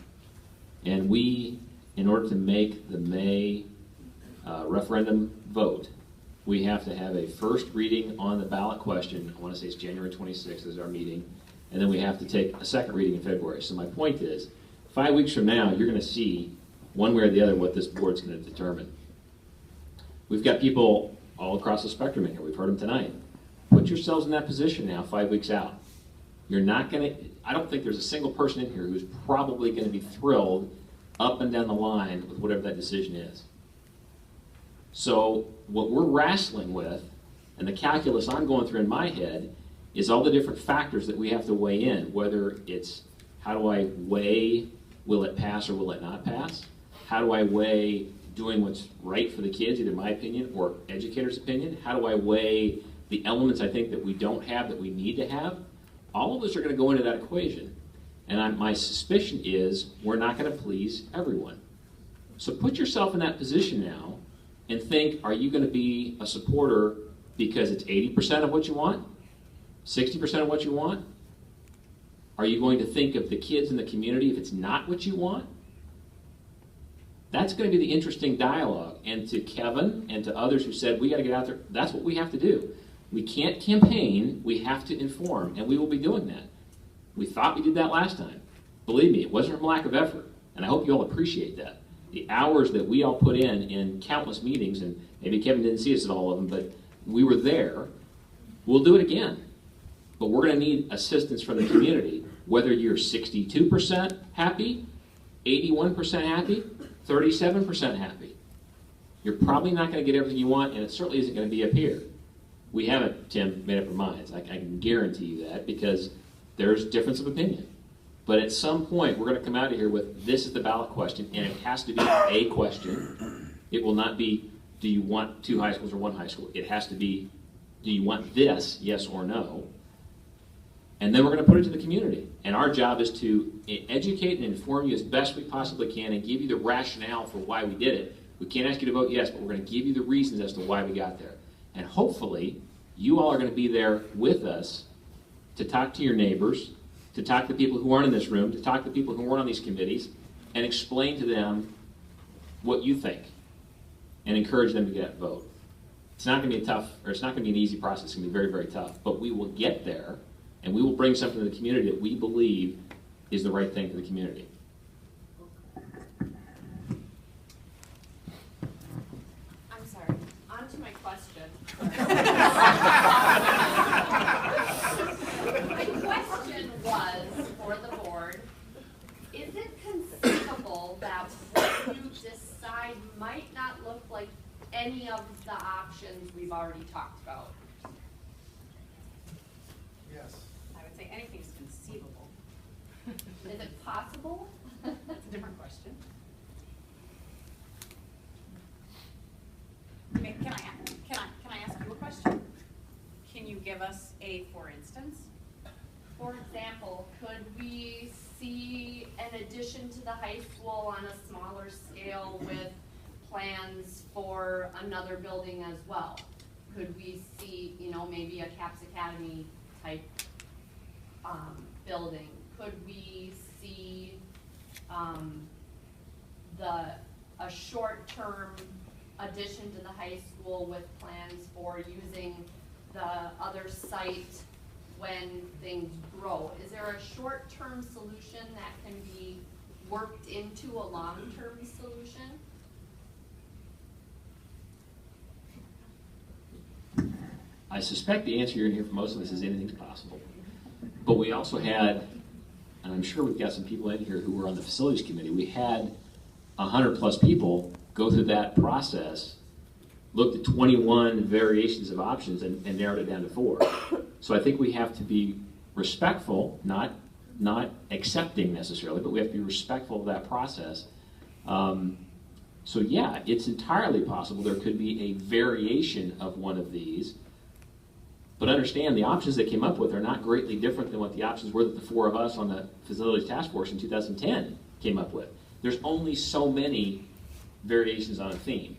and we, in order to make the May referendum vote, we have to have a first reading on the ballot question. I want to say it's January 26th is our meeting, and then we have to take a second reading in February. So my point is, 5 weeks from now, you're going to see one way or the other what this board's going to determine. We've got people all across the spectrum in here. We've heard them tonight. Put yourselves in that position now 5 weeks out. You're not going to, I don't think there's a single person in here who's probably going to be thrilled up and down the line with whatever that decision is. So what we're wrestling with, and the calculus I'm going through in my head, is all the different factors that we have to weigh in, whether it's how do I weigh will it pass or will it not pass? How do I weigh doing what's right for the kids, either my opinion or educators' opinion? How do I weigh the elements I think that we don't have that we need to have? All of us are going to go into that equation. And my suspicion is we're not going to please everyone. So put yourself in that position now and think, are you going to be a supporter because it's 80% of what you want? 60% of what you want? Are you going to think of the kids in the community if it's not what you want? That's going to be the interesting dialogue. And to Kevin and to others who said, we got to get out there, that's what we have to do. We can't campaign, we have to inform, and we will be doing that. We thought we did that last time. Believe me, it wasn't from lack of effort, and I hope you all appreciate that. The hours that we all put in countless meetings, and maybe Kevin didn't see us at all of them, but we were there. We'll do it again. But we're going to need assistance from the community, whether you're 62% happy, 81% happy, 37% happy. You're probably not going to get everything you want, and it certainly isn't going to be up here. We haven't, Tim, made up our minds. I can guarantee you that, because there's difference of opinion. But at some point, we're going to come out of here with, this is the ballot question, and it has to be a question. It will not be, do you want 2 high schools or 1 high school? It has to be, do you want this, yes or no? And then we're going to put it to the community. And our job is to educate and inform you as best we possibly can and give you the rationale for why we did it. We can't ask you to vote yes, but we're going to give you the reasons as to why we got there. And hopefully, you all are going to be there with us to talk to your neighbors, to talk to people who aren't in this room, to talk to people who weren't on these committees, and explain to them what you think, and encourage them to get a vote. It's not going to be a tough, or it's not going to be an easy process. It's going to be very, very tough. But we will get there, and we will bring something to the community that we believe is the right thing for the community. I'm sorry. On to my question. My question was for the board, is it conceivable that what you decide might not look like any of the options we've already talked about? Yes. I would say anything's conceivable. Is it possible? That's a different question. Can I ask you a question? Can you give us a for instance? For example, could we see an addition to the high school on a smaller scale with plans for another building as well? Could we see, maybe a CAPS Academy type building? Could we see a short-term addition to the high school with plans for using the other site when things grow? Is there a short-term solution that can be worked into a long-term solution? I suspect the answer you're going to hear from most of us is anything's possible. But we also had, and I'm sure we've got some people in here who were on the facilities committee, we had 100+ people go through that process, looked at 21 variations of options and narrowed it down to 4. So I think we have to be respectful, not accepting necessarily, but we have to be respectful of that process. So yeah, it's entirely possible there could be a variation of one of these But understand, the options they came up with are not greatly different than what the options were that the 4 of us on the Facilities Task Force in 2010 came up with. There's only so many variations on a theme.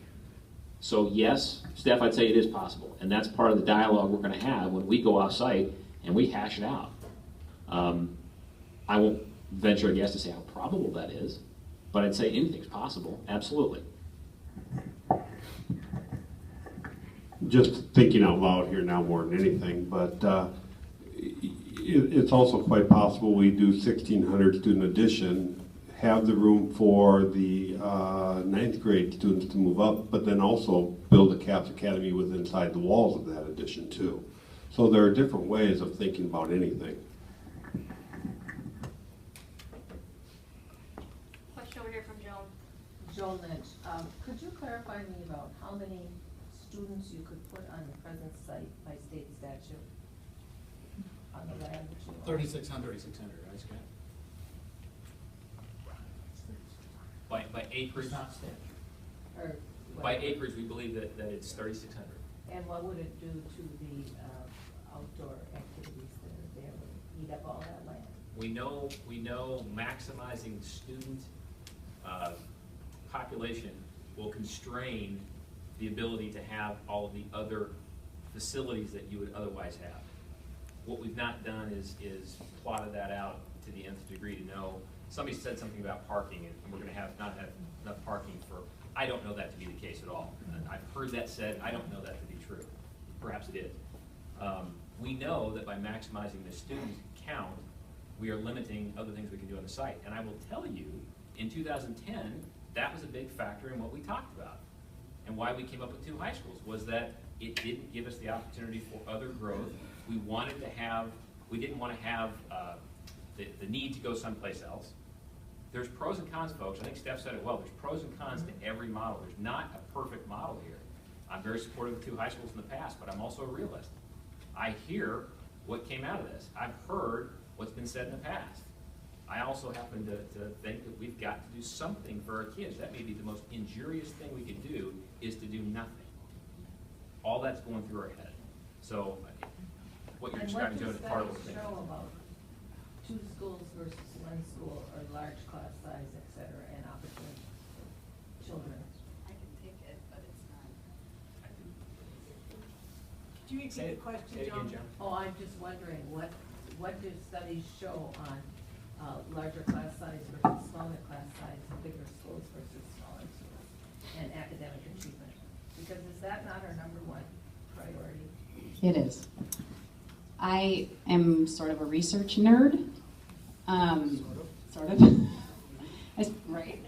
So yes, Steph, I'd say it is possible. And that's part of the dialogue we're going to have when we go off-site and we hash it out. I won't venture a guess to say how probable that is, but I'd say anything's possible, absolutely. Just thinking out loud here now more than anything, but it's also quite possible we do 1,600 student addition, have the room for the 9th grade students to move up, but then also build a CAPS Academy within inside the walls of that addition too. So there are different ways of thinking about anything. Question over here from Joan. Joan Lynch, could you clarify me about how many students you could put on the present site by state statute on the land that you own? 3,600. 3,600, right, Scott? By acres, Or by whatever. acres, we believe that it's 3,600. And what would it do to the outdoor activities that are there? Would it eat up all that land? We know maximizing student population will constrain the ability to have all of the other facilities that you would otherwise have. What we've not done is plotted that out to the nth degree to know. Somebody said something about parking, and we're going to not have enough parking for. I don't know that to be the case at all. I've heard that said. I don't know that to be true. Perhaps it is. We know that by maximizing the student count, we are limiting other things we can do on the site. And I will tell you, in 2010, that was a big factor in what we talked about. And why we came up with 2 high schools was that it didn't give us the opportunity for other growth. We wanted to have, we didn't want to have the need to go someplace else. There's pros and cons, folks. I think Steph said it well. There's pros and cons to every model. There's not a perfect model here. I'm very supportive of 2 high schools in the past, but I'm also a realist. I hear what came out of this. I've heard what's been said in the past. I also happen to think that we've got to do something for our kids. That may be the most injurious thing we could do, is to do nothing. All that's going through our head. So what you're describing, Joe, is part of what we're And what does studies show about 2 schools versus 1 school, or large class size, et cetera, and opportunity for children? I can take it, but it's not. Do you repeat the question, John? Oh, I'm just wondering, what do studies show on larger class size versus smaller class size, bigger schools versus smaller schools, and academic achievement? Because is that not our #1 priority? It is. I am sort of a research nerd. Sort of. Right.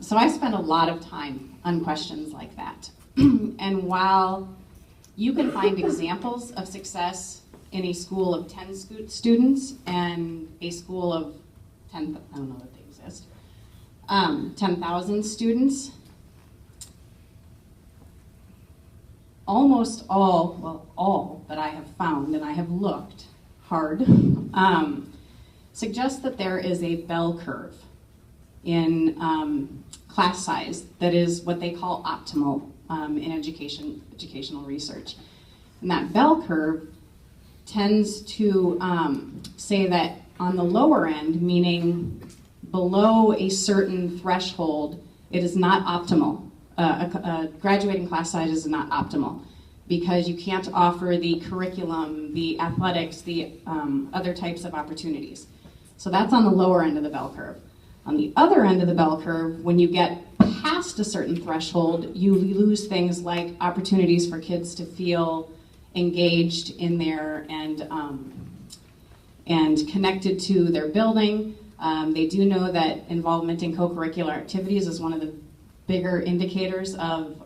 So I spend a lot of time on questions like that. And while you can find examples of success in a school of 10 students and a school of 10, I don't know that they exist, 10,000 students, almost all, well, all that I have found, and I have looked hard, suggest that there is a bell curve in class size that is what they call optimal in educational research. And that bell curve tends to say that on the lower end, meaning below a certain threshold, it is not optimal. A graduating class size is not optimal because you can't offer the curriculum, the athletics, the other types of opportunities. So that's on the lower end of the bell curve. On the other end of the bell curve, when you get past a certain threshold, you lose things like opportunities for kids to feel engaged in there and connected to their building. They do know that involvement in co-curricular activities is one of the bigger indicators of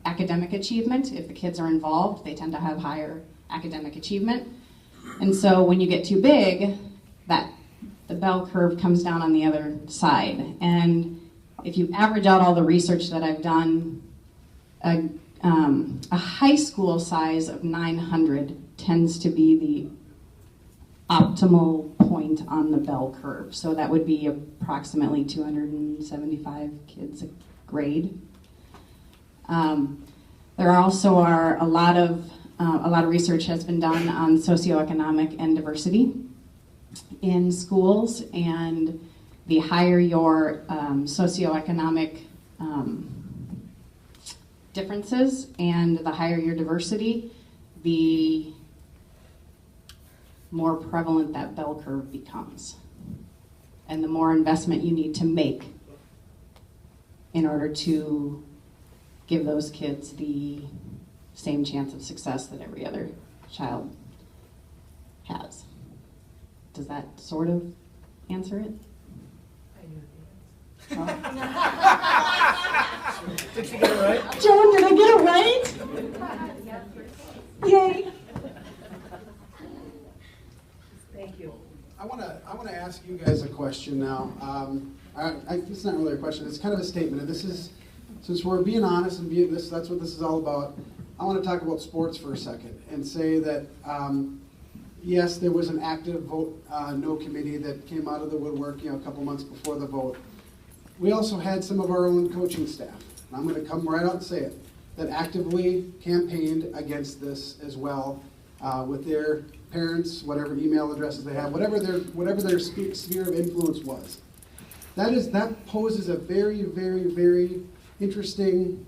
academic achievement. If the kids are involved, they tend to have higher academic achievement. And so when you get too big, the bell curve comes down on the other side. And if you average out all the research that I've done, a high school size of 900 tends to be the optimal point on the bell curve. So that would be approximately 275 kids a grade. There also are a lot of a lot of research has been done on socioeconomic and diversity in schools, and the higher your socioeconomic differences and the higher your diversity, the more prevalent that bell curve becomes, and the more investment you need to make in order to give those kids the same chance of success that every other child has. Does that sort of answer it? Did she get it right? Joan, did I get it right? Yay. Thank you. I want to ask you guys a question now. It's not really a question. It's kind of a statement. And this is, since we're being honest and being this, that's what this is all about. I want to talk about sports for a second and say that yes, there was an active vote no committee that came out of the woodwork, a couple months before the vote. We also had some of our own coaching staff, and I'm going to come right out and say it, that actively campaigned against this as well with their parents, whatever email addresses they have, whatever their sphere of influence was. That poses a very, very, very interesting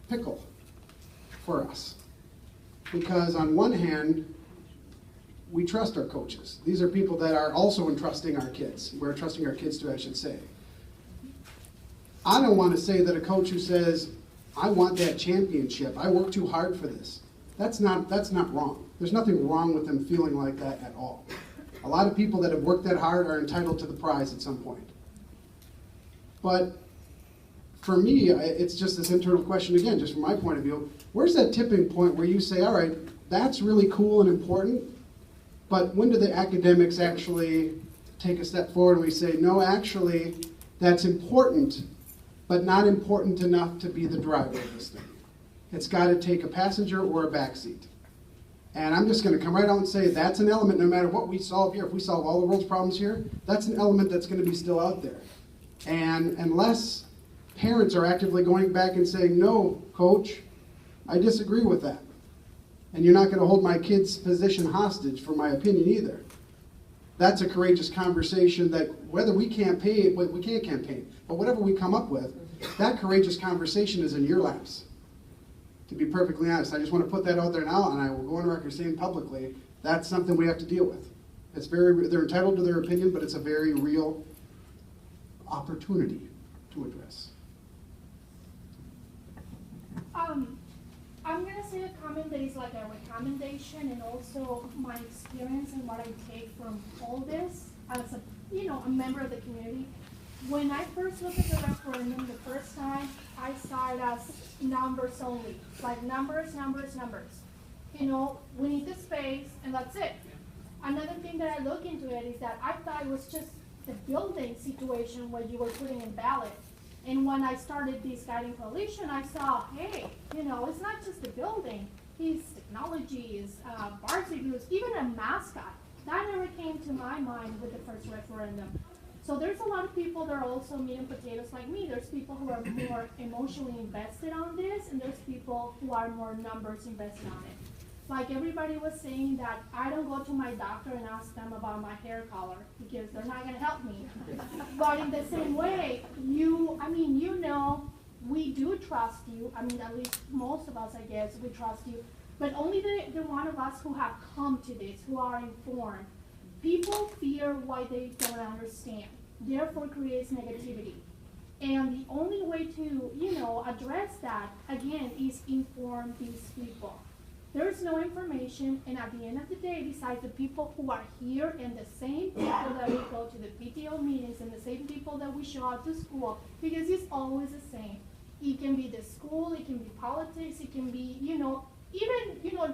pickle for us. Because on one hand, we trust our coaches. These are people that are also entrusting our kids. We're trusting our kids to, I should say. I don't want to say that a coach who says, I want that championship, I work too hard for this. That's not wrong. There's nothing wrong with them feeling like that at all. A lot of people that have worked that hard are entitled to the prize at some point. But for me, it's just this internal question again, just from my point of view, where's that tipping point where you say, all right, that's really cool and important, but when do the academics actually take a step forward and we say, no, actually, that's important, but not important enough to be the driver of this thing. It's got to take a passenger or a backseat. And I'm just going to come right out and say that's an element, no matter what we solve here, if we solve all the world's problems here, that's an element that's going to be still out there. And unless parents are actively going back and saying, no, coach, I disagree with that. And you're not going to hold my kid's position hostage for my opinion either. That's a courageous conversation that whether we campaign, we can't campaign, but whatever we come up with, that courageous conversation is in your laps. To be perfectly honest, I just want to put that out there now, and I will go on record saying publicly, that's something we have to deal with. They're entitled to their opinion, but it's a very real opportunity to address. I'm going to say a comment that is like a recommendation and also my experience and what I take from all this as a member of the community. When I first looked at the referendum the first time, I saw it as numbers only, like numbers, numbers, numbers. We need the space and that's it. Another thing that I look into it is that I thought it was just the building situation where you were putting in ballot. And when I started this guiding coalition, I saw, hey, it's not just the building. It's technology, it's varsity groups, even a mascot. That never came to my mind with the first referendum. So there's a lot of people that are also meat and potatoes like me. There's people who are more emotionally invested on this, and there's people who are more numbers invested on it. Like everybody was saying that I don't go to my doctor and ask them about my hair color because they're not going to help me. But in the same way, we do trust you. At least most of us, I guess, we trust you. But only the one of us who have come to this, who are informed. People fear what they don't understand, therefore creates negativity. And the only way to, address that, again, is inform these people. There's no information, and at the end of the day, besides the people who are here and the same people that we go to the PTO meetings and the same people that we show up to school, because it's always the same. It can be the school, it can be politics, it can be, even,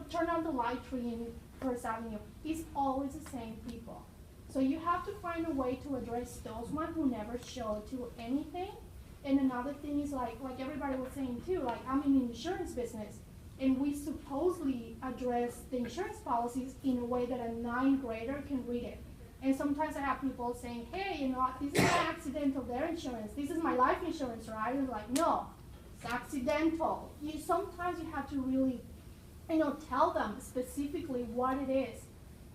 turn on the light tree in First Avenue. It's always the same people. So you have to find a way to address those ones who never show to anything. And another thing is like everybody was saying too, like I'm in the insurance business. And we supposedly address the insurance policies in a way that a 9th grader can read it. And sometimes I have people saying, hey, this is my accidental their insurance. This is my life insurance, right? And like, no, it's accidental. Sometimes you have to really tell them specifically what it is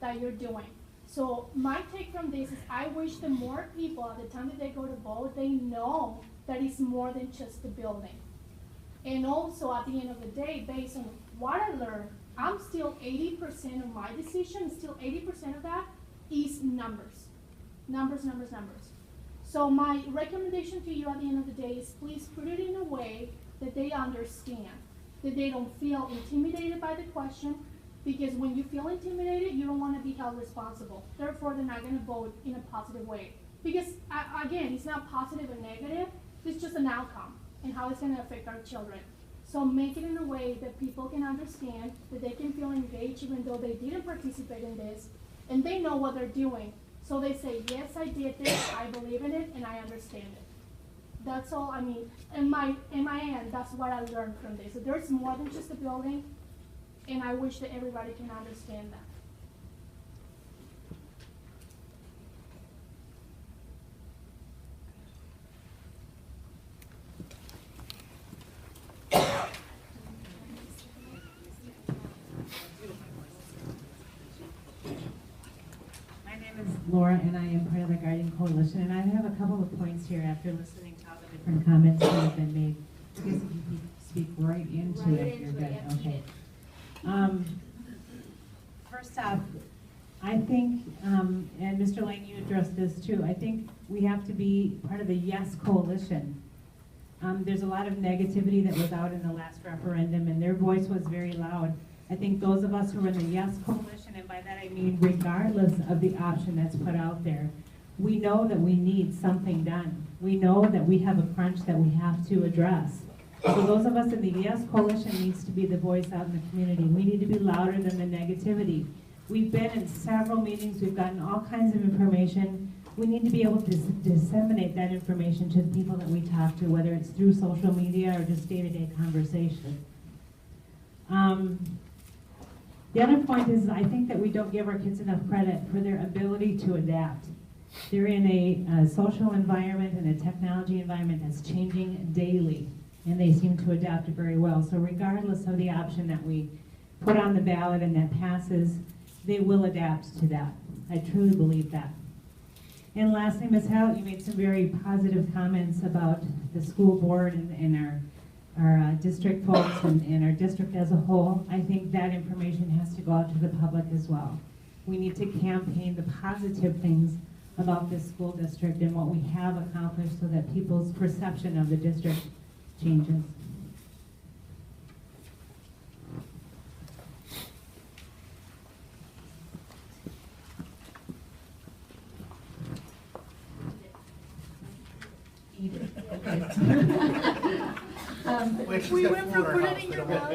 that you're doing. So my take from this is I wish the more people at the time that they go to vote, they know that it's more than just the building. And also at the end of the day, based on what I learned, I'm still 80% of my decision, still 80% of that is numbers. Numbers, numbers, numbers. So my recommendation to you at the end of the day is please put it in a way that they understand, that they don't feel intimidated by the question, because when you feel intimidated, you don't want to be held responsible. Therefore, they're not going to vote in a positive way. Because, again, it's not positive or negative, it's just an outcome and how it's going to affect our children. So make it in a way that people can understand, that they can feel engaged even though they didn't participate in this, and they know what they're doing. So they say, yes, I did this, I believe in it, and I understand it. That's all, I mean, in my end, that's what I learned from this. So there's more than just a building, and I wish that everybody can understand that. Laura, and I am part of the Guardian Coalition, and I have a couple of points here after listening to all the different comments that have been made. I guess if you could speak right into it, you're good. Okay. First off, I think, and Mr. Lane, you addressed this too, I think we have to be part of the Yes Coalition. There's a lot of negativity that was out in the last referendum, and their voice was very loud. I think those of us who are in the Yes Coalition, and by that I mean regardless of the option that's put out there, we know that we need something done. We know that we have a crunch that we have to address. So those of us in the Yes Coalition needs to be the voice out in the community. We need to be louder than the negativity. We've been in several meetings, we've gotten all kinds of information. We need to be able to disseminate that information to the people that we talk to, whether it's through social media or just day-to-day conversation. The other point is I think that we don't give our kids enough credit for their ability to adapt. They're in a social environment and a technology environment that's changing daily, and they seem to adapt very well. So regardless of the option that we put on the ballot and that passes, they will adapt to that. I truly believe that. And lastly, Ms. Hallett, you made some very positive comments about the school board and our district folks and our district as a whole. I think that information has to go out to the public as well. We need to campaign the positive things about this school district and what we have accomplished so that people's perception of the district changes. We went from put it in your mouth.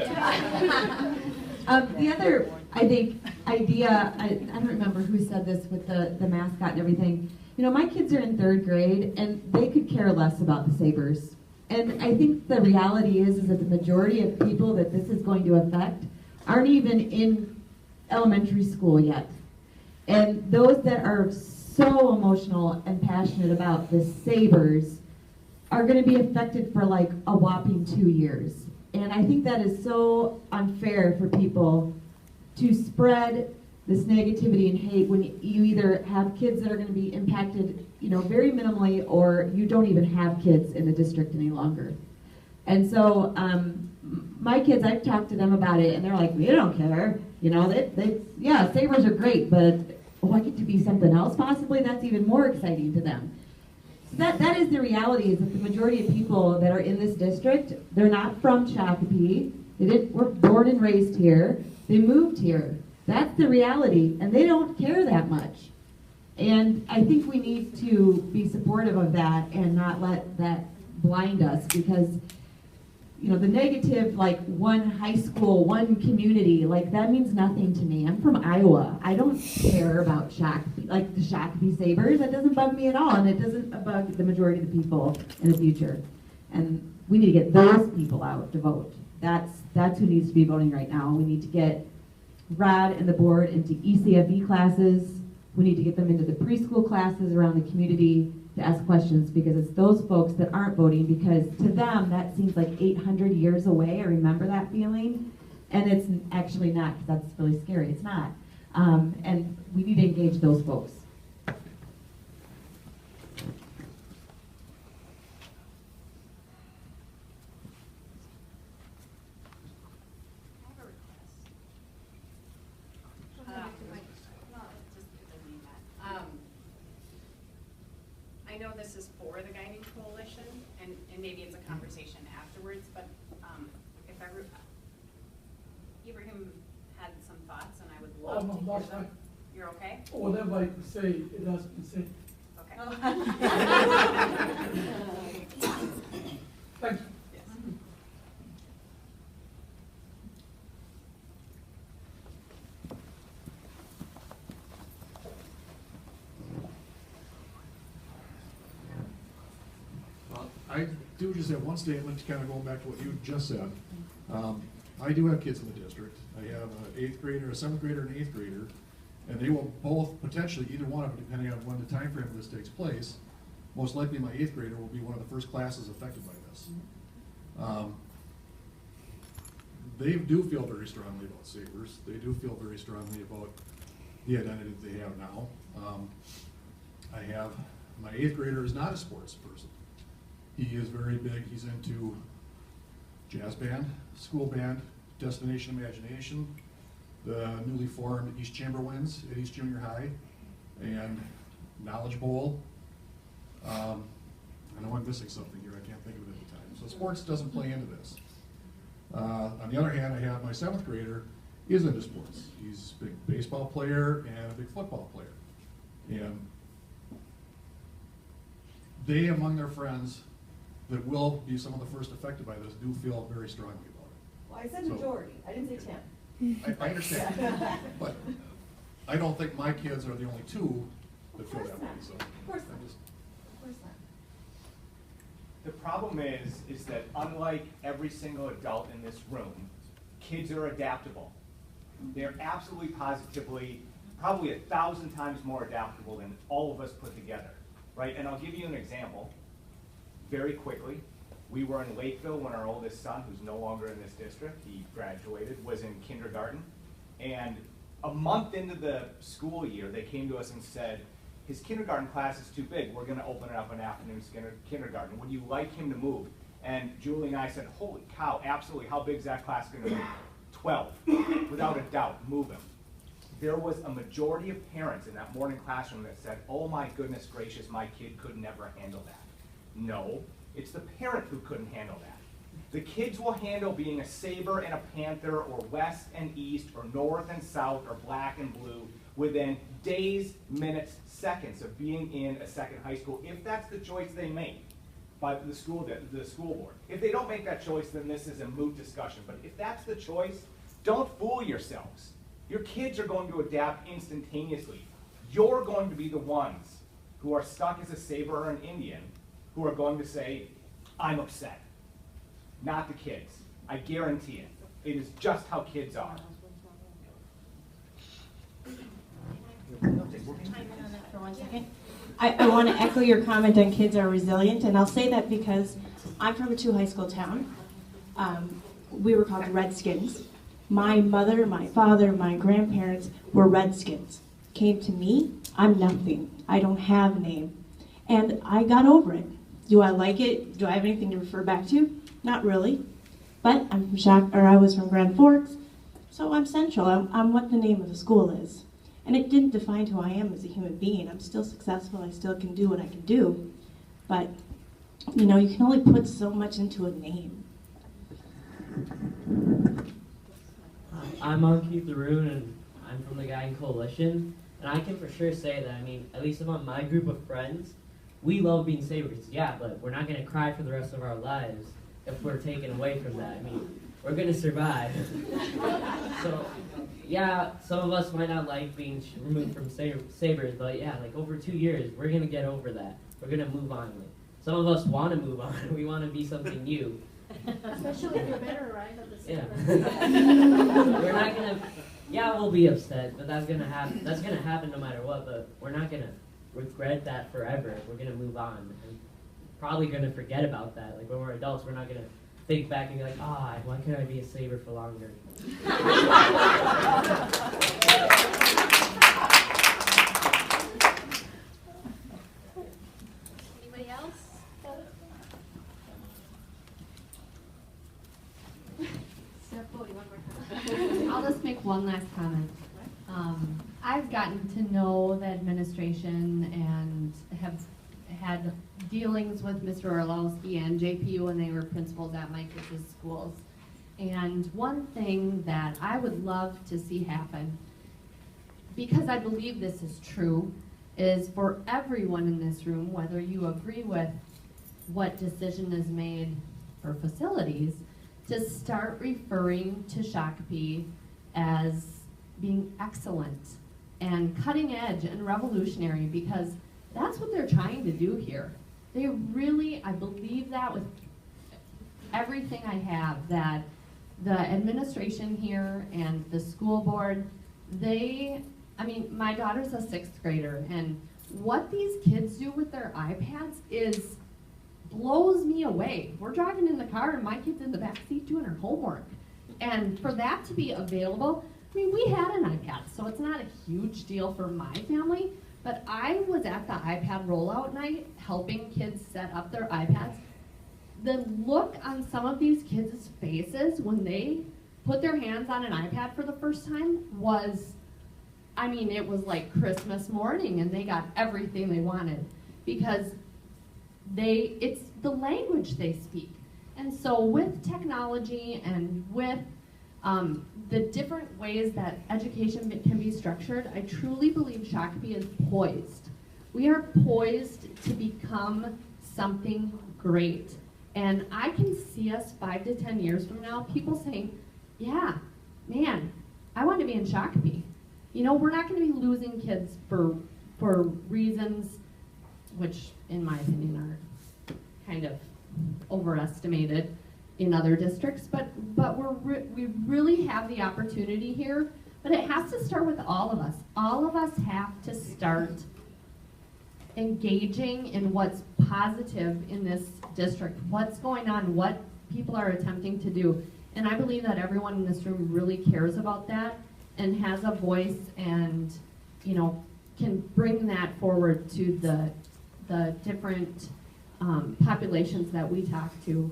The other, I think, idea, I don't remember who said this with the mascot and everything. You know, my kids are in 3rd grade, and they could care less about the Sabres. And I think the reality is that the majority of people that this is going to affect aren't even in elementary school yet. And those that are so emotional and passionate about the Sabres are going to be affected for like a whopping 2 years. And I think that is so unfair for people to spread this negativity and hate when you either have kids that are going to be impacted, you know, very minimally, or you don't even have kids in the district any longer. And so my kids, I've talked to them about it, and they're like, we don't care. You know, yeah, Sabres are great, but I get to be something else possibly? That's even more exciting to them. That is the reality, is that the majority of people that are in this district, they're not from Shakopee. They were born and raised here. They moved here. That's the reality, and they don't care that much. And I think we need to be supportive of that and not let that blind us, because, you know, the negative, like one high school, one community, like that means nothing to me. I'm from Iowa. I don't care about Shakopee, like the Shakopee Sabres. That doesn't bug me at all, and it doesn't bug the majority of the people in the future. And we need to get those people out to vote. That's who needs to be voting right now. We need to get Rod and the board into ECFE classes. We need to get them into the preschool classes around the community to ask questions, because it's those folks that aren't voting, because to them that seems like 800 years away. I remember that feeling. And it's actually not, because that's really scary. It's not. And we need to engage those folks. I know this is for the Guiding Coalition, and maybe it's a conversation afterwards, but if Ibrahim had some thoughts, and I would love to hear them. You're okay? Whatever I could say, it has been said. Okay. Thank you. I do just have one statement, kind of going back to what you just said. I do have kids in the district. I have an 8th grader, a 7th grader, and an 8th grader, and they will both potentially, either one of them, depending on when the time frame of this takes place, most likely my 8th grader will be one of the first classes affected by this. They do feel very strongly about Sabres. They do feel very strongly about the identity that they have now. I have, my 8th grader is not a sports person. He is very big. He's into jazz band, school band, Destination Imagination, the newly formed East Chamberwinds at East Junior High, and Knowledge Bowl. I know I'm missing something here. I can't think of it at the time. So sports doesn't play into this. On the other hand, I have my 7th grader is into sports. He's a big baseball player and a big football player. And they, among their friends, that will be some of the first affected by this, do feel very strongly about it. Well, I said majority, I didn't say 10. I understand, but I don't think my kids are the only two that feel that way, so. Of course not. Of course not. The problem is that unlike every single adult in this room, kids are adaptable. They're absolutely positively, probably 1,000 times more adaptable than all of us put together, right? And I'll give you an example. Very quickly, we were in Lakeville when our oldest son, who's no longer in this district, he graduated, was in kindergarten. And a month into the school year, they came to us and said, his kindergarten class is too big. We're going to open it up an afternoon kindergarten. Would you like him to move? And Julie and I said, holy cow, absolutely. How big is that class going to be? 12. Without a doubt, move him. There was a majority of parents in that morning classroom that said, oh my goodness gracious, my kid could never handle that. No, it's the parent who couldn't handle that. The kids will handle being a Sabre and a Panther, or West and East, or North and South, or Black and Blue within days, minutes, seconds of being in a second high school, if that's the choice they make by the school board. If they don't make that choice, then this is a moot discussion. But if that's the choice, don't fool yourselves. Your kids are going to adapt instantaneously. You're going to be the ones who are stuck as a Sabre or an Indian who are going to say, I'm upset. Not the kids. I guarantee it. It is just how kids are. For 1 second. I want to echo your comment on kids are resilient, and I'll say that because I'm from a 2-high school town. We were called Redskins. My mother, my father, my grandparents were Redskins. Came to me, I'm nothing. I don't have a name. And I got over it. Do I like it? Do I have anything to refer back to? Not really. But I'm from I was from Grand Forks, so I'm central. I'm what the name of the school is. And it didn't define who I am as a human being. I'm still successful. I still can do what I can do. But, you know, you can only put so much into a name. I'm Keith LaRue, and I'm from the Guiding Coalition. And I can for sure say that, I mean, at least among my group of friends, we love being Sabres, yeah, but we're not going to cry for the rest of our lives if we're taken away from that. I mean, we're going to survive. So, yeah, some of us might not like being removed from Sabres, but yeah, like over 2 years, we're going to get over that. We're going to move on. Like, some of us want to move on. We want to be something new. Especially if you're better, right? Yeah. We're not going to, yeah, we'll be upset, but that's going to happen. That's going to happen no matter what, but we're not going to regret that forever. We're going to move on. And probably going to forget about that. Like when we're adults, we're not going to think back and be like, why can't I be a Sabre for longer? Anybody else? I'll just make one last comment. I've gotten to know the administration and have had dealings with Mr. Orlowski and JPU when they were principals at my kids' schools. And one thing that I would love to see happen, because I believe this is true, is for everyone in this room, whether you agree with what decision is made for facilities, to start referring to Shakopee as being excellent and cutting edge and revolutionary, because that's what they're trying to do here. They really, I believe that with everything I have, that the administration here and the school board, my daughter's a 6th grader, and what these kids do with their iPads blows me away. We're driving in the car and my kid's in the back seat doing her homework. And for that to be available, we had an iPad, so it's not a huge deal for my family, but I was at the iPad rollout night helping kids set up their iPads. The look on some of these kids' faces when they put their hands on an iPad for the first time was, it was like Christmas morning, and they got everything they wanted, because it's the language they speak. And so with technology and with the different ways that education can be structured, I truly believe Shakopee is poised. We are poised to become something great. And I can see us 5 to 10 years from now, people saying, yeah, man, I want to be in Shakopee. We're not going to be losing kids for reasons which, in my opinion, are kind of overestimated in other districts, but we really have the opportunity here, but it has to start with all of us. All of us have to start engaging in what's positive in this district, what's going on, what people are attempting to do. And I believe that everyone in this room really cares about that and has a voice and, can bring that forward to the different populations that we talk to.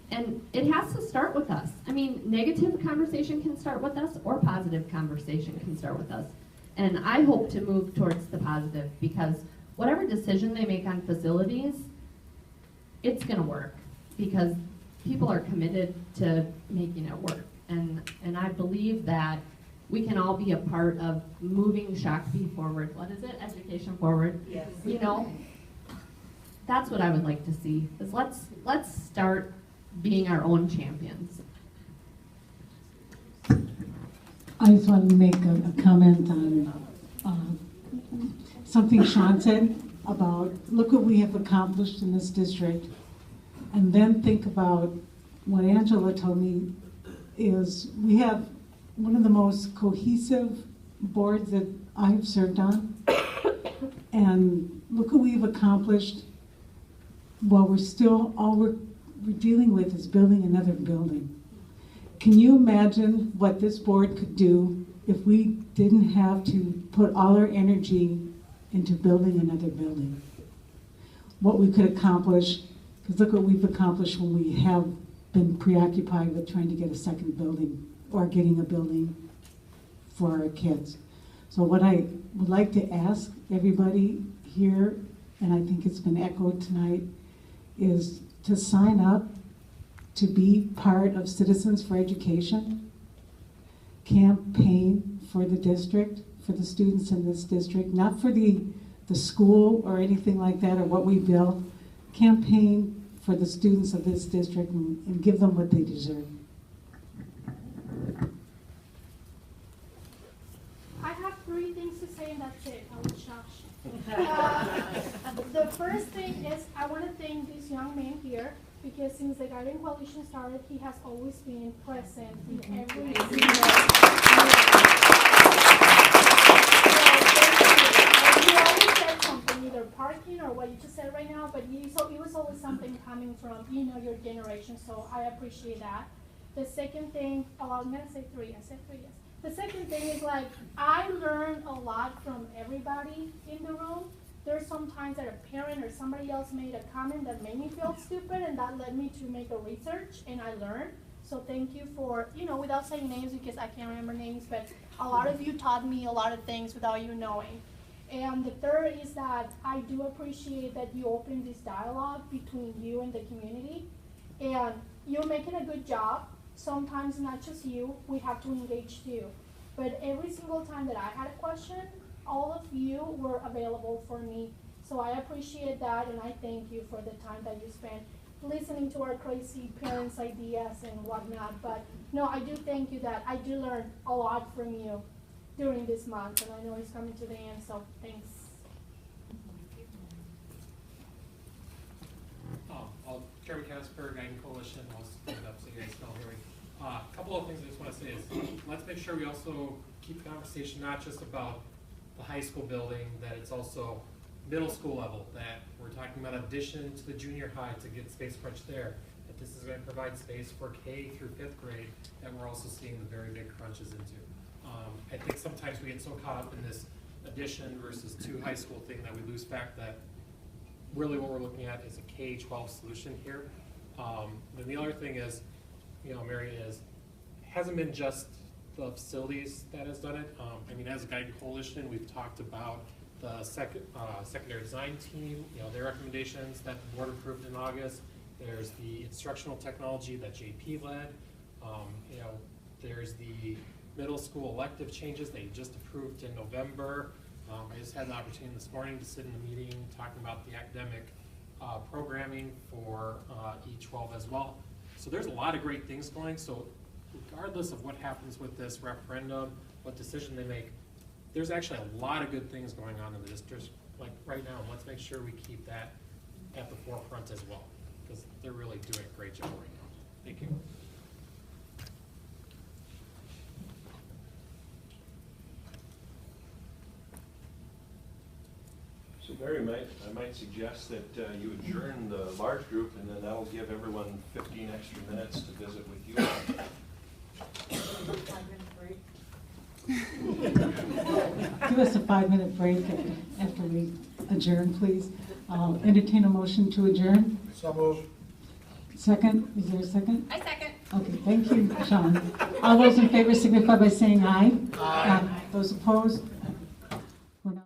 And it has to start with us. Negative conversation can start with us, or positive conversation can start with us. And I hope to move towards the positive, because whatever decision they make on facilities, it's going to work, because people are committed to making it work. And I believe that we can all be a part of moving Shakopee forward. What is it? Education forward. Yes. That's what I would like to see, is let's start being our own champions. I just wanted to make a comment on something Sean said about, look what we have accomplished in this district, and then think about what Angela told me is we have one of the most cohesive boards that I've served on, and look what we've accomplished while we're dealing with is building another building. Can you imagine what this board could do if we didn't have to put all our energy into building another building? What we could accomplish, because look what we've accomplished when we have been preoccupied with trying to get a second building or getting a building for our kids. So what I would like to ask everybody here, and I think it's been echoed tonight, is to sign up to be part of Citizens for Education, campaign for the district, for the students in this district, not for the school or anything like that or what we build, campaign for the students of this district and give them what they deserve. I have 3 things to say and that's it. I will shush. The first thing is I want to thank this young man here, because since the Guardian Coalition started, he has always been present in every single meeting. You always said something, either parking or what you just said right now, but it was always something coming from your generation. So appreciate that. The second thing, I'm gonna say 3, I said 3, yes. The second thing is like, I learn a lot from everybody in the room. There's sometimes that a parent or somebody else made a comment that made me feel stupid, and that led me to make a research, and I learned. So thank you for, without saying names because I can't remember names, but a lot of you taught me a lot of things without you knowing. And the third is that I do appreciate that you opened this dialogue between you and the community. And you're making a good job. Sometimes not just you, we have to engage too. But every single time that I had a question, all of you were available for me. So I appreciate that, and I thank you for the time that you spent listening to our crazy parents' ideas and whatnot. But no, I do thank you that I do learn a lot from you during this month, and I know it's coming to the end, so thanks. Jeremy Casper, Guiding Coalition, I'll stand up so you guys can all hear me. A couple of things I just want to say is, let's make sure we also keep the conversation not just about the high school building, that it's also middle school level, that we're talking about addition to the junior high to get space crunch there, that this is going to provide space for K through 5th grade that we're also seeing the very big crunches into. I think sometimes we get so caught up in this addition versus 2 high school thing that we lose fact that really what we're looking at is a K-12 solution here. Then the other thing is, Mary, hasn't been just the facilities that has done it. I mean, as a Guiding Coalition, we've talked about the secondary design team, their recommendations that the board approved in August. There's the instructional technology that JP led. There's the middle school elective changes they just approved in November. I just had an opportunity this morning to sit in a meeting talking about the academic programming for E12 as well. So there's a lot of great things going. So regardless of what happens with this referendum, what decision they make, there's actually a lot of good things going on in the district like right now. And let's make sure we keep that at the forefront as well, because they're really doing a great job right now. Thank you. So Mary, I might suggest that you adjourn the large group, and then that'll give everyone 15 extra minutes to visit with you. 5-minute break. Give us a 5-minute break after we adjourn, please. I'll entertain a motion to adjourn. So moved. Second, is there a second? I second. Okay, thank you, Sean. All those in favor signify by saying aye. Aye. Those opposed?